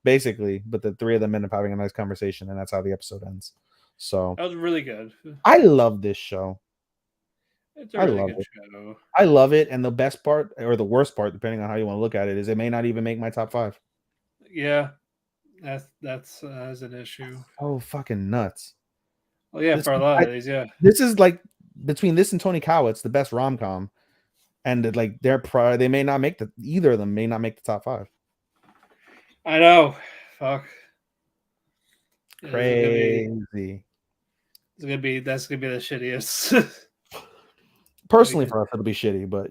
Basically, but the 3 of them end up having a nice conversation, and that's how the episode ends. So that was really good. I love this show. It's a really good show. I love it, and the best part, or the worst part, depending on how you want to look at it, is it may not even make my top 5. Yeah, that's an issue. Oh, fucking nuts! Well, yeah, for a lot of these, yeah. This is like, between this and Tony Kawa, it's the best rom-com, and like they may not make either of them may not make the top 5. I know. Fuck. Crazy. That's gonna be the shittiest. Personally, for us, it'll be shitty, but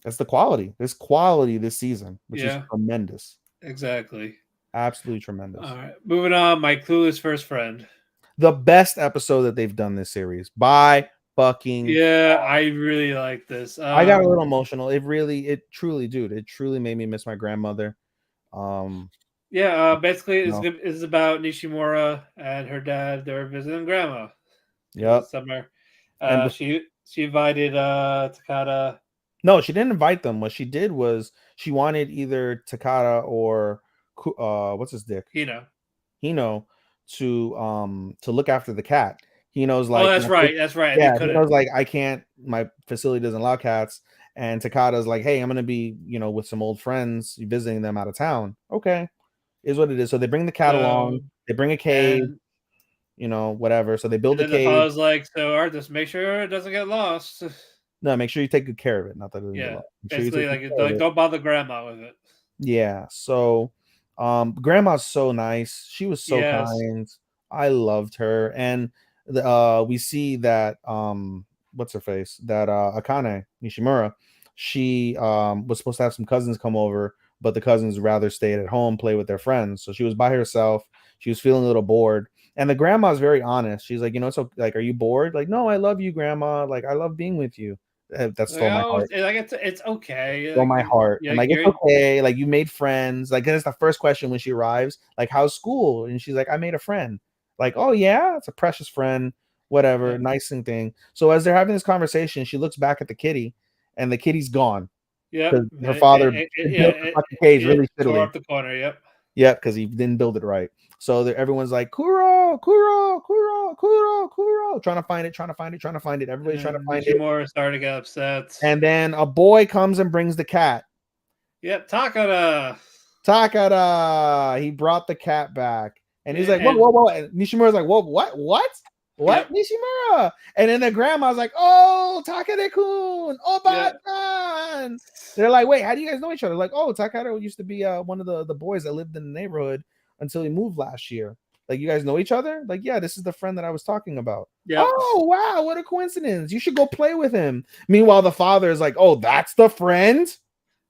that's the quality. There's quality this season, which is tremendous. Exactly. Absolutely tremendous. All right, moving on. My Clueless First Friend. The best episode that they've done this series by fucking. Yeah, I really like this. I got a little emotional. It truly, dude, it truly made me miss my grandmother. Yeah, basically, No. it's about Nishimura and her dad. They're visiting grandma in the Yep. summer. And She invited Takada. no, she didn't invite them. What she did was she wanted either Takada or what's his dick? Hino. Hino to look after the cat. Hino's Oh, like, that's right. That's right. And they yeah, couldn't. Hino's like, I can't, my facility doesn't allow cats. And Takada's like, hey, I'm gonna be, with some old friends visiting them out of town. Okay, is what it is. So they bring the cat So along, they bring a cage, and whatever. So they build and the then the cage. father's like, "So, Arthur, make sure it doesn't get lost." No, make sure you take good care of it. Not that it doesn't get Yeah, lost. Make sure you basically, take good like, care of it. don't bother grandma with it. Yeah. So grandma's so nice. She was so Yes. kind. I loved her. And we see that what's her face? That Akane Nishimura, she was supposed to have some cousins come over, but the cousins rather stayed at home, play with their friends. So she was by herself. She was feeling a little bored. And the grandma's very honest. She's like, it's okay. Like, are you bored? Like, no, I love you, grandma. Like, I love being with you. That Like, stole my oh, heart. it's okay. Stole Like, my heart. And like, it's you're okay. Like, you made friends. Like, that's the first question when she arrives. Like, how's school? And she's like, I made a friend. Like, oh yeah, it's a precious friend. Whatever, yeah, nice thing. So as they're having this conversation, she looks back at the kitty, and the kitty's gone yep. because her father built the fucking cage It really tore shittily. up the corner. Yep. Yep, because he didn't build it right. So everyone's like, Kuro, Kuro, Kuro, Kuro, Kuro, trying to find it, trying to find it, trying to find it. Everybody's trying to And find it. Nishimura started to get upset. And then a boy comes and brings the cat. Yep, Takada. Takada, he brought the cat back, and he's like, "Whoa, And whoa, whoa!" And Nishimura's like, "Whoa, what, yep, Nishimura?" And then the grandma's like, "Oh, Takade-kun, yeah, Oba-san." They're like, "Wait, how do you guys know each other?" Like, "Oh, Takada used to be one of the boys that lived in the neighborhood until he moved last year. Like, you guys know each other?" Like, "Yeah, this is the friend that I was talking about." yep, Oh, wow, what a coincidence! You should go play with him. Meanwhile, the father is like, "Oh, that's the friend."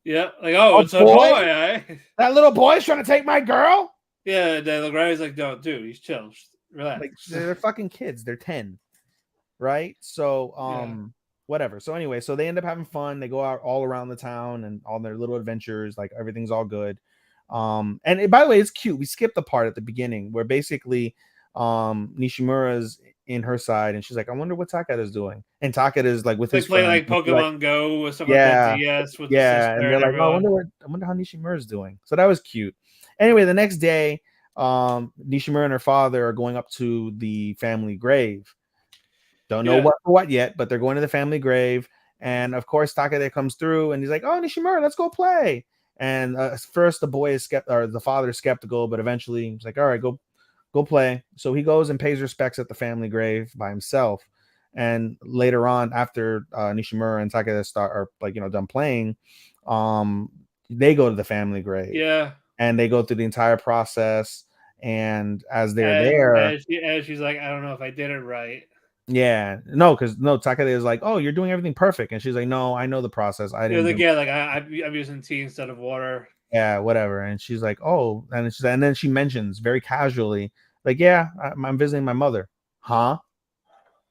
yep. Like, oh, A it's a boy? boy, eh? That little boy's trying to take my girl? Yeah. And then the granny's like, "No, dude, he's chill, just Like, relax." they're fucking kids. They're 10, right? So, Yeah. whatever. So anyway, so they end up having fun. They go out all around the town and all their little adventures. Like, everything's all good. By the way, it's cute. We skipped the part at the beginning where basically Nishimura's in her side and she's like, I wonder what Takada's doing. And Takada's like with Like his play friends. like And she's like, Pokemon Go or something like that. yeah, DS with the yeah. sister And they're and like, oh, everyone. I wonder how Nishimura's doing. So that was cute. Anyway, the next day, Nishimura and her father are going up to the family grave. Don't know Yeah. what for what yet, but they're going to the family grave. And of course, Takade comes through and he's like, oh, Nishimura, let's go play. And first the boy is or the father is skeptical, but eventually he's like, all right, go play. So he goes and pays respects at the family grave by himself. And later on, after Nishimura and Takeda are like, done playing, they go to the family grave Yeah. and they go through the entire process. And as they're And there, she's like, I don't know if I did it right. yeah, no, because no, Takeda is like, oh, you're doing everything perfect. And she's like, no, I know the process. I Yeah, didn't like do it. yeah, like I'm using tea instead of water. Yeah, whatever. And she's like, oh, and then she mentions very casually, like, yeah, I'm visiting my mother. Huh?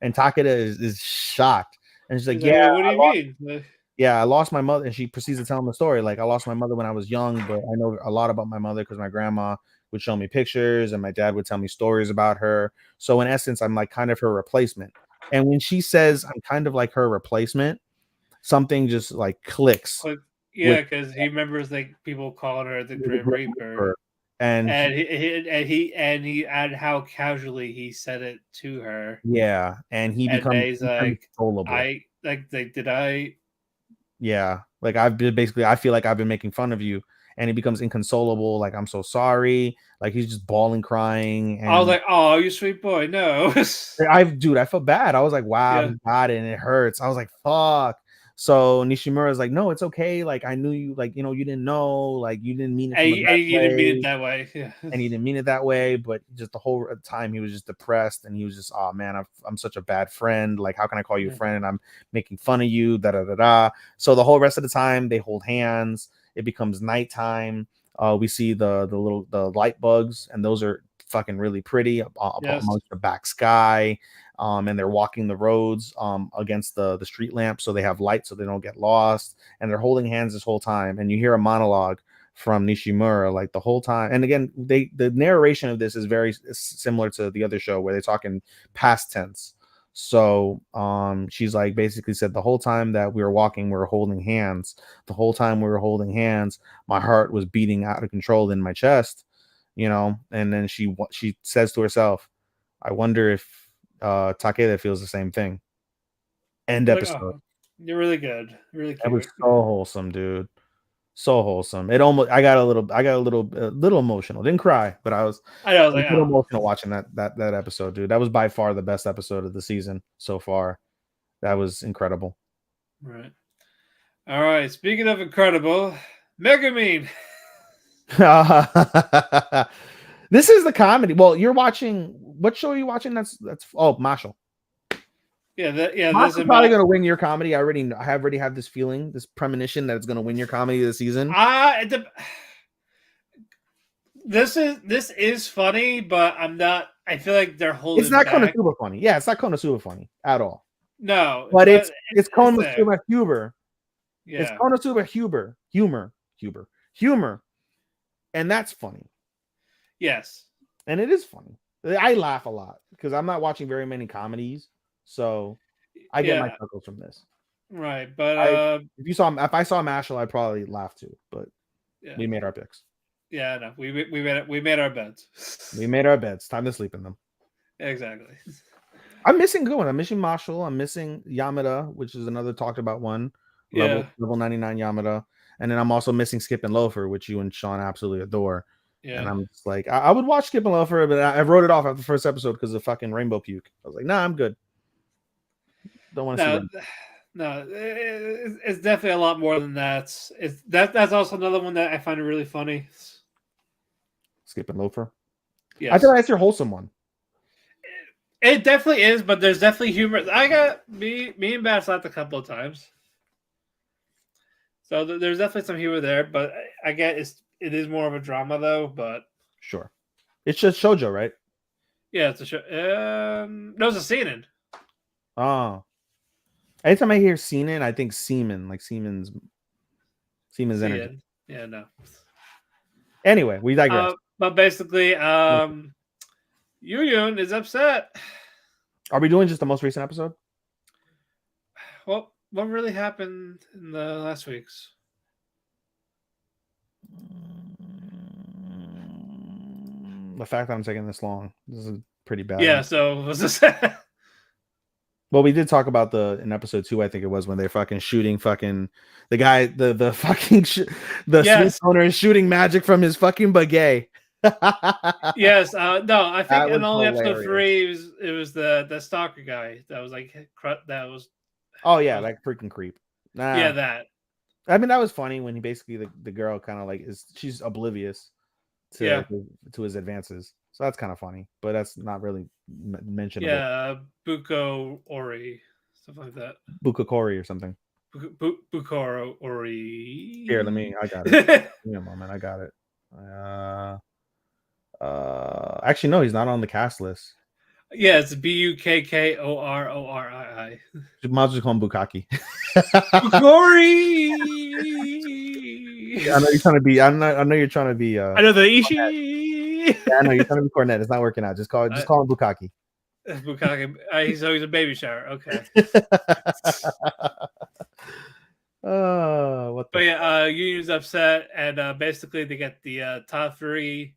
And Takeda is shocked. And she's He's like, like, what do you mean? I lost my mother. And she proceeds to tell him the story. Like, I lost my mother when I was young, but I know a lot about my mother because my grandma would show me pictures and my dad would tell me stories about her. So in essence, I'm like kind of her replacement. And when she says I'm kind of like her replacement, something just like clicks Like, with yeah, because he remembers like people calling her the the Grim Grim Reaper, Reaper. And and how casually he said it to her, yeah, and he and becomes he's like, inconsolable. I like did I? Yeah, like I've been basically, I feel like I've been making fun of you, and he becomes inconsolable. Like, I'm so sorry. Like, he's just bawling, crying, I was and like, oh, you sweet boy, no. Dude, I felt bad. I was like, wow, Yeah, he got it, and it hurts. I was like, fuck. So Nishimura is like, no, it's okay. Like, I knew you, like, you didn't know, like, you didn't mean it from a bad and you didn't mean it way, that way. Yeah. and he didn't mean it that way. But just the whole time, he was just depressed, and he was just, oh man, I'm such a bad friend. Like, how can I call you a friend? And I'm making fun of you. Da da da da. So the whole rest of the time, they hold hands. It becomes nighttime. We see the light bugs, and those are fucking really pretty Yes. amongst the back sky. And they're walking the roads against the street lamps, so they have light so they don't get lost. And they're holding hands this whole time. And you hear a monologue from Nishimura like the whole time. And again, the narration of this is very similar to the other show where they talk in past tense. So she's like basically said the whole time that we were walking, we were holding hands. The whole time we were holding hands, my heart was beating out of control in my chest, you know. And then she says to herself, I wonder if Takeda feels the same thing. End Like, episode. oh, you're really good. Really cute. That was so wholesome, dude. So wholesome. It almost I got a little emotional. Didn't cry, but I was I was a like, little oh. emotional watching that episode, dude. That was by far the best episode of the season so far. That was incredible. Right. All right. Speaking of incredible, Megumin. This is the comedy. Well, you're watching what show are you watching? That's Marshall. Yeah, Marshall's probably gonna win your comedy. I already have this feeling, this premonition that it's gonna win your comedy this season. This is funny, but I'm not. I feel like they're holding. It's not back. Konosuba funny. Yeah, it's not Konosuba funny at all. No, but it's Konosuba humor. Yeah, it's Konosuba humor, and that's funny. Yes, and it is funny. I laugh a lot because I'm not watching very many comedies, so I get my chuckles from this. Right, but if I saw Mashal, I'd probably laugh too. But we made our picks. Yeah, no, we made our beds. We made our beds. Time to sleep in them. Exactly. I'm missing good one. I'm missing Marshall. I'm missing Yamada, which is another talked about one. Level 99 Yamada. And then I'm also missing Skip and Loafer, which you and Sean absolutely adore. Yeah. And I'm just like, I would watch Skip and Loafer, but I wrote it off after the first episode because of fucking Rainbow Puke. I was like, nah, I'm good. Don't want to see that. No, it's definitely a lot more than that. That's also another one that I find really funny. Skip and Loafer. Yes. I thought that's your wholesome one. It definitely is, but there's definitely humor. I got me and Bass laughed a couple of times, so there's definitely some humor there. But I get it is more of a drama though. But sure, it's just shoujo, right? Yeah, it's a show. No, it's a seinen. Oh, anytime I hear seinen, I think semen, like Siemens energy. Yeah, no. Anyway, we digress. But basically, Yuyun is upset. Are we doing just the most recent episode? Well, what really happened in the last week's? The fact that I'm taking this long. This is pretty bad. Yeah, so was this? Well, we did talk about in episode 2, I think it was, when they're fucking shooting fucking the guy, the fucking sweet owner is shooting magic from his fucking baguette. Yes, no, I think in only episode 3 it was the stalker guy that was like that was. Oh yeah, like freaking creep. Yeah, that. I mean, that was funny when he basically the girl kind of like she's oblivious to his advances, so that's kind of funny, but that's not really mentionable. Yeah, Buko Ori, stuff like that. Bukakori or something. Bukoro Ori. Here, I got it. Give me a moment, I got it. Actually, no, he's not on the cast list. Yeah, it's Bukkorori. You might as well call him Bukaki. Bukori. I know you're trying to be. I know you're trying to be. I know the Ishi. Yeah, I know you're trying to be Cornet. It's not working out. Just call him Bukaki. Bukaki. He's a baby shower. Okay. What? But yeah, Union's upset, and basically they get the top 3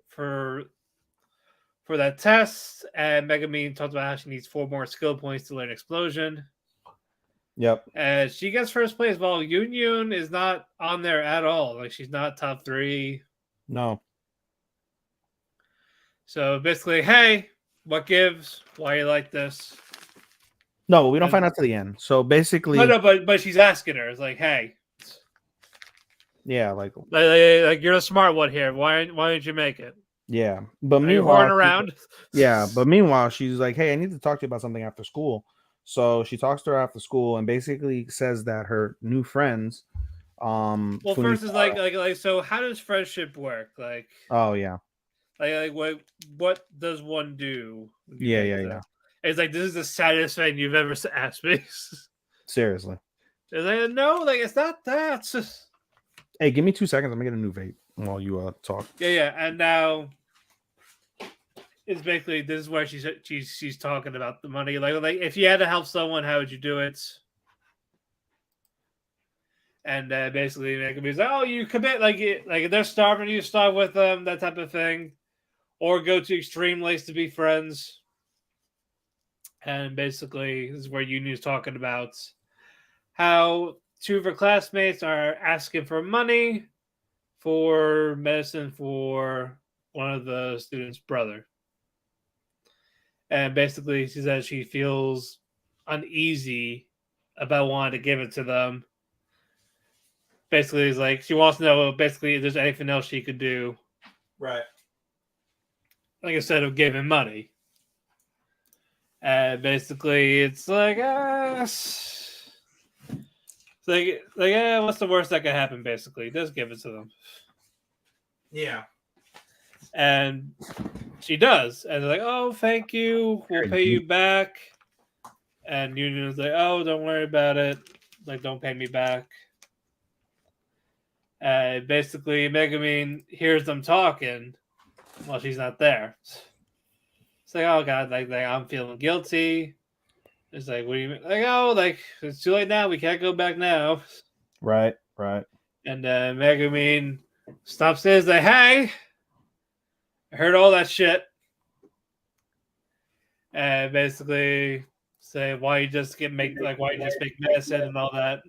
for that test, and Megumin talks about how she needs 4 more skill points to learn explosion. Yep. And she gets first place while Union is not on there at all. Like, she's not top 3. No. So basically, hey, what gives? Why you like this? No, but we don't find out to the end. So basically, no, but she's asking her. It's like, hey, yeah, like you're the smart one here. Why didn't you make it? Yeah, but meanwhile, around. Yeah, but meanwhile, she's like, hey, I need to talk to you about something after school. So she talks to her after school and basically says that her new friends. Well, first is like, so how does friendship work? Like, oh yeah, like what does one do? Yeah. It's like, this is the saddest thing you've ever asked me. Seriously. It's like, no, like, it's not that. Hey, give me 2 seconds. I'm gonna get a new vape while you talk. Yeah, and now it's basically this is where she's talking about the money. Like if you had to help someone, how would you do it? And basically make them like, oh, you commit like if they're starving, you starve with them, that type of thing, or go to extreme lengths to be friends. And basically, this is where Union's talking about how two of her classmates are asking for money for medicine for one of the students' brother. And basically, she says she feels uneasy about wanting to give it to them. Basically, it's like she wants to know basically if there's anything else she could do. Right. Like instead of giving money. And basically, it's like, it's what's the worst that could happen? Basically, just give it to them. Yeah. And she does, and they're like, "Oh, thank you. We'll pay you back." And Union's like, "Oh, don't worry about it. Like, don't pay me back." Basically, Megumin hears them talking while she's not there. It's like, "Oh God, like I'm feeling guilty." It's like, what do you mean? Like, oh, like it's too late now. We can't go back now. Right. And Megumin stops in and says, "Hey, I heard all that shit." And basically say why you just make medicine and all that.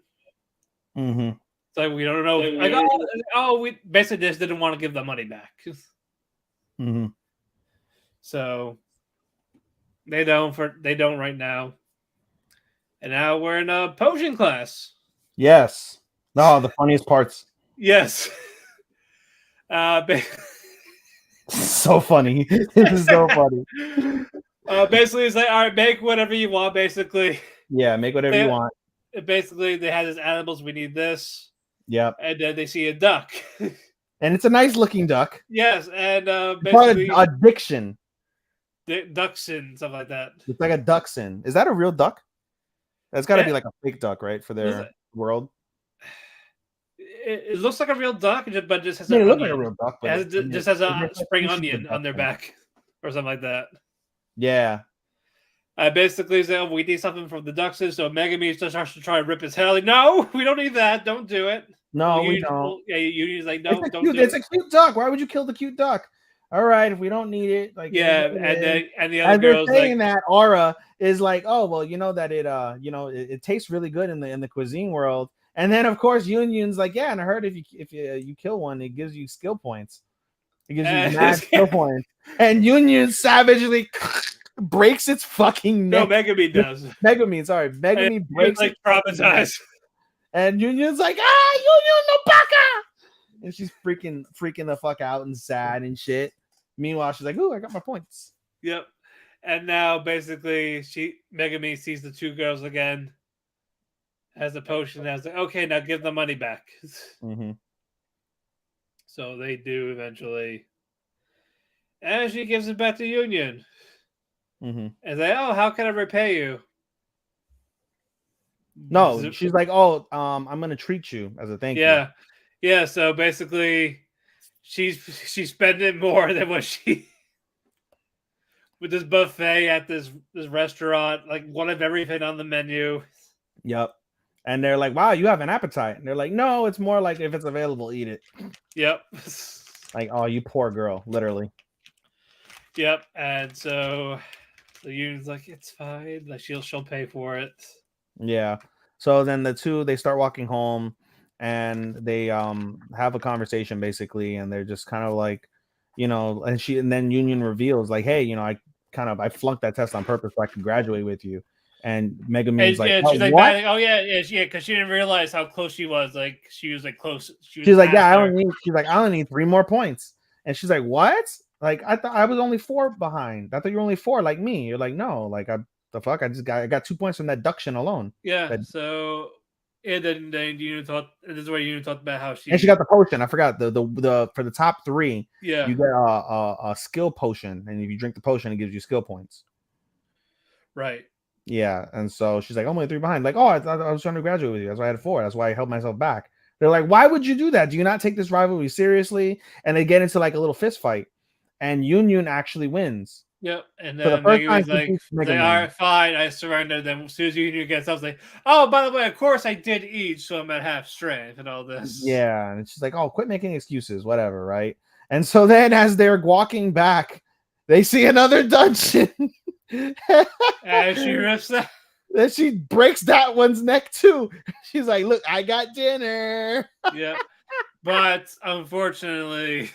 Mm-hmm. It's like we don't know. Like, we basically just didn't want to give the money back. Mm-hmm. So they don't right now. And now we're in a potion class. Yes. No, the funniest parts. Yes. So funny. This is so funny. Basically, it's like, all right, make whatever you want. Basically, Yeah, make whatever you want. Basically, they had this animals. We need this. Yep. And then they see a duck. And it's a nice looking duck. Yes, and basically a diction. Ducksin, stuff like that. It's like a ducksin. Is that a real duck? That's got to be like a fake duck, right? For their world. It looks like a real duck, but just has it looks like a real duck, but just has a spring onion on their back or something like that. Yeah. Basically, say, we need something from the Duxes, so Megami just starts to try to rip his head. Like, no, we don't need that. Don't do it. No, we don't. Yeah, Yudi's like, no, don't do it. It's a cute duck. Why would you kill the cute duck? All right, if we don't need it, like yeah, and the other girls saying like, that Aura is like, oh well, you know that it tastes really good in the cuisine world. And then of course Union's like, yeah, and I heard if you kill one, it gives you skill points. It gives you mad skill points. And Union savagely breaks its fucking neck. No, Megami does. Megami breaks like traumatized. And Union's like, Union no baka! And she's freaking the fuck out and sad and shit. Meanwhile, she's like, ooh, I got my points. Yep. And now basically Megami sees the two girls again, has a potion, and I was like, okay, now give the money back. Mm-hmm. So they do eventually. And she gives it back to Union. Mm-hmm. And they, oh, how can I repay you? No, she's like, oh, I'm gonna treat you as a thank you. Yeah. So basically, she's spending more than what she with this buffet at this restaurant, like one of everything on the menu. Yep. And they're like, wow, you have an appetite. And they're like, no, it's more like if it's available, eat it. Yep. Like, oh, you poor girl, literally. Yep. And so the union's like, it's fine. Like she'll pay for it. Yeah. So then the two, they start walking home and they have a conversation basically, and they're just kind of like, and then Union reveals like, hey, I flunked that test on purpose so I could graduate with you. And Megumin's like, she's like, what? Oh yeah, because she didn't realize how close she was. Like she was like close. She's like, yeah, I only need 3 more points. And she's like, what? Like I thought I was only 4 behind. I thought you were only 4 like me. You're like, no, like the fuck? I got 2 points from that duction alone. Yeah. So then Union thought this is where Union talked about how she got the potion. I forgot the for the top 3. Yeah. You get a skill potion, and if you drink the potion, it gives you skill points. Right. Yeah, and so she's like, I'm only 3 behind. Like, oh, I thought I was trying to graduate with you. That's why I had 4. That's why I held myself back. They're like, why would you do that? Do you not take this rivalry seriously? And they get into like a little fist fight, and Yun actually wins. Yep. And For the then first Megan time, was she like, beats Mega "They Man. are fine. I surrender." Then as soon as you gets, I was like, "Oh, by the way, of course I did eat, so I'm at half strength and all this." Yeah, and she's like, "Oh, quit making excuses, whatever, right?" And so then, as they're walking back, they see another dungeon. And she rips that. Then she breaks that one's neck too. She's like, "Look, I got dinner." Yeah, but unfortunately,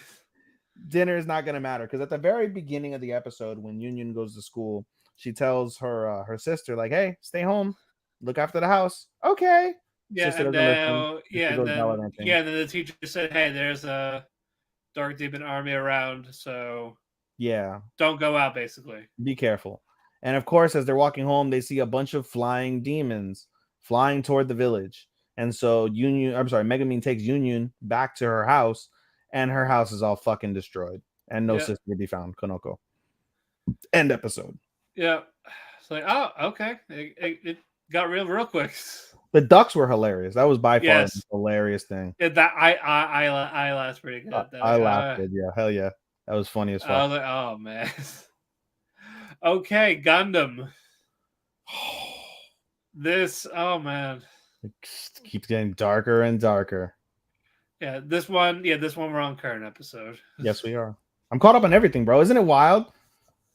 Dinner is not going to matter because at the very beginning of the episode, when Yun goes to school, she tells her sister, like, "Hey, stay home, look after the house." Okay. yeah, Sister and doesn't listen. then Sister goes gallivanting. then the teacher said, "Hey, there's a dark demon army around, so Yeah, don't go out." Basically, be careful. And of course, as they're walking home, they see a bunch of flying demons flying toward the village. And so Megumin takes Yun back to her house, and her house is all fucking destroyed. And no Yeah. sister to be found. Konoko. End episode. yeah. It's like, oh, okay, it got real quick. The ducks were hilarious. That was by far Yes. the hilarious thing. Yeah, that I laughed pretty good. I laughed. Yeah, hell yeah. That was funny as I fuck. was like, oh man. Okay, Gundam. This, oh man. It keeps getting darker and darker. Yeah, this one we're on current episode. Yes, we are. I'm caught up on everything, bro. Isn't it wild?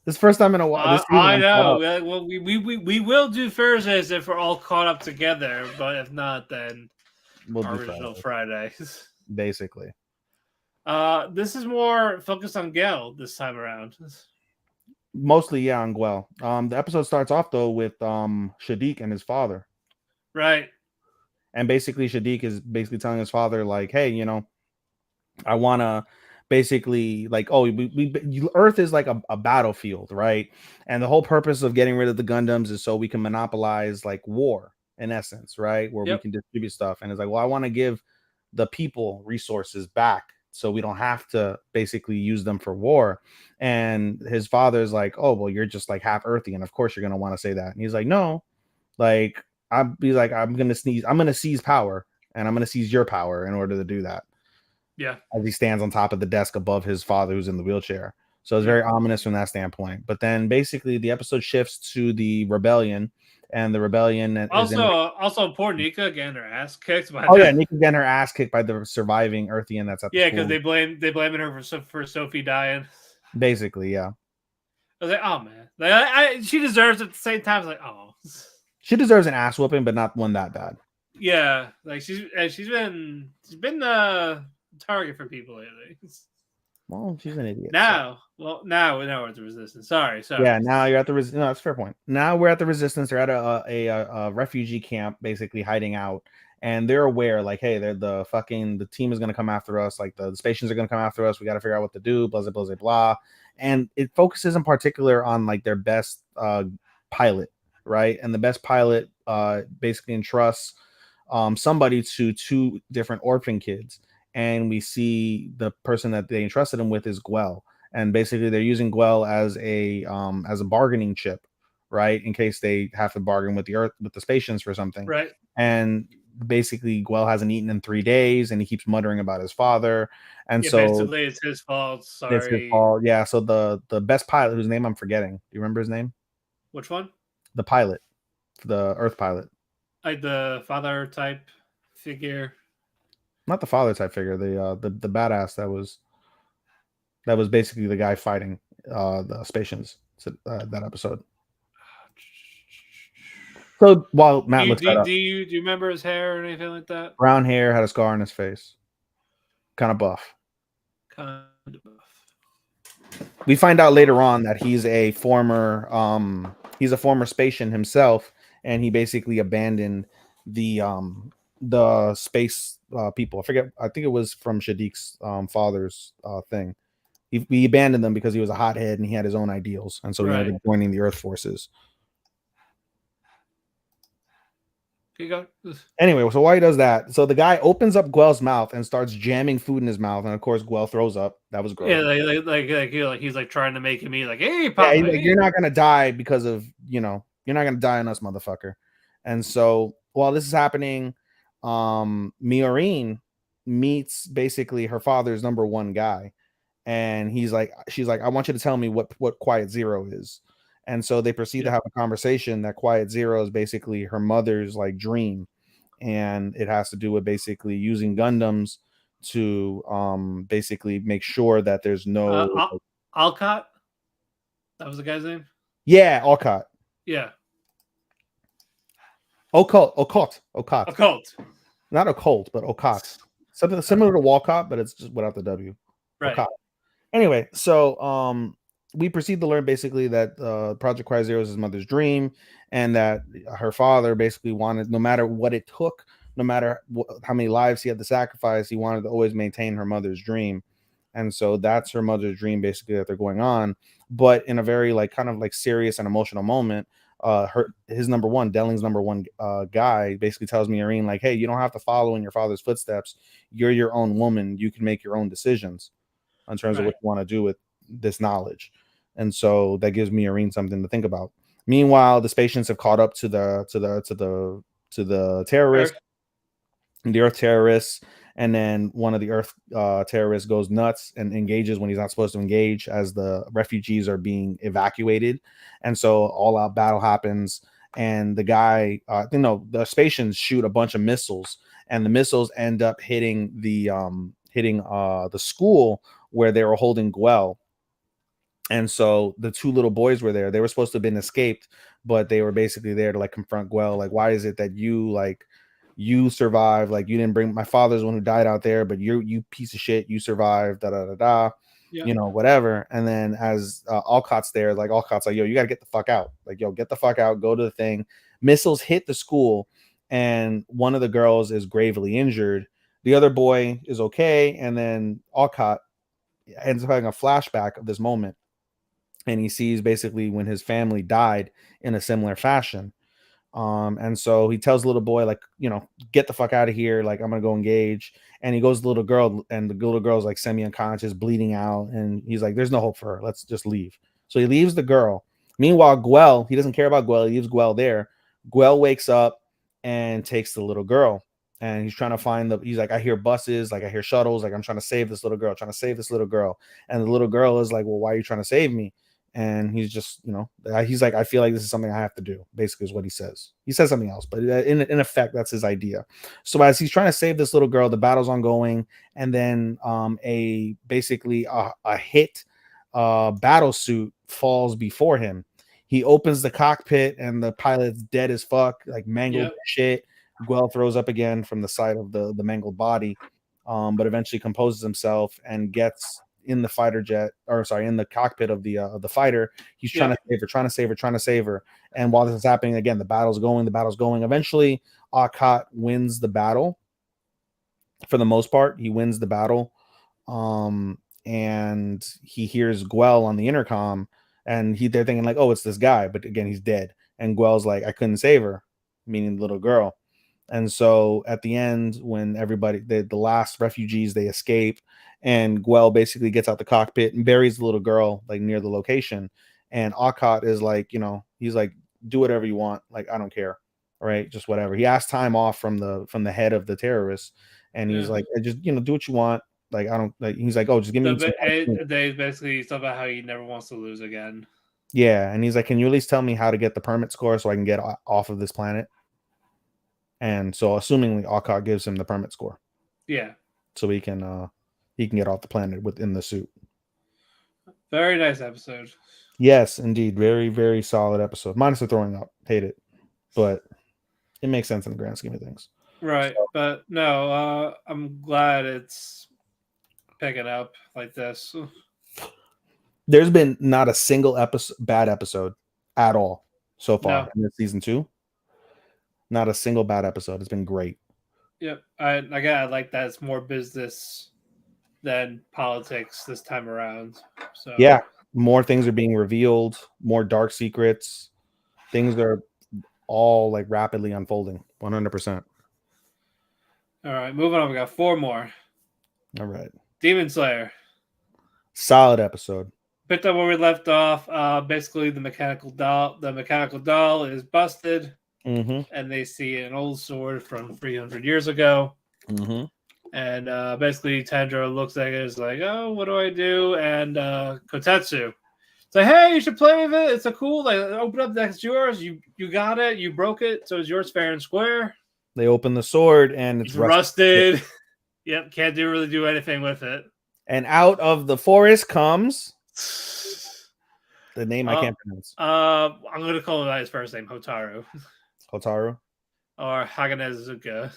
This first time in a while. This season, I I'm caught know. up. Well, we will do Thursdays if we're all caught up together, but if not, then We'll do original Fridays. basically. This is more focused on Gale this time around. Mostly, yeah, on Guel. The episode starts off though with Shadiq and his father. Right. And basically Shadiq is basically telling his father, like, hey, you know, I wanna basically like, oh, Earth is like a battlefield, right? And the whole purpose of getting rid of the Gundams is so we can monopolize like war in essence, right? Where we can distribute stuff. And it's like, well, I want to give the people resources back so we don't have to basically use them for war. And his father's like, oh, well, you're just like half earthy, and of course you're gonna want to say that. And he's like, no, like I'm gonna seize power, and I'm gonna seize your power in order to do that. Yeah. As he stands on top of the desk above his father who's in the wheelchair. So it's very ominous from that standpoint. But then basically the episode shifts to the rebellion, and the rebellion also poor Nika getting her ass kicked by Nika getting her ass kicked by the surviving Earthian that's at the school. because they blaming her for Sophie dying. Basically, yeah. I was like, oh man, like, she deserves it at the same time. I was like, oh, she deserves an ass whooping, but not one that bad. Yeah, like she's been the target for people lately. Well, she's an idiot. Now we're at the Resistance. Sorry. Yeah, now you're at the Resistance. No, that's a fair point. Now we're at the Resistance. They're at a refugee camp, basically hiding out, and they're aware, like, hey, the team is gonna come after us. Like the stations are gonna come after us. We got to figure out what to do. Blah blah blah blah. And it focuses in particular on like their best pilot, right? And the best pilot basically entrusts somebody to two different orphan kids. And we see the person that they entrusted him with is Guel, and basically they're using Guel as a bargaining chip, right? In case they have to bargain with the Spatians for something, right? And basically Guel hasn't eaten in 3 days, and he keeps muttering about his father, and so basically it's his fault. Sorry, it's his fault. Yeah. So the best pilot, whose name I'm forgetting, do you remember his name? Which one? The pilot, the Earth pilot, like the father type figure. Not the father type figure, the badass that was basically the guy fighting the Spatians that episode. So while Matt looks that up, do you remember his hair or anything like that? Brown hair, had a scar on his face, kind of buff. We find out later on that he's a former Spatian himself, and he basically abandoned the space people. I think it was from Shadiq's father's thing. He abandoned them because he was a hothead and he had his own ideals, and so he ended up joining the Earth forces. Anyway, so while he does that, so the guy opens up Guel's mouth and starts jamming food in his mouth, and of course Guel throws up. That was gross. Yeah, he's like trying to make him eat. Like, hey, Papa, yeah, like, you're not gonna die because of you're not gonna die on us, motherfucker. And so while this is happening, Miorine meets basically her father's number one guy, and she's like, I want you to tell me what Quiet Zero is. And so they proceed to have a conversation that Quiet Zero is basically her mother's like dream, and it has to do with basically using Gundams to basically make sure that there's no Alcott. That was the guy's name. yeah, Alcott. Yeah. Occult. Not occult, but Occult. Something similar to Walcott, but it's just without the W. Right. Occult. Anyway, so we proceed to learn basically that Project Quiet Zero is his mother's dream, and that her father basically wanted, no matter what it took, no matter how many lives he had to sacrifice, he wanted to always maintain her mother's dream. And so that's her mother's dream basically that they're going on, but in a very like kind of like serious and emotional moment. His number one, Delling's number one guy, basically tells Miorine like, hey, you don't have to follow in your father's footsteps. You're your own woman. You can make your own decisions in terms of what you want to do with this knowledge. And so that gives Miorine something to think about. Meanwhile, the Spatians have caught up to the terrorists, the Earth terrorists, and then one of the Earth terrorists goes nuts and engages when he's not supposed to engage as the refugees are being evacuated. And so all out battle happens, and the guy, the Spatians shoot a bunch of missiles, and the missiles end up hitting the school where they were holding Guel. And so the two little boys were there. They were supposed to have been escaped, but they were basically there to like confront Guel. Like, why is it that you survived? Like, you didn't bring, my father's the one who died out there, but you piece of shit, you survived, whatever. And then as Alcott's there, like Alcott's like, yo, you gotta get the fuck out. Like, yo, get the fuck out, go to the thing. Missiles hit the school, and one of the girls is gravely injured. The other boy is okay, and then Alcott ends up having a flashback of this moment, and he sees basically when his family died in a similar fashion. And so he tells the little boy, like, get the fuck out of here. Like, I'm going to go engage. And he goes to the little girl, and the little girl's like semi-unconscious, bleeding out. And he's like, there's no hope for her. Let's just leave. So he leaves the girl. Meanwhile, Guel, he doesn't care about Guel. He leaves Guel there. Guel wakes up and takes the little girl. And he's trying to find he's like, I hear buses, like I hear shuttles. Like, I'm trying to save this little girl, And the little girl is like, well, why are you trying to save me? And he's just, he's like, I feel like this is something I have to do, basically is what he says. He says something else, but in effect, that's his idea. So as he's trying to save this little girl, the battle's ongoing. And then a hit battle suit falls before him. He opens the cockpit, and the pilot's dead as fuck, like mangled shit. Guel throws up again from the side of the mangled body, but eventually composes himself and gets in the fighter jet, in the cockpit of the fighter. He's trying to save her. And while this is happening, again, the battle's going. Eventually, Alcott wins the battle. For the most part, he wins the battle. And he hears Guel on the intercom, and they're thinking like, oh, it's this guy, but again, he's dead. And Guel's like, I couldn't save her, meaning the little girl. And so at the end, when everybody, the last refugees, they escape, and Guel basically gets out the cockpit and buries the little girl like near the location. And Alcott is like, he's like, do whatever you want. Like, I don't care. Right. Just whatever. He asked time off from the head of the terrorists. And he's like, just, do what you want. Like, I don't like, he's like, oh, just give me. They basically talk about how he never wants to lose again. Yeah. And he's like, can you at least tell me how to get the permit score so I can get off of this planet? And so assumingly Alcott gives him the permit score. Yeah. So he can get off the planet within the suit. Very nice episode. Yes, indeed. Very, very solid episode. Minus the throwing up. Hate it. But it makes sense in the grand scheme of things. Right. So, but no, I'm glad it's picking up like this. There's been not a single bad episode at all so far in this season 2. Not a single bad episode. It's been great. Yep. I like that it's more business than politics this time around. So yeah, more things are being revealed, more dark secrets. Things are all like rapidly unfolding. 100%. All right, moving on. We got 4 more. All right. Demon Slayer. Solid episode. Picked up where we left off. Basically, the mechanical doll is busted. and they see an old sword from 300 years ago. And basically, Tanjiro looks at it and is like, "Oh, what do I do?" And Kotetsu, it's like, "Hey, you should play with it. It's a cool. Like, open up. That's yours. You got it. You broke it, so it's yours fair and square." They open the sword and it's rusted. Yep, can't really do anything with it. And out of the forest comes the name I can't pronounce. I'm gonna call him by his first name, Hotaru. Hotaru. Or Haganezuka.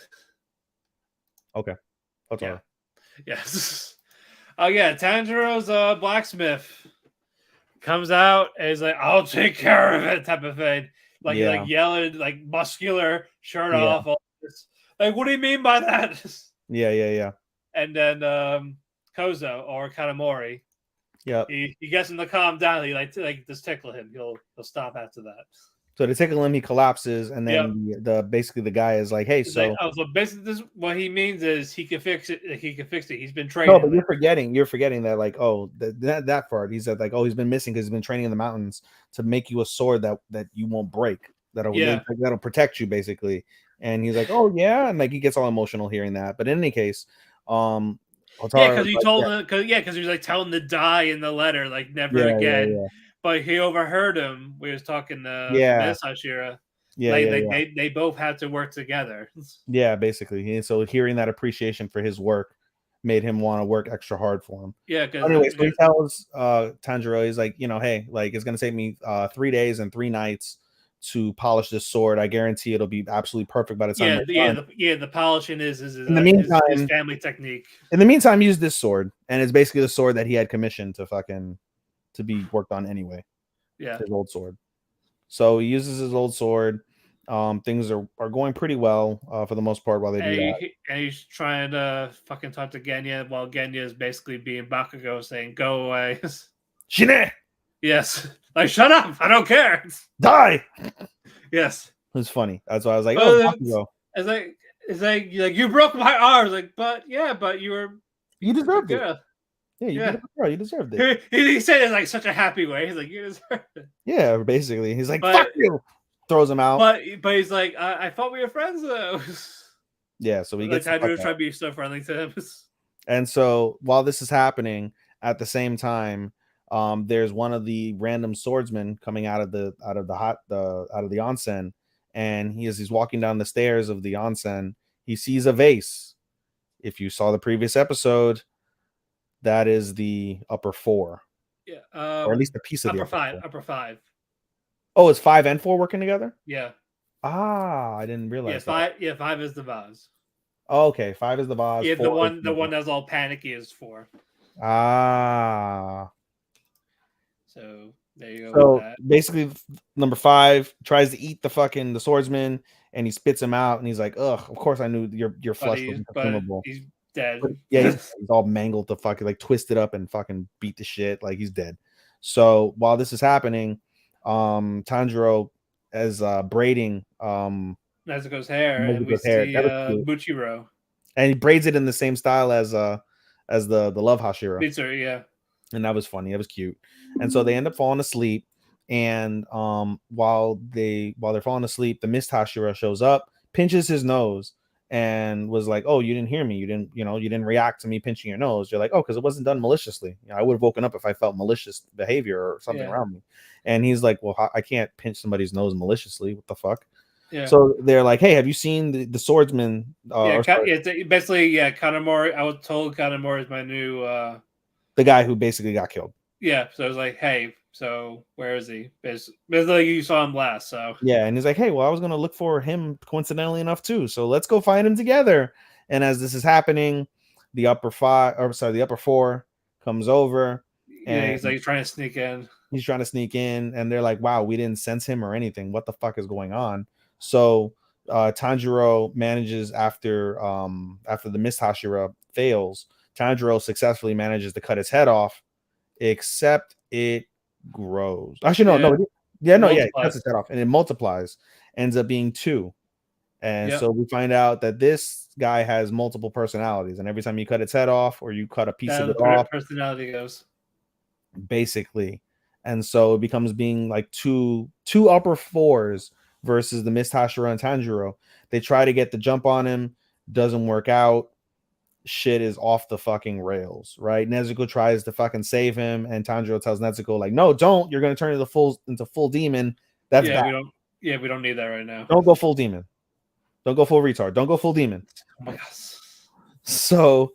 Okay. Hotaru. Yeah. Yes. Oh yeah, Tanjiro's blacksmith comes out and he's like, "I'll take care of it," type of thing. Like yelling, like muscular, shirt off, all this. Like, what do you mean by that? Yeah. And then Kozo or Kanamori. Yeah. He gets him to calm down. He like just tickle him. He'll stop after that. So to tickle him, he collapses, and then the basically the guy is like, "Hey, so basically, this what he means is he can fix it. He can fix it. He's been training." No, but you're forgetting that, like, that part. He said, like, he's been missing because he's been training in the mountains to make you a sword that you won't break, that'll protect you, basically. And he's like, "Oh yeah," and like he gets all emotional hearing that. But in any case, Hotaru, because he told him, because he was like telling the die in the letter, like never again. Yeah. But he overheard him. We was talking to Miss Hashira. They both had to work together. Yeah, basically. So hearing that appreciation for his work made him want to work extra hard for him. Yeah. Anyway, so he tells Tanjiro, he's like, hey, like it's gonna take me 3 days and 3 nights to polish this sword. I guarantee it'll be absolutely perfect by the time. The polishing is in the meantime his family technique. In the meantime, use this sword, and it's basically the sword that he had commissioned to be worked on anyway. Yeah, his old sword. So he uses his old sword. Things are going pretty well for the most part while they do that. And he's trying to fucking talk to Genya while Genya is basically being Bakugo, saying, "Go away." Shine! Yes. Like, shut up! I don't care. Die! Yes. It was funny. That's why I was like, Bakugo. It's like you broke my arms. Like, but you deserved it. Yeah, you did it before. You deserved it. He said it in like such a happy way. He's like, "You deserve it." Yeah, basically. He's like, "Fuck you!" Throws him out. But he's like, I thought we were friends though. Yeah, so he gets trying to be so friendly to him. And so while this is happening, at the same time, there's one of the random swordsmen coming out of the onsen, and he's walking down the stairs of the onsen. He sees a vase. If you saw the previous episode, that is the upper 4. Yeah. Or at least a piece of upper 5. Oh, it's 5 and 4 working together? Yeah. I didn't realize that. 5 is the vase. Oh, okay. 5 is the vase. Yeah, the one that's all panicky is 4. So there you go. So basically, number 5 tries to eat the swordsman, and he spits him out, and he's like, "Ugh, of course I knew your flesh wasn't consumable." He's dead. But yeah, he's all mangled to fucking like twisted up and fucking beat the shit. Like he's dead. So while this is happening, Tanjiro is braiding Nezuko's hair, and we see Buchiro. And he braids it in the same style as the Love Hashira. Yeah. And that was funny. That was cute. And so they end up falling asleep. And while they're falling asleep, the Mist Hashira shows up, pinches his nose, and was like, "Oh, you didn't hear me. You didn't react to me pinching your nose." You're like, "Oh, because it wasn't done maliciously. I would have woken up if I felt malicious behavior or something around me." And he's like, "Well, I can't pinch somebody's nose maliciously. What the fuck?" Yeah. So they're like, "Hey, have you seen the swordsman?" Basically, Kanamori. I was told Kanamori is my new the guy who basically got killed. Yeah, so I was like, "Hey, so where is he?" Basically, you saw him last, so yeah. And he's like, "Hey, well, I was gonna look for him coincidentally enough too, so let's go find him together." And as this is happening, the upper 4 comes over, and he's like trying to sneak in. He's trying to sneak in, and they're like, "Wow, we didn't sense him or anything. What the fuck is going on?" So Tanjiro manages after the Mist Hashira fails, Tanjiro successfully manages to cut his head off, except it grows. Actually, it cuts its head off and it multiplies, ends up being 2. And so we find out that this guy has multiple personalities, and every time you cut its head off or you cut a piece of it off, personality goes. Basically. And so it becomes being like two upper 4s versus the Mist Hashira and Tanjiro. They try to get the jump on him, doesn't work out. Shit is off the fucking rails, right? Nezuko tries to fucking save him, and Tanjiro tells Nezuko, like, no, don't. You're gonna turn into full demon. That's yeah, bad. we don't need that right now. Don't go full demon. Don't go full retard. Don't go full demon. Oh my god. So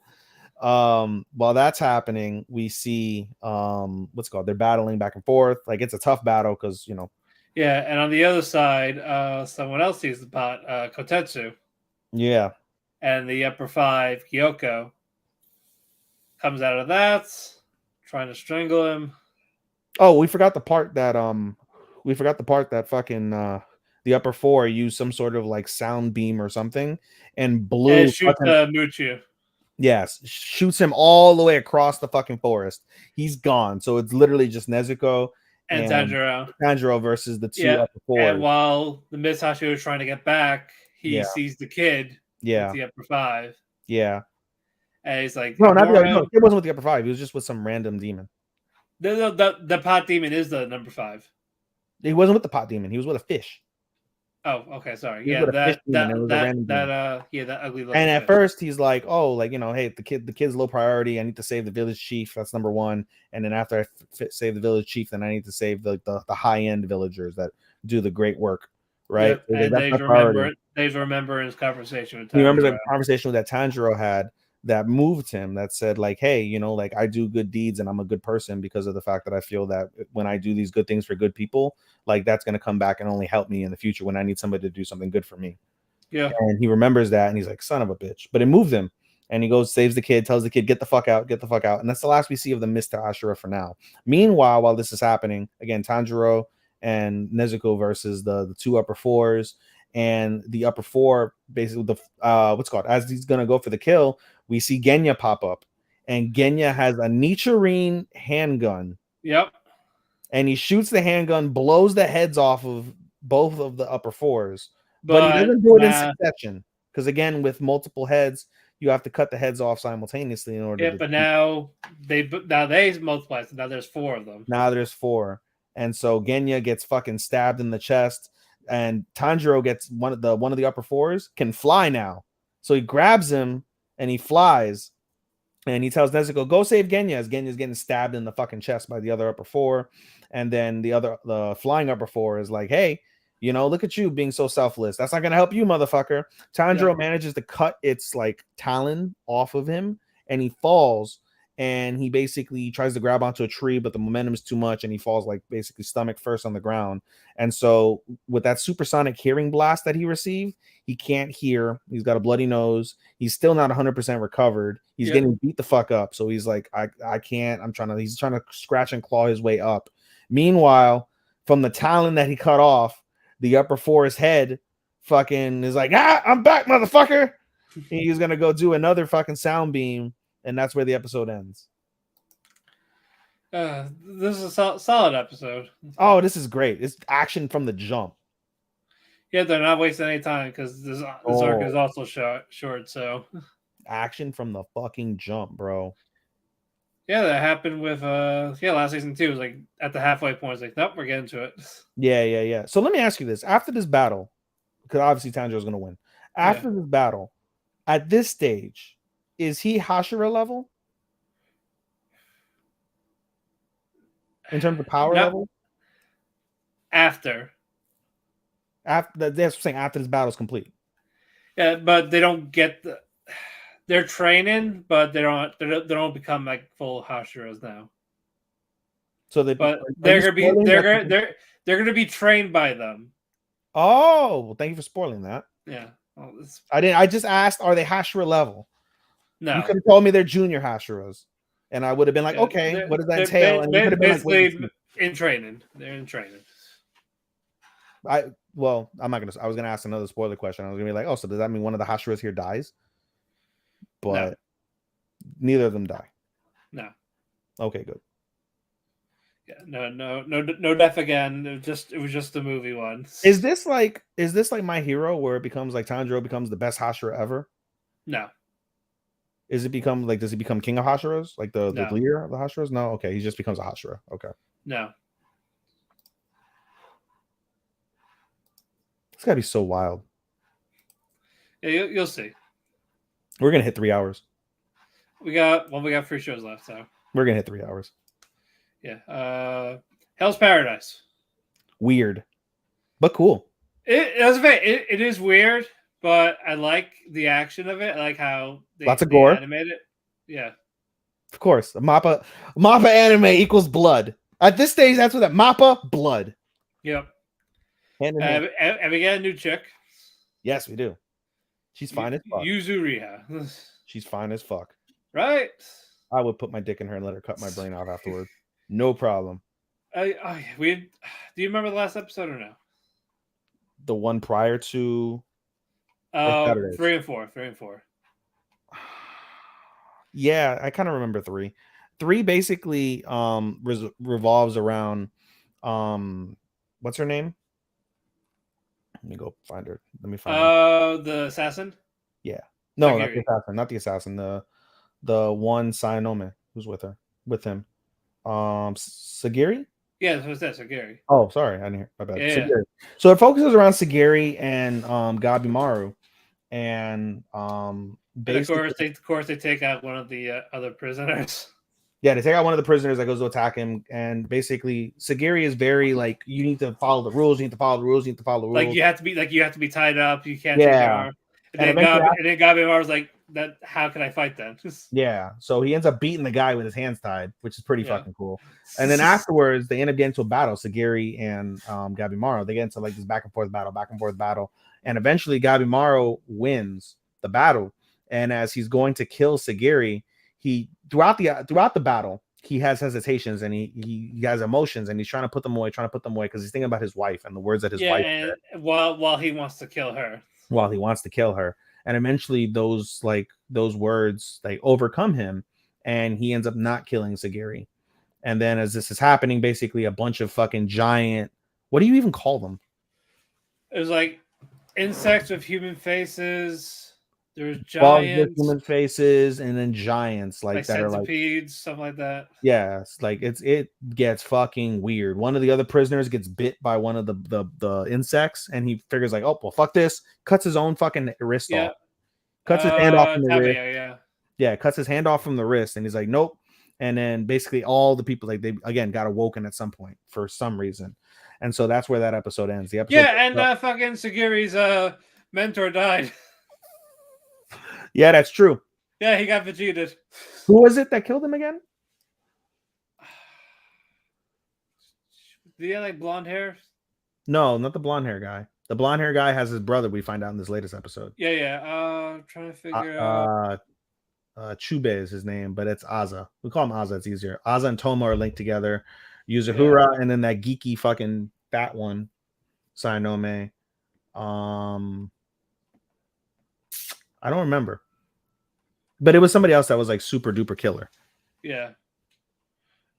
while that's happening, we see what's it called? They're battling back and forth. Like, it's a tough battle because, you know. Yeah, and on the other side, someone else sees the pot, Kotetsu. Yeah. And the upper 5, Kyoko, comes out of that, trying to strangle him. Oh, we forgot the part that fucking the upper 4 used some sort of like sound beam or something and blew and shoots Muchu. Yes, shoots him all the way across the fucking forest. He's gone. So it's literally just Nezuko and Tanjiro versus the two upper 4s. And while the Mist Hashira is trying to get back, he sees the kid with the upper 5. Yeah. And he's like, no, it wasn't with the upper 5. He was just with some random demon. The pot demon is the number 5. He wasn't with the pot demon. He was with a fish. Oh, okay, sorry. That ugly look. And at first he's like, oh, like, you know, hey, the kid's low priority. I need to save the village chief. That's number 1. And then after I save the village chief, then I need to save the high end villagers that do the great work, right? Yep. And they remember his conversation with Tanjiro. He remembers the conversation that Tanjiro had that moved him, that said, like, hey, you know, like, I do good deeds and I'm a good person because of the fact that I feel that when I do these good things for good people, like, that's going to come back and only help me in the future when I need somebody to do something good for me. Yeah. And he remembers that and he's like, son of a bitch. But it moved him. And he goes, saves the kid, tells the kid, get the fuck out. And that's the last we see of the Mr. Ashura for now. Meanwhile, while this is happening, again, Tanjiro and Nezuko versus the two upper 4s. And the upper 4, basically, as he's gonna go for the kill, we see Genya pop up, and Genya has a Nichirin handgun. Yep. And he shoots the handgun, blows the heads off of both of the upper 4s, but he doesn't do it in succession because, again, with multiple heads, you have to cut the heads off simultaneously in order. Yeah, but now they multiply. So now there's 4 of them. Now there's 4, and so Genya gets fucking stabbed in the chest. And Tanjiro gets one of the upper 4s can fly now. So he grabs him and he flies. And he tells Nezuko, go save Genya, as Genya's getting stabbed in the fucking chest by the other upper 4. And then the flying upper 4 is like, hey, you know, look at you being so selfless. That's not gonna help you, motherfucker. Tanjiro manages to cut its like talon off of him and he falls. And he basically tries to grab onto a tree, but the momentum is too much, and he falls like basically stomach first on the ground. And so with that supersonic hearing blast that he received, he can't hear. He's got a bloody nose. He's still not 100% recovered. He's getting beat the fuck up. So he's like, I can't. He's trying to scratch and claw his way up. Meanwhile, from the talon that he cut off, the upper 4's head fucking is like, I'm back, motherfucker. He's gonna go do another fucking sound beam. And that's where the episode ends. This is a solid episode. Oh, this is great. It's action from the jump. Yeah, they're not wasting any time because this arc is also short. So action from the fucking jump, bro. Yeah, that happened with last season too. It was like at the halfway point, it's like, nope, we're getting to it. Yeah. So let me ask you this: after this battle, because obviously Tanjiro's gonna win. After this battle, at this stage, is he Hashira level in terms of power level? After that's what I'm saying. After this battle is complete. Yeah, but they don't get they're training, but they don't become like full Hashiras now. So they're gonna be trained by them. Oh, well, thank you for spoiling that. Yeah. Well, I just asked, are they Hashira level? No. You could have told me they're junior Hashiras, and I would have been like, okay, what does that entail? And you could have been like, in training. They're in training. I'm not gonna. I was gonna ask another spoiler question. I was gonna be like, oh, so does that mean one of the Hashiras here dies? But neither of them die. No. Okay, good. Yeah, no death again. It was just the movie one. Is this like My Hero, where it becomes like Tanjiro becomes the best Hashira ever? No. Does he become king of Hashiras? Like the leader of the Hashiras? No, okay, he just becomes a Hashira. Okay. No. gotta be so wild. Yeah, you'll see. We're gonna hit 3 hours. We got 3 shows left, so We're gonna hit 3 hours. yeah. Hell's Paradise. Weird, but cool. It is weird, but I like the action of it. I like how Lots of gore. animate it. Yeah. Of course, Mappa anime equals blood. At this stage, that's what that Mappa blood. Yep. Hand in hand. And we got a new chick. Yes, we do. She's fine as fuck. Yuzuriha. She's fine as fuck. Right. I would put my dick in her and let her cut my brain off afterwards. No problem. Do you remember the last episode or no? The one prior to 3 and 4. Yeah, I kind of remember 3. 3 basically revolves around what's her name? Let me go find her. Let me find her. The assassin? Yeah. No, Sagiri. not the assassin. Not the assassin. The one Sayanome who's with him. Sagiri? Yeah, that's Sagiri. Oh, sorry. I didn't hear. My bad. Yeah. Sagiri. So it focuses around Sagiri and Gabimaru. And basically, of course, they take out one of the other prisoners. Yeah, they take out one of the prisoners that goes to attack him, and basically Sagiri is very like, you need to follow the rules. You need to follow the rules. You need to follow the rules. Like you have to be tied up. You can't take your arm. And then Gabimaru was like, "That how can I fight then?" Yeah, so he ends up beating the guy with his hands tied, which is pretty fucking cool. And then afterwards, they end up getting into a battle. Sagiri and Gabimaru, they get into like this back and forth battle, and eventually Gabimaru wins the battle. And as he's going to kill Sagiri, he throughout the battle, he has hesitations and he has emotions, and he's trying to put them away because he's thinking about his wife and the words that his wife said. While he wants to kill her. And eventually those words like overcome him, and he ends up not killing Sagiri. And then as this is happening, basically a bunch of fucking giant, what do you even call them? It was like insects with human faces. There's giants with human faces, and then giants like that centipedes, are stuff like that. Yeah, it's like it gets fucking weird. One of the other prisoners gets bit by one of the insects, and he figures like, oh well, fuck this. Cuts his own fucking wrist off. Cuts his hand off from the wrist. Yeah, cuts his hand off from the wrist, and he's like, nope. And then basically all the people like they again got awoken at some point for some reason, and so that's where that episode ends. The episode, and fucking Sagiri's mentor died. Yeah, that's true. Yeah, he got Vegeta'd. Who was it that killed him again? Did he have like blonde hair? No, not the blonde hair guy. The blonde hair guy has his brother. We find out in this latest episode. Yeah. I'm trying to figure out. Chube is his name, but it's Aza. We call him Aza. It's easier. Aza and Toma are linked together. Yuzahura, and then that geeky fucking fat one, Sayanome. I don't remember, but it was somebody else that was like super duper killer. Yeah.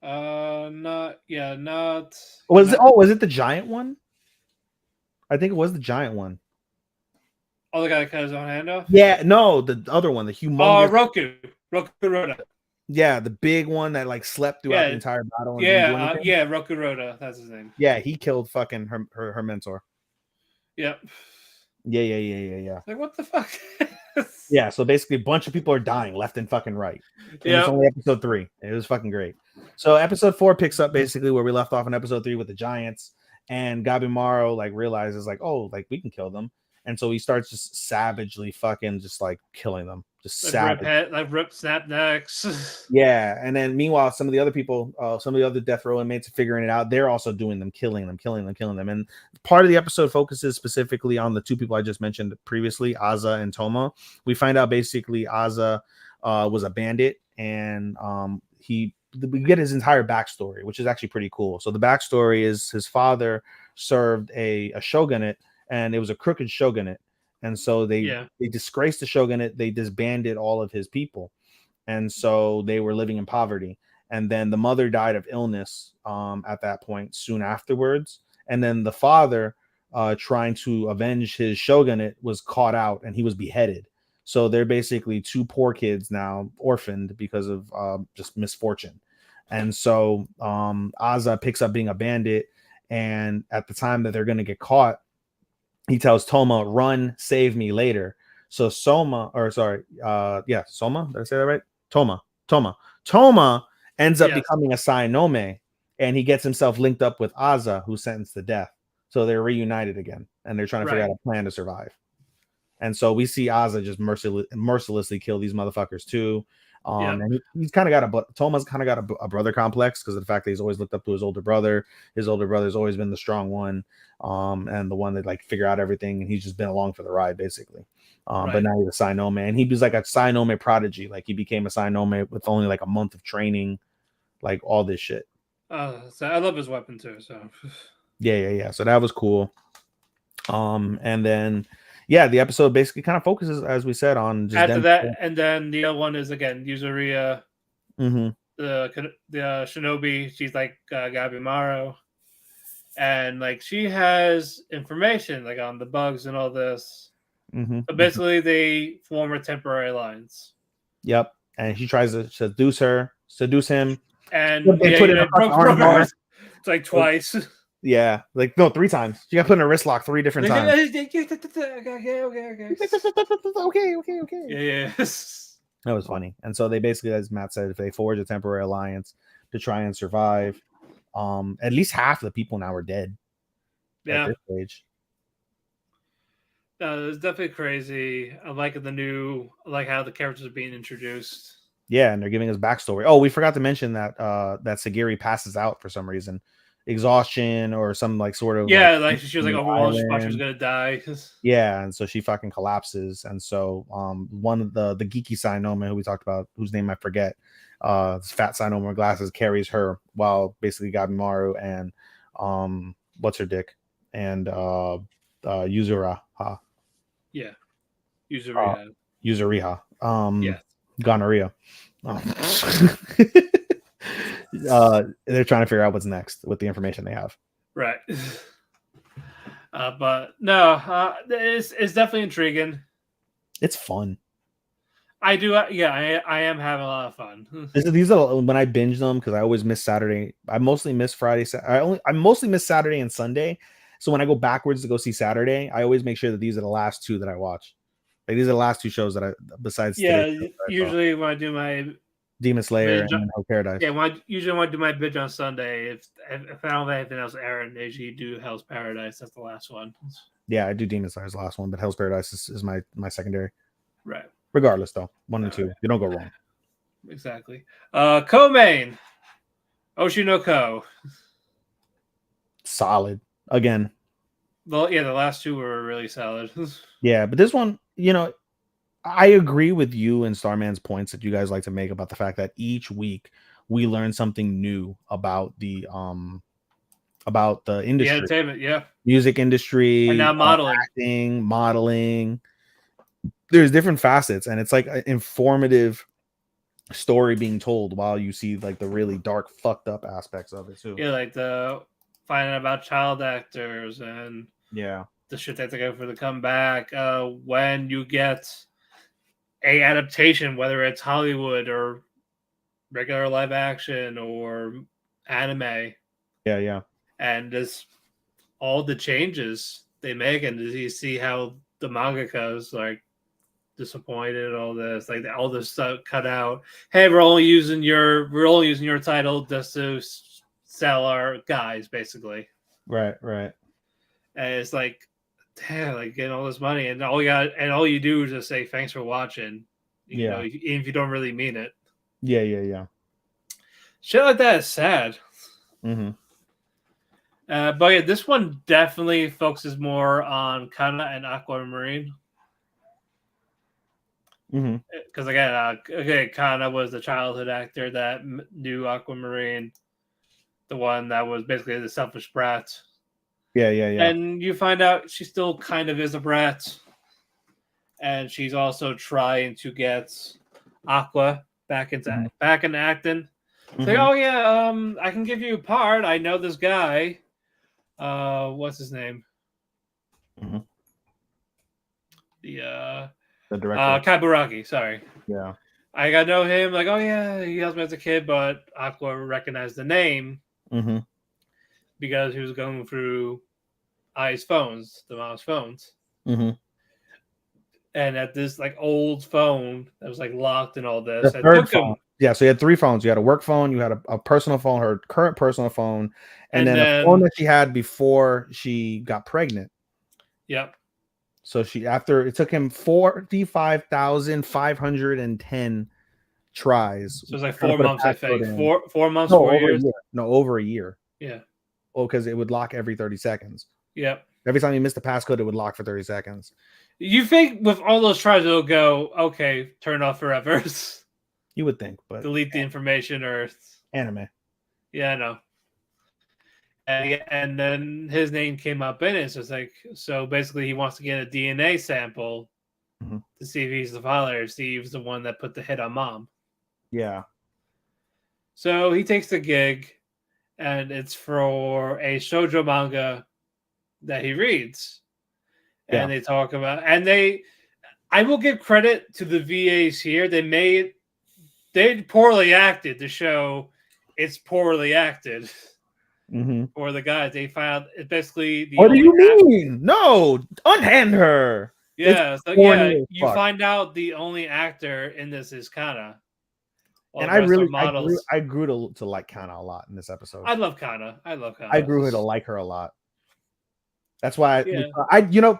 Not. Was it the giant one? I think it was the giant one. Oh, the guy that cut his own hand off? Yeah, no, the other one, the humongous. Roku Roda. Yeah, the big one that like slept throughout the entire battle. And Roku Roda. That's his name. Yeah, he killed fucking her mentor. Yep. Yeah. Like, what the fuck? Yeah, so basically a bunch of people are dying left and fucking right. Yeah. It's only episode 3. It was fucking great. So episode 4 picks up basically where we left off in episode 3 with the giants, and Gabimaru like realizes like, oh, like we can kill them. And so he starts just savagely fucking just like killing them. Just rip snap necks. Yeah. And then meanwhile, some of the other people, some of the other death row inmates are figuring it out. They're also doing them, killing them. And part of the episode focuses specifically on the 2 people I just mentioned previously, Aza and Toma. We find out basically Aza was a bandit, and we get his entire backstory, which is actually pretty cool. So the backstory is his father served a shogunate, and it was a crooked shogunate. And so they disgraced the shogunate. They disbanded all of his people. And so they were living in poverty. And then the mother died of illness at that point soon afterwards. And then the father, trying to avenge his shogunate, was caught out and he was beheaded. So they're basically 2 poor kids now, orphaned because of just misfortune. And so Aza picks up being a bandit. And at the time that they're going to get caught, he tells Toma, "Run, save me later." So Soma, or sorry, Soma. Did I say that right? Toma ends up Yes. becoming a Sainome, and he gets himself linked up with Aza, who's sentenced to death. So they're reunited again, and they're trying to figure out a plan to survive. And so we see Aza just mercilessly kill these motherfuckers too. And he's kind of got Toma's kind of got a brother complex because of the fact that he's always looked up to his older brother. His older brother's always been the strong one, and the one that like figure out everything. And he's just been along for the ride basically. But now he's a Sainome, and he was like a Sainome prodigy. Like he became a Sainome with only like a month of training, like all this shit. So I love his weapon too. So Yeah. So that was cool. And then the episode basically kind of focuses, as we said, on just after that, and then the other one is again Yuzuriya, the shinobi. She's like Gabimaru, and like she has information like on the bugs and all this. But basically, they form a temporary alliance. Yep, and she tries to seduce him, and they put it broke her. It's like twice. Yeah, like no, 3 times. She got put in a wrist lock 3 different times. Okay. Yeah. That was funny. And so they basically, as Matt said, if they forge a temporary alliance to try and survive, at least half of the people now are dead. Yeah. At this stage. No, it's definitely crazy. I like how the characters are being introduced. Yeah, and they're giving us backstory. Oh, we forgot to mention that that Sagiri passes out for some reason. Exhaustion or some like sort of like she was like overwhelmed. She thought she was gonna die. Yeah, and so she fucking collapses. And so one of the geeky Sainoma who we talked about, whose name I forget, this fat Sainoma with glasses, carries her while basically Gabimaru and what's her dick and Yuzuriha. Yeah. Yuzuriha. Yeah. Gonorrhea. They're trying to figure out what's next with the information they have. Right. But no, it's definitely intriguing. It's fun. I do. I am having a lot of fun. These are when I binge them because I always miss Saturday. I mostly miss Friday. I mostly miss Saturday and Sunday. So when I go backwards to go see Saturday, I always make sure that these are the last 2 that I watch. Like these are the last 2 shows that I besides. Usually when I do my Demon Slayer and Hell's Paradise. Yeah, usually when I do my binge on Sunday, if I don't have anything else airing, I usually do Hell's Paradise. That's the last one. Yeah, I do Demon Slayer's the last one, but Hell's Paradise is my secondary. Right. Regardless, though, 1 and 2, you don't go wrong. Exactly. Co-main, Oshi no Ko. Solid again. The last 2 were really solid. Yeah, but this one, I agree with you and Starman's points that you guys like to make about the fact that each week we learn something new about the industry, the entertainment, music industry, and now modeling. There's different facets, and it's like an informative story being told while you see like the really dark, fucked up aspects of it too. Yeah, like the finding out about child actors and the shit they have to go for the comeback. When you get a adaptation, whether it's Hollywood or regular live action or anime. Yeah. And just all the changes they make, and you see how the mangakas like disappointed, all this, like all this stuff cut out. Hey, we're only using your title just to sell our guys, basically. Right. And it's like, damn, like getting all this money, and all you do is just say thanks for watching. You know, even if you don't really mean it. Yeah. Shit like that is sad. Mm-hmm. But yeah, this one definitely focuses more on Kana and Aquamarine. Because again, Kana was the childhood actor that knew Aquamarine, the one that was basically the selfish brat. Yeah. And you find out she still kind of is a brat, and she's also trying to get Aqua back into acting. It's like, oh yeah, I can give you a part. I know this guy. What's his name? The director, Kaburaki. Sorry. Yeah. I got to know him. Like, oh yeah, he helped me as a kid, but Aqua recognized the name because he was going through Ai's phones, the mom's phones. Mm-hmm. And at this like old phone that was like locked and all this, The it third took him. phone. Yeah, so you had 3 phones. You had a work phone, you had a personal phone, her current personal phone, and then a phone that she had before she got pregnant. Yep. So it took him 45,510 tries. So it's like trying to 4 put a months, I think. passcode in. 4 months, No, 4 over years. a year. No, over a year. Yeah. Oh, because it would lock every 30 seconds. Yep. Every time you missed the passcode, it would lock for 30 seconds. You think with all those tries it'll go, okay, turn off forever. You would think, but delete the information or anime. Yeah, I know. And then his name came up in it. So it's like, so basically he wants to get a DNA sample to see if he's the father, see if he's the one that put the hit on mom. Yeah. So he takes the gig, and it's for a shoujo manga that he reads. And they talk about, I will give credit to the VAs here. They poorly acted to show it's poorly acted. For the guys, they found it basically. What do you mean? No, unhand her. Yeah, so yeah, you find out the only actor in this is Kana. And I grew to like Kana a lot in this episode. I love Kana. I grew to like her a lot. That's why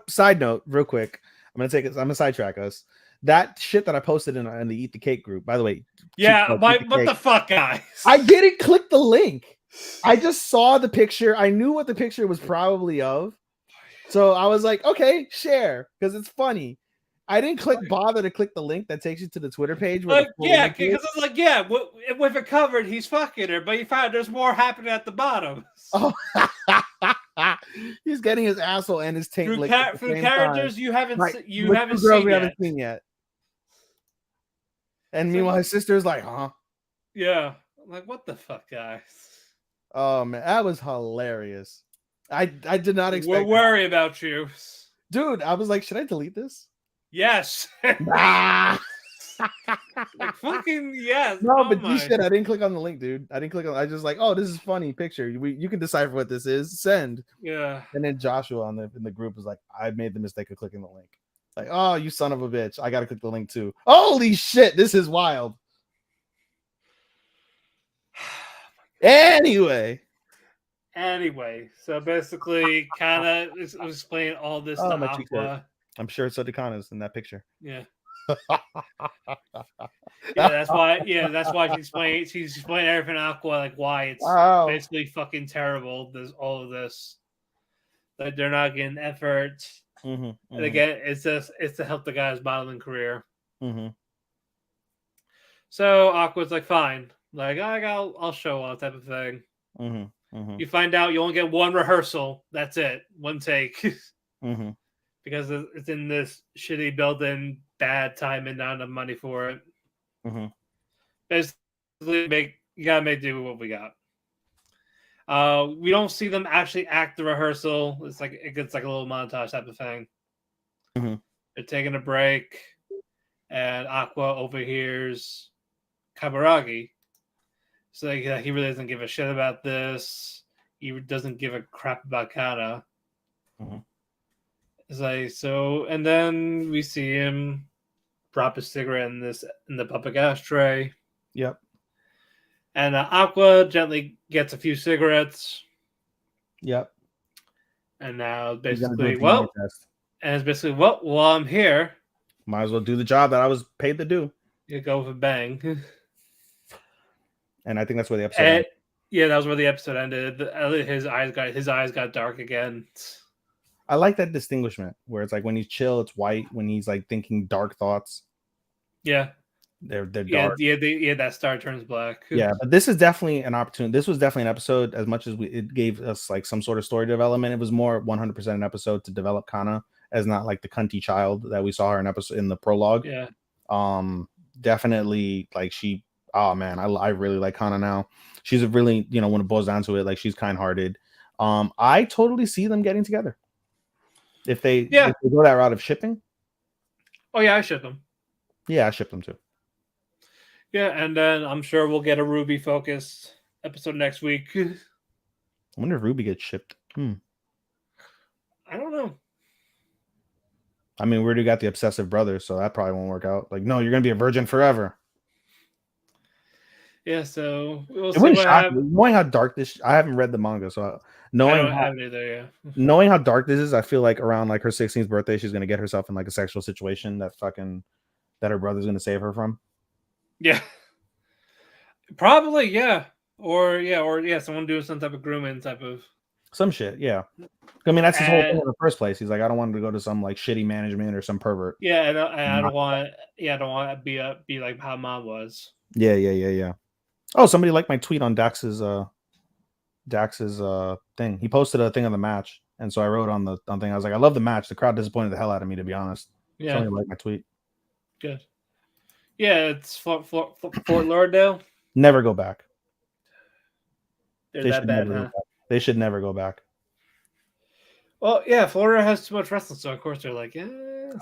side note, real quick. I'm gonna sidetrack us. That shit that I posted in the Eat the Cake group, by the way. Yeah, what the fuck, guys? I didn't click the link. I just saw the picture. I knew what the picture was probably of. So I was like, okay, share, because it's funny. I didn't bother to click the link that takes you to the Twitter page. Because it's like, with it covered, he's fucking her, but you find there's more happening at the bottom. Oh, he's getting his asshole and his taint through characters time. you haven't seen yet. And meanwhile, his sister's like, huh? Yeah, I'm like, what the fuck, guys? Oh man, that was hilarious. I did not expect. We'll worry about you, dude. I was like, should I delete this? Yes. Like, fucking yes. No, but you shit. I didn't click on the link, dude. I just like, oh, this is funny picture. You can decipher what this is. Send. Yeah. And then Joshua in the group was like, I made the mistake of clicking the link. Like, oh, you son of a bitch. I gotta click the link too. Holy shit, this is wild. Anyway, so basically, Kana is explaining all this to Aqua. I'm sure so Kana's in that picture. Yeah. That's why she's explaining everything to Aqua, like why it's basically fucking terrible. There's all of this. Like they're not getting effort. And again, it's to help the guy's modeling career. So Aqua's like, fine. Like, I'll show all type of thing. You find out you only get one rehearsal. That's it. One take. Because it's in this shitty building, bad timing, not enough money for it. Basically, you gotta make do with what we got. We don't see them actually act the rehearsal. It gets like a little montage type of thing. They're taking a break, and Aqua overhears Kaburagi. So he really doesn't give a shit about this. He doesn't give a crap about Kana. It's like, so, and then we see him drop his cigarette in the public ashtray. Yep. And Aqua gently gets a few cigarettes. Yep. And now basically, while I'm here, might as well do the job that I was paid to do. You go with a bang. And I think that's where the episode ended. Yeah, that was where the episode ended. His eyes got dark again. I like that distinguishment where it's like when he's chill, it's white. When he's like thinking dark thoughts, yeah, they're dark. Yeah, that star turns black. Yeah, but this is definitely an opportunity. This was definitely an episode. As much as it gave us like some sort of story development, it was more 100% an episode to develop Kana as not like the cunty child that we saw her in the prologue. Yeah. Definitely like she. Oh man, I really like Kana now. She's a really, when it boils down to it, like she's kind-hearted. I totally see them getting together. If they go that route of shipping. Oh yeah, I ship them. Yeah, I ship them too. Yeah, and then I'm sure we'll get a Ruby focused episode next week. I wonder if Ruby gets shipped. I mean, we already got the obsessive brother, so that probably won't work out. Like, no, you're gonna be a virgin forever. Yeah, so we'll It see wouldn't what shock me. happens. Knowing how dark this, I haven't read the manga, so I knowing don't how have it either. Yeah. knowing how dark this is, I feel like around like her 16th birthday, she's gonna get herself in like a sexual situation that her brother's gonna save her from. Yeah. Probably, yeah. Or someone doing some type of grooming type of. Some shit, yeah. I mean, that's his whole thing And in the first place. He's like, I don't want him to go to some like shitty management or some pervert. yeah, and I Not- don't want. Yeah, I don't want to be like how mom was. Yeah. Oh, somebody liked my tweet on Dax's thing. He posted a thing of the match, and so I wrote on the thing. I was like, I love the match. The crowd disappointed the hell out of me, to be honest. Yeah, Somebody liked my tweet. good. Yeah, it's Fort Lauderdale. Never go back. They're They that should bad, never huh? go back. They should never go back. Well, yeah, Florida has too much wrestling, so of course they're like, yeah.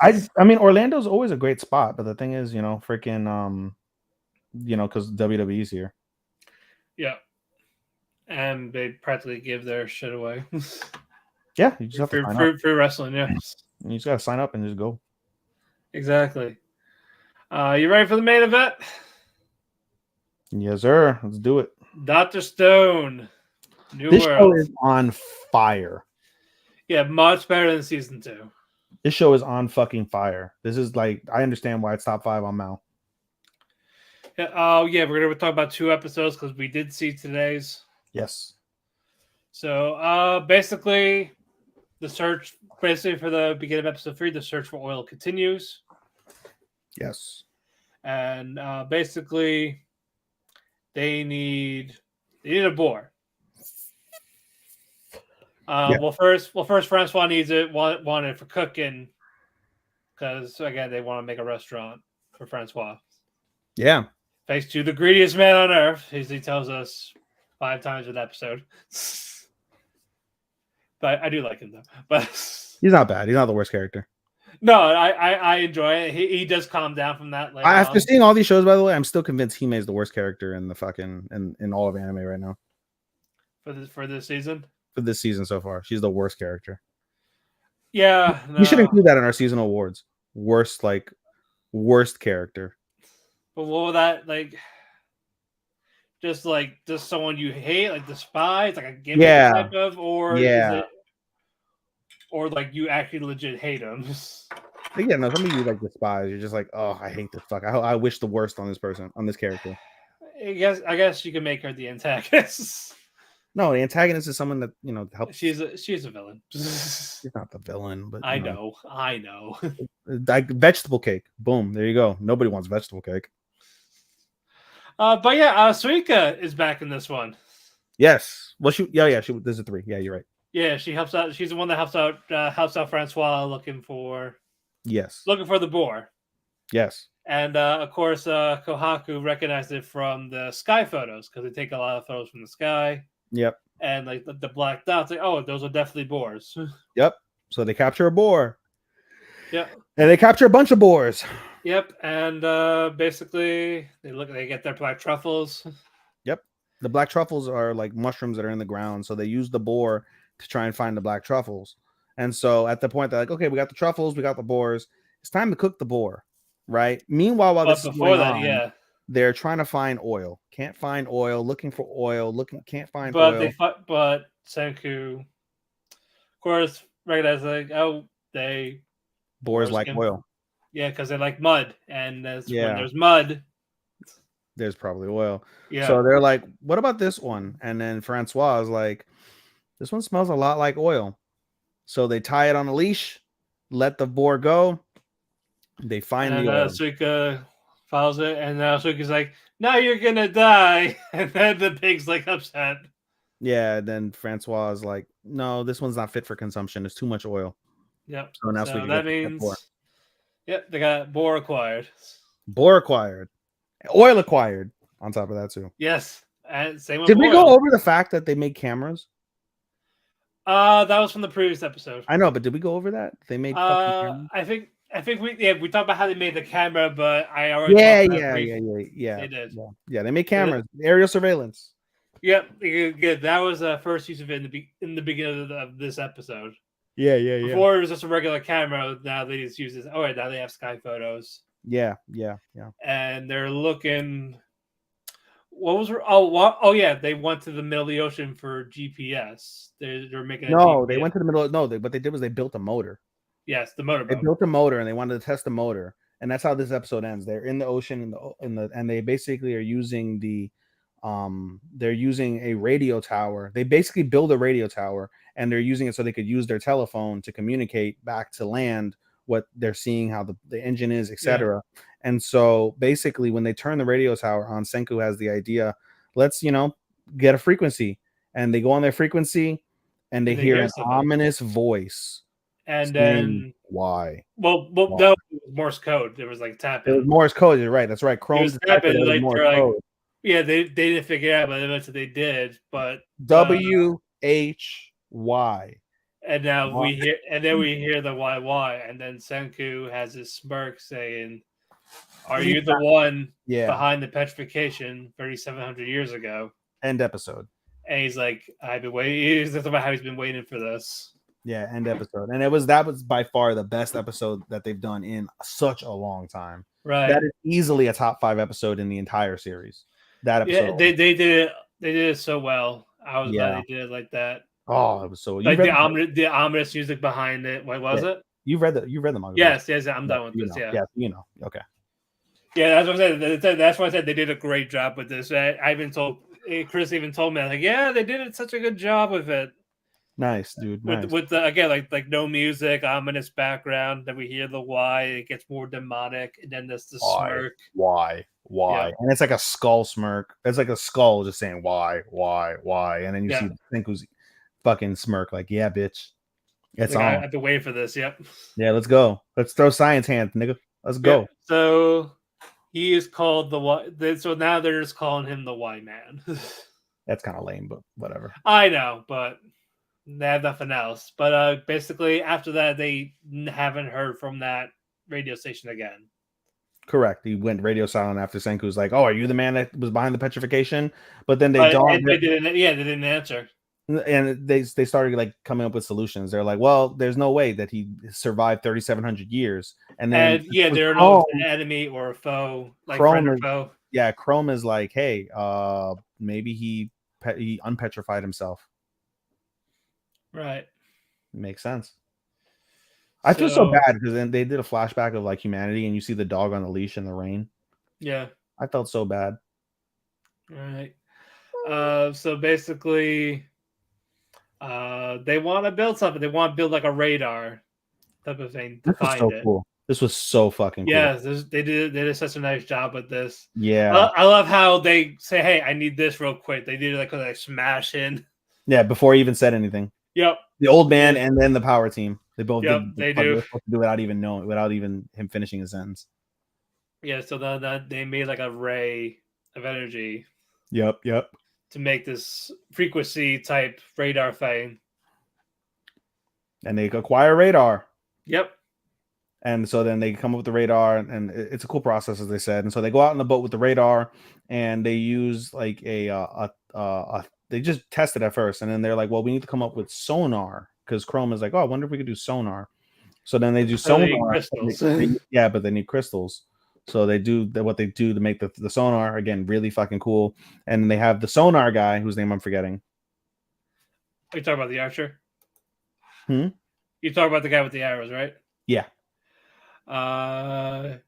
I mean, Orlando's always a great spot, but the thing is, freaking because WWE's here. Yeah, and they practically give their shit away. Yeah, you just have to sign up. Free wrestling, yeah. You just gotta sign up and just go. Exactly. You ready for the main event? Yes, sir. Let's do it. Dr. Stone. New This World. show is on fire. Yeah, much better than season 2. This show is on fucking fire. This is like, I understand why it's top 5 on Mal. Yeah, oh, yeah, we're going to talk about 2 episodes because we did see today's. Yes. So, basically, the search, for the beginning of episode 3, the search for oil continues. Yes. And basically, they need a boar. Well, first, Francois needs it. Want it for cooking, because again, they want to make a restaurant for Francois. Yeah. Thanks to the greediest man on earth, as he tells us 5 times in the episode. But I do like him though. But he's not bad. He's not the worst character. No, I enjoy it. He does calm down from that later. After seeing all these shows, by the way, I'm still convinced Hime is the worst character in the fucking in all of anime right now. For this season. For this season so far, she's the worst character. Yeah, we should include that in our seasonal awards. Worst character. But what will that like? Just someone you hate, like despise, like a gimmick type of, or is it, or like you actually legit hate them? Yeah, no, somebody you like despise. You're just like, oh, I hate this fuck. I wish the worst on this person, on this character. I guess you can make her the antagonist. No, the antagonist is someone that helps. She's a villain. She's not the villain, but I know. Like vegetable cake. Boom, there you go. Nobody wants vegetable cake. But yeah, Suika is back in this one. Yes. Well, there's a 3. Yeah, you're right. Yeah, she helps out. She's the one that helps out Francois looking for the boar. Yes. And of course, Kohaku recognized it from the sky photos because they take a lot of photos from the sky. Yep. And like the black dots, like, oh, those are definitely boars. Yep. So they capture a boar. Yep. And they capture a bunch of boars. Yep. And basically, they get their black truffles. Yep. The black truffles are like mushrooms that are in the ground. So they use the boar to try and find the black truffles. And so at the point they're like, okay, we got the truffles, we got the boars. It's time to cook the boar, right? Meanwhile, while this is going on, they're trying to find oil. Can't find oil. Looking for oil. Can't find oil. But Senku, of course, recognizes boars like oil. Yeah, because they like mud, and when there's mud, there's probably oil. Yeah. So they're like, what about this one? And then Francois is like, this one smells a lot like oil. So they tie it on a leash, let the boar go. They find the oil. Suika follows it, and Suika's like, now you're gonna die. And then the pig's like upset. Yeah, then Francois is like, no, this one's not fit for consumption. It's too much oil. Yep. So now that means, yep, they got boar acquired. Boar acquired. Oil acquired on top of that too. Yes. And same with Did we go over the fact that they made cameras? That was from the previous episode. I know, but did we go over that? They made I think we talked about how they made the camera, but I already yeah. They did. Yeah, they made cameras, aerial surveillance. Yep, good. That was the first use of it in the beginning of this episode. Yeah. Before it was just a regular camera. Now they just use this. Oh, right, now they have sky photos, Yeah. and they're looking. What was? Oh, what? Oh, yeah. They went to the middle of the ocean for GPS. They're making a No, they GPS. went to the middle. No, what they did was they built a motor. Yes, the They motorboat. built a motor and they wanted to test the motor, and that's how this episode ends. They're in the ocean and they basically are using they're using a radio tower. They basically build a radio tower and they're using it so they could use their telephone to communicate back to land what they're seeing, how the engine is, etc. And so basically when they turn the radio tower on, Senku has the idea, let's get a frequency, and they go on their frequency and they And they hear hear an something. ominous voice And saying, then, why? well, Why? no, it was Morse code. There was like tapping. It was Morse code. You're right. That's right. It Chrome was deciphered tapping. that it was Like Morse they're like, code. yeah, they didn't figure it out, but eventually they did. But WHY. and now Why? we hear the why, and then Senku has his smirk saying, "Are you the one Yeah. behind the petrification 3,700 years ago?" End episode. And he's like, "I've been waiting." He's talking about how he's been waiting for this. Yeah, end episode. And that was by far the best episode that they've done in such a long time. Right. That is easily a top 5 episode in the entire series. That episode. Yeah, they did it. They did it so well. I was glad they did it like that. Oh, it was so. Like the ominous music behind it. What was it? You've read the manga. Yes. I'm done with this. Yeah, okay. Yeah, that's what I said. That's why I said they did a great job with this. I've been told. Chris even told me, like, yeah, they did such a good job with it. Nice, dude. Nice. With the again, like no music, ominous background. Then we hear the why. It gets more demonic, and then there's the smirk. Why? Yeah. And it's like a skull smirk. It's like a skull just saying why, and then you see Senku's fucking smirk, like, yeah, bitch. It's like, on. I have to wait for this. Yep. Yeah, let's go. Let's throw science hands, nigga. Let's go. Yep. So he is called the Y. So now they're just calling him the Y Man. That's kind of lame, but whatever. I know, but they have nothing else. But basically, after that, they haven't heard from that radio station again. Correct. He went radio silent after Senku's like, "Oh, are you the man that was behind the petrification?" But then they didn't. Yeah, they didn't answer. And they started like coming up with solutions. They're like, "Well, there's no way that he survived 3,700 years." And then there are no enemy or a foe, like friend or foe. Yeah, Chrome is like, "Hey, maybe he unpetrified himself." Right. Makes sense. I feel so bad because then they did a flashback of like humanity and you see the dog on the leash in the rain. Yeah. I felt so bad. All right. So basically, they want to build something. They want to build like a radar type of thing to find it. Cool. This was so fucking cool. Yeah, they did such a nice job with this. Yeah. I love how they say, "Hey, I need this real quick." They did it like smash in. Yeah, before he even said anything. Yep. The old man and then the power team. They both they do without even knowing, without even him finishing his sentence. Yeah, so that they made like a ray of energy. Yep. To make this frequency type radar thing. And they acquire radar. Yep. And so then they come up with the radar, and it's a cool process, as they said. And so they go out on the boat with the radar, and they use like they just test it at first, and then they're like, well, we need to come up with sonar, because Chrome is like, oh, I wonder if we could do sonar. So then they do sonar. But they need crystals. So they do what they do to make the sonar, again, really fucking cool. And they have the sonar guy, whose name I'm forgetting. Are you talking about the archer? You talking about the guy with the arrows, right? Yeah. Yukio,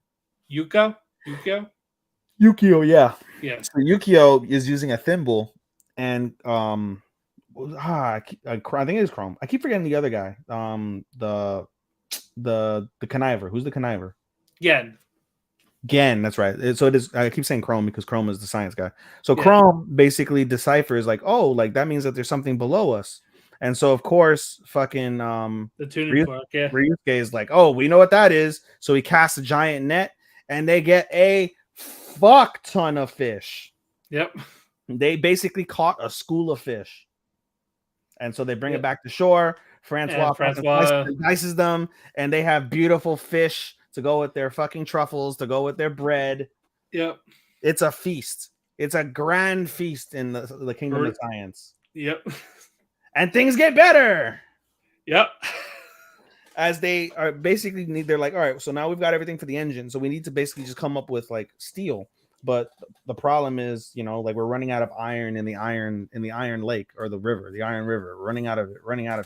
yeah. So Yukio is using a thimble, and I think it is Chrome. I keep forgetting the other guy. The conniver. Who's the conniver? Gen, that's right. So it is. I keep saying Chrome because Chrome is the science guy. So Chrome basically deciphers like, oh, like that means that there's something below us. And so of course, fucking the tuning fork, Ryusuke is like, oh, we know what that is. So he casts a giant net, and they get a fuck ton of fish. Yep. They basically caught a school of fish, and so they bring it back to shore. Francois dices them, and they have beautiful fish to go with their fucking truffles, to go with their bread. Yep. It's a feast. It's a grand feast in the kingdom of science. Yep. And things get better. Yep. as they are basically they're like, all right, so now we've got everything for the engine, so we need to basically just come up with like steel. But the problem is, like we're running out of iron in the iron lake or the river, the iron river. We're running out of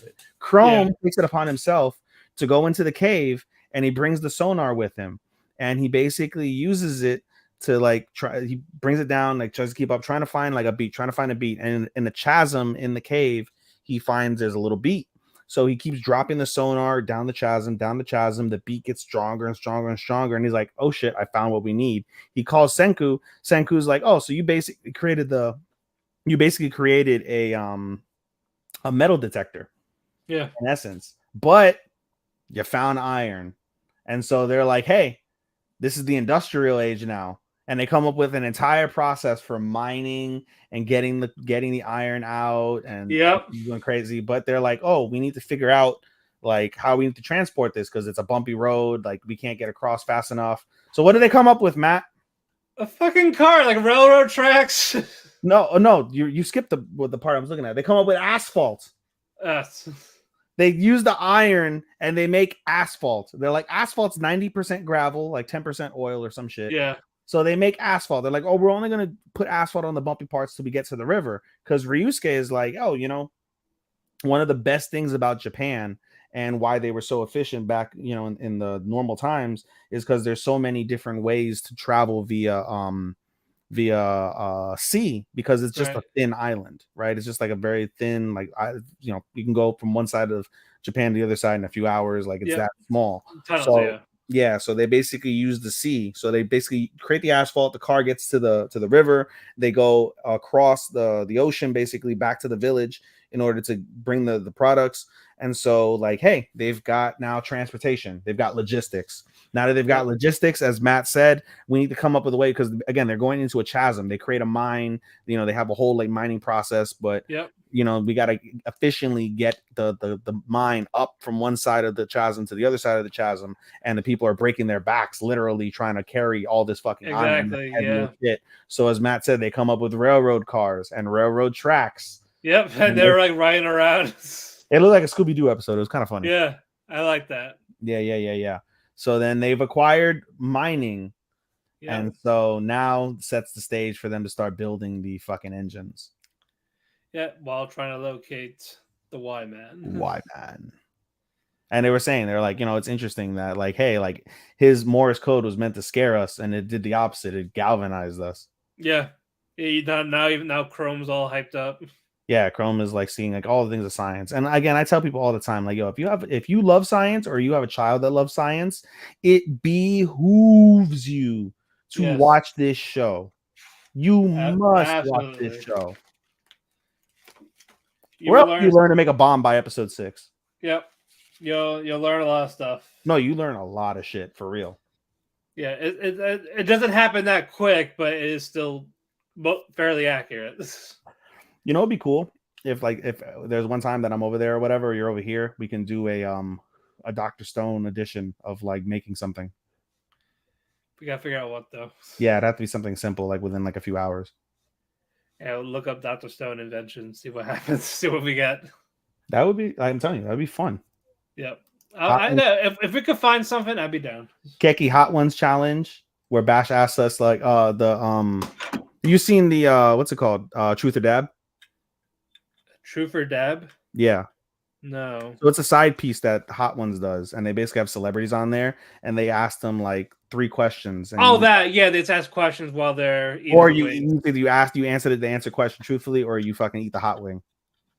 it. Chrome takes it upon himself to go into the cave, and he brings the sonar with him, and he basically uses it to like he brings it down, like tries to keep up, trying to find a beat, and in the chasm in the cave he finds there's a little beat. So he keeps dropping the sonar down the chasm. The beat gets stronger and stronger and stronger. And he's like, oh shit, I found what we need. He calls Senku. Senku's like, oh, so you basically created a metal detector. Yeah. In essence. But you found iron. And so they're like, hey, this is the industrial age now. And they come up with an entire process for mining and getting the iron out and going crazy. But they're like, oh, we need to figure out like how we need to transport this because it's a bumpy road. Like we can't get across fast enough. So what do they come up with, Matt? A fucking car, like railroad tracks. No, you skipped the part I was looking at. They come up with asphalt. They use the iron and they make asphalt. They're like, asphalt's 90% gravel, like 10% oil or some shit. Yeah. So they make asphalt. They're like, oh, we're only going to put asphalt on the bumpy parts till we get to the river. Because Ryusuke is like, oh, one of the best things about Japan and why they were so efficient back, in the normal times is because there's so many different ways to travel via sea, because it's just a thin island, right? It's just like a very thin, like, you can go from one side of Japan to the other side in a few hours. Like it's that small. So they basically use the sea. So they basically create the asphalt. The car gets to the river. They go across the ocean, basically back to the village in order to bring the products. And so like, hey, they've got now transportation. They've got logistics. Now that they've got logistics, as Matt said, we need to come up with a way, because again, they're going into a chasm. They create a mine. They have a whole like mining process, but we got to efficiently get the mine up from one side of the chasm to the other side of the chasm, and the people are breaking their backs literally trying to carry all this fucking iron. Shit. So as Matt said, they come up with railroad cars and railroad tracks. And they're like riding around. It looked like a Scooby-Doo episode. It was kind of funny. Yeah, I like that. Yeah. So then they've acquired mining. And so now sets the stage for them to start building the fucking engines. Yeah, while trying to locate the Y-Man. And they were saying, they're like, it's interesting that like, hey, like his Morse code was meant to scare us, and it did the opposite. It galvanized us. Yeah. Now Chrome's all hyped up. Yeah, Chrome is like seeing like all the things of science. And again, I tell people all the time, like, yo, if you love science, or you have a child that loves science, it behooves you to watch this show. You must watch this show. You learn to make a bomb by episode 6. Yep. You'll learn a lot of stuff. No, you learn a lot of shit for real. Yeah, it doesn't happen that quick, but it is still fairly accurate. It'd be cool if there's one time that I'm over there or whatever, or you're over here, we can do a Dr. Stone edition of like making something. We gotta figure out what though. Yeah, it'd have to be something simple, like within like a few hours. Yeah, we'll look up Dr. Stone invention, see what happens, see what we get. That would be, I'm telling you, that'd be fun. Yep. I know if we could find something, I'd be down. Keki Hot Ones challenge, where Bash asks us like you seen the what's it called? Truth or Dab? Truth or Dab? Yeah. No. So it's a side piece that Hot Ones does, and they basically have celebrities on there, and they ask them like 3 questions. And they just ask questions while they're eating. Or you answer the answer question truthfully, or you fucking eat the hot wing.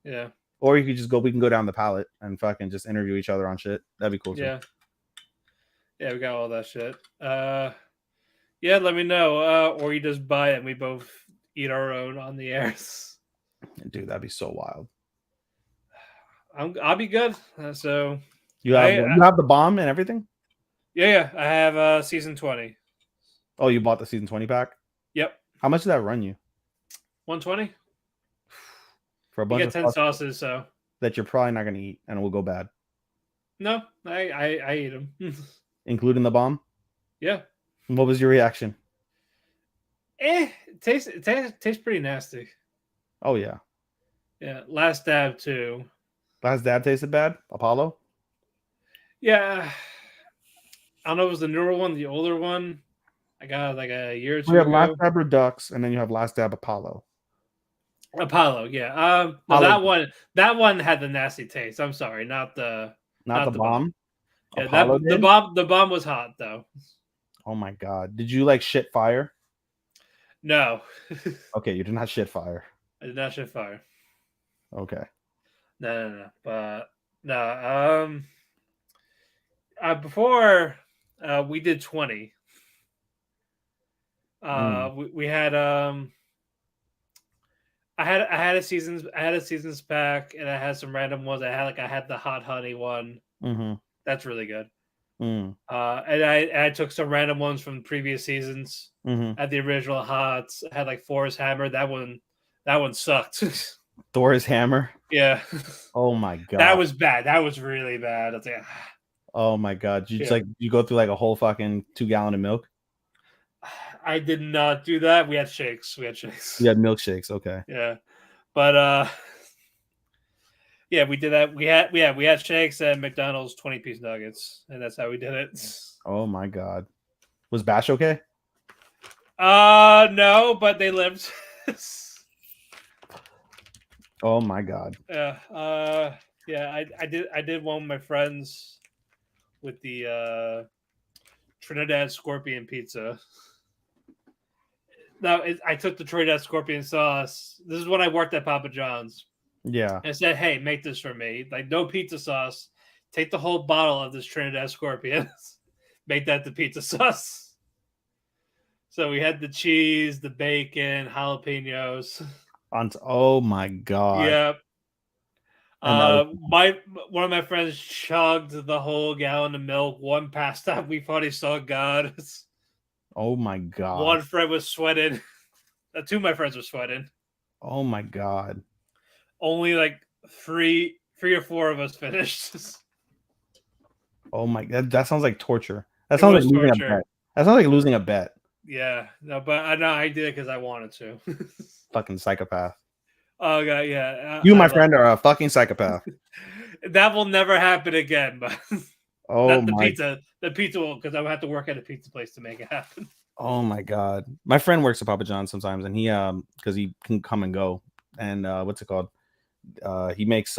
Yeah. Or you could just we can go down the pallet and fucking just interview each other on shit. That'd be cool too. Yeah. Yeah, we got all that shit. Yeah, let me know. Or you just buy it and we both eat our own on the air. Dude, that'd be so wild. I'll be good. So you have the bomb and everything? Yeah. I have season 20. Oh, you bought the season 20 pack? Yep. How much did that run you? 120. For a bunch of 10 sauces, so that you're probably not gonna eat, and it will go bad. No, I eat them, including the bomb. Yeah. What was your reaction? It tastes pretty nasty. Oh yeah. Yeah. Last Dab too. Last Dab tasted bad. Apollo. Yeah, I don't know if it was the newer one, the older one. I got it like a year or We two have Last ago. Dab Redux, and then you have Last Dab Apollo. Apollo, yeah. No, Apollo, that one had the nasty taste. I'm sorry, not the not the bomb. bomb. Yeah, Apollo that did. the bomb was hot though. Oh my god! Did you like shit fire? No, Okay, you did not shit fire. I did not shit fire. Okay. No. But no, before we did 20. Mm. We had I had a seasons pack, and I had some random ones. I had the hot honey one. Mm-hmm. That's really good. Mm. And I took some random ones from previous seasons. Mm-hmm. At the original hots, I had like Forest Hammer. That one sucked. Thor's hammer. Yeah, Oh my that god. was bad. That was really bad. I was like, Oh my god. You just yeah. like you go through like a whole fucking 2 gallon of milk. I did not do that. We had shakes. You had milkshakes. Okay. Yeah, but yeah, we did that. We had shakes and McDonald's 20-piece nuggets, and that's how we did it. Oh my god. Was Bash okay? No, but they lived. Oh my god. Yeah, yeah. I did one with my friends with the Trinidad Scorpion pizza. Now I took the Trinidad Scorpion sauce. This is when I worked at Papa John's. Yeah. I said, "Hey, make this for me. Like no pizza sauce. Take the whole bottle of this Trinidad Scorpion. Make that the pizza sauce." So we had the cheese, the bacon, jalapenos. Oh my god. Yep. And that was One of my friends chugged the whole gallon of milk. One passed out. We thought he saw God. oh my god. One friend was sweating. Two of my friends were sweating. Oh my god. Only like three or four of us finished. Oh my that sounds like torture. That It sounds like was losing a torture. bet. That sounds like losing a bet. Yeah, no, but I know I did it because I wanted to. Fucking psychopath. Oh god, yeah. You, my friend, are a fucking psychopath. That will never happen again. But Oh not the my pizza. The pizza will, because I would have to work at a pizza place to make it happen. oh my god. My friend works at Papa John's sometimes, and he because he can come and go. And what's it called? He makes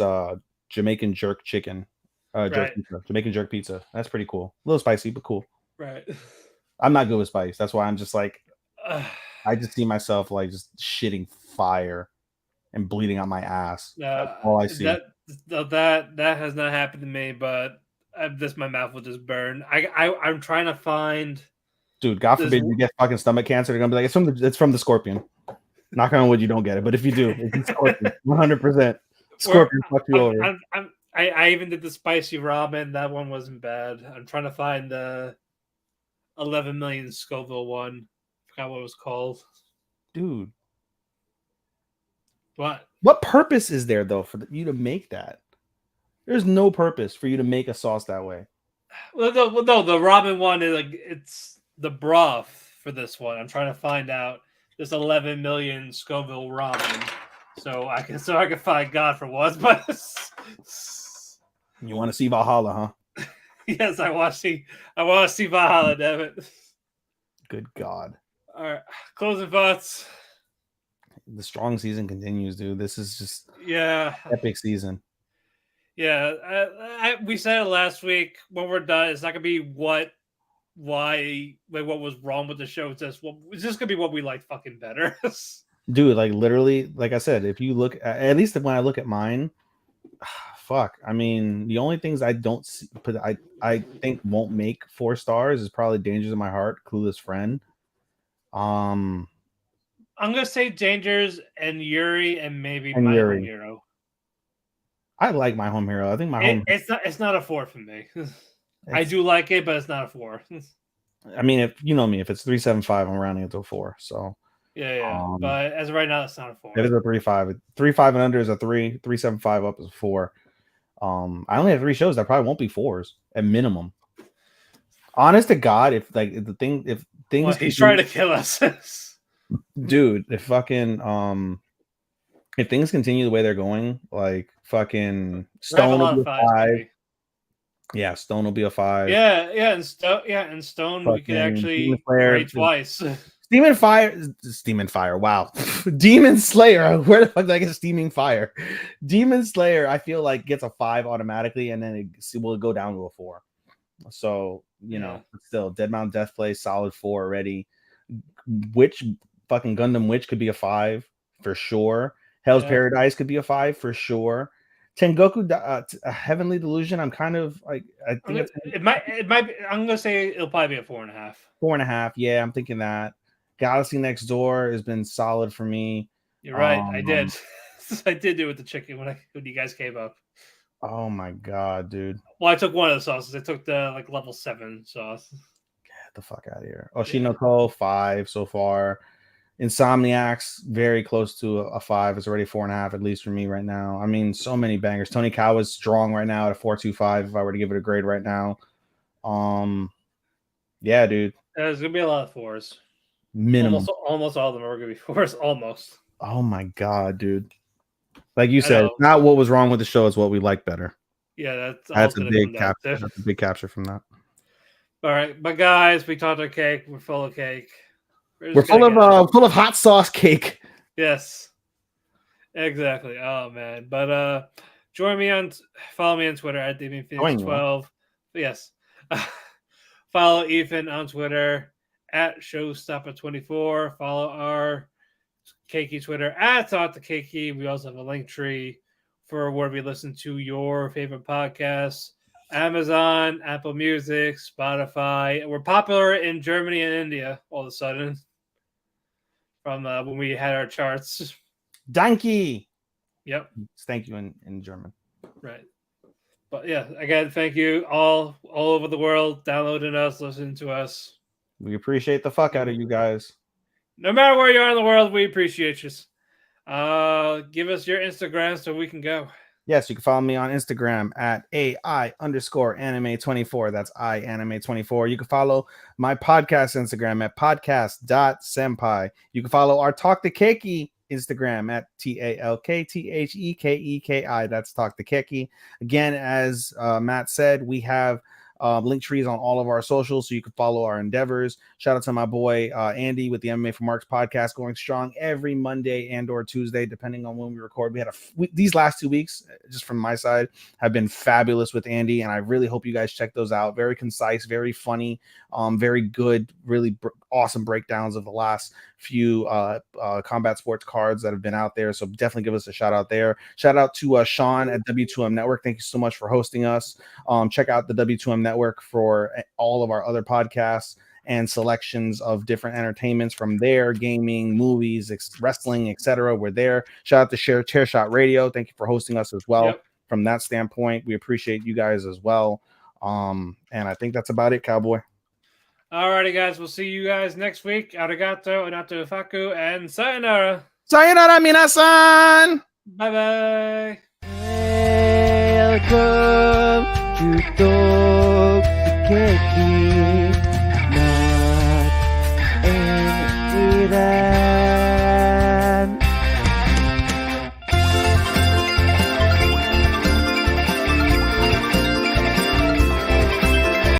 Jamaican jerk chicken. Right. Jamaican jerk pizza. That's pretty cool. A little spicy, but cool. Right. I'm not good with spice. That's why I'm just like I just see myself like just shitting fire and bleeding out my ass. That's all I see. That has not happened to me, but my mouth will just burn. I'm trying to find. Dude, God forbid you get fucking stomach cancer. They're gonna be like, it's from the scorpion. Knock on wood, you don't get it. But if you do, it's scorpion. 100%. Scorpion fuck you over. I even did the spicy ramen. That one wasn't bad. I'm trying to find the 11 million Scoville one. Forgot what it was called. Dude. What purpose is there though for you to make that? There's no purpose for you to make a sauce that way. Well, no, the ramen one is like it's the broth for this one. I'm trying to find out this 11 million Scoville ramen, so I can find God for once. But you want to see Valhalla, huh? Yes, I want to see Valhalla. Damn it! Good God! All right, closing thoughts. The strong season continues, dude. This is just epic season. Yeah, we said it last week. When we're done, it's not gonna be what was wrong with the show. It's just gonna be what we like fucking better. Dude, like literally, like I said, if you look at least when I look at mine, fuck. I mean, the only things I don't see, but I think won't make 4 stars is probably Dangers in My Heart, Clueless Friend. I'm gonna say Dangers and Yuri and maybe My Home Hero. I like My Home Hero. I think it's not a 4 for me. I do like it, but it's not a 4. I mean, if you know me, if it's 3.75, I'm rounding it to a 4. So yeah. But as of right now, it's not a 4. It is a 3.5. 3.5 and under is a 3. 3.75 up is a 4. I only have 3 shows that probably won't be 4s at minimum. Honest to God, if things he's trying to kill us. Dude, if things continue the way they're going, like fucking Stone will be a 5. Yeah, Stone will be a 5. Yeah, and Stone we could Fucking actually Demon Slayer. grade twice. Steaming Fire. Wow. Demon Slayer. Where the fuck did I get Steaming Fire? Demon Slayer, I feel like gets a 5 automatically, and then it will go down to a 4. So, you know, still Dead Mount Death Play, solid 4 already. Fucking Gundam Witch could be a 5 for sure. Hell's Paradise could be a 5 for sure. Tengoku Heavenly Delusion, I'm kind of like, I think it might be, I'm gonna say it'll probably be a 4.5. 4.5. Yeah, I'm thinking that. Galaxy Next Door has been solid for me. You're right. I did. I did do it with the chicken when you guys came up. Oh my god, dude. Well, I took one of the sauces. I took the like level 7 sauce. Get the fuck out of here. Oshinoko 5 so far. Insomniacs very close to a 5. It's already 4.5 at least for me right now. I mean, so many bangers. Tony Kawa's strong right now at a 4.25 if I were to give it a grade right now. Yeah, dude. There's gonna be a lot of 4s. Minimum. Almost all of them are gonna be 4s. Almost. Oh my god, dude. Like you said, it's not what was wrong with the show, it's what we like better. Yeah, that's a big capture. That's a big capture from that. All right, but guys, we talked our cake. We're full of cake. We're full of hot sauce cake. Yes, exactly. Oh man, but follow me on Twitter at DamianPhoenix12. Yes, follow Ethan on Twitter at Showstopper24. Follow our Keki Twitter at Talk to Keki. We also have a link tree for where we listen to your favorite podcasts. Amazon, Apple Music, Spotify. We're popular in Germany and India all of a sudden from when we had our charts. Danke. Yep. Thank you in German. Right. But yeah, again, thank you all over the world downloading us, listening to us. We appreciate the fuck out of you guys. No matter where you are in the world, we appreciate you. Give us your Instagram so we can go. Yes, you can follow me on Instagram at AI_anime24. That's ianime24. You can follow my podcast Instagram at podcast.senpai. You can follow our Talk to Keki Instagram at TalkThekeki. That's Talk to Keki. Again, as Matt said, we have link trees on all of our socials so you can follow our endeavors. Shout out to my boy Andy with the MMA for Marks podcast, going strong every Monday and or Tuesday depending on when we record. We had these last 2 weeks, just from my side, have been fabulous with Andy, and I really hope you guys check those out. Very concise, very funny, very good, really awesome breakdowns of the last few combat sports cards that have been out there, so definitely give us a shout out there. Shout out to Sean at W2M Network. Thank you so much for hosting us. Check out the W2M Network for all of our other podcasts and selections of different entertainments from there, gaming, movies, wrestling, etc. We're there. Shout out to Chair Shot Radio. Thank you for hosting us as well. Yep. From that standpoint, we appreciate you guys as well. And I think that's about it, Cowboy. Alrighty, guys. We'll see you guys next week. Arigato, anato faku, and sayonara. Sayonara, minasan! Bye-bye. Welcome to Talk to Keki.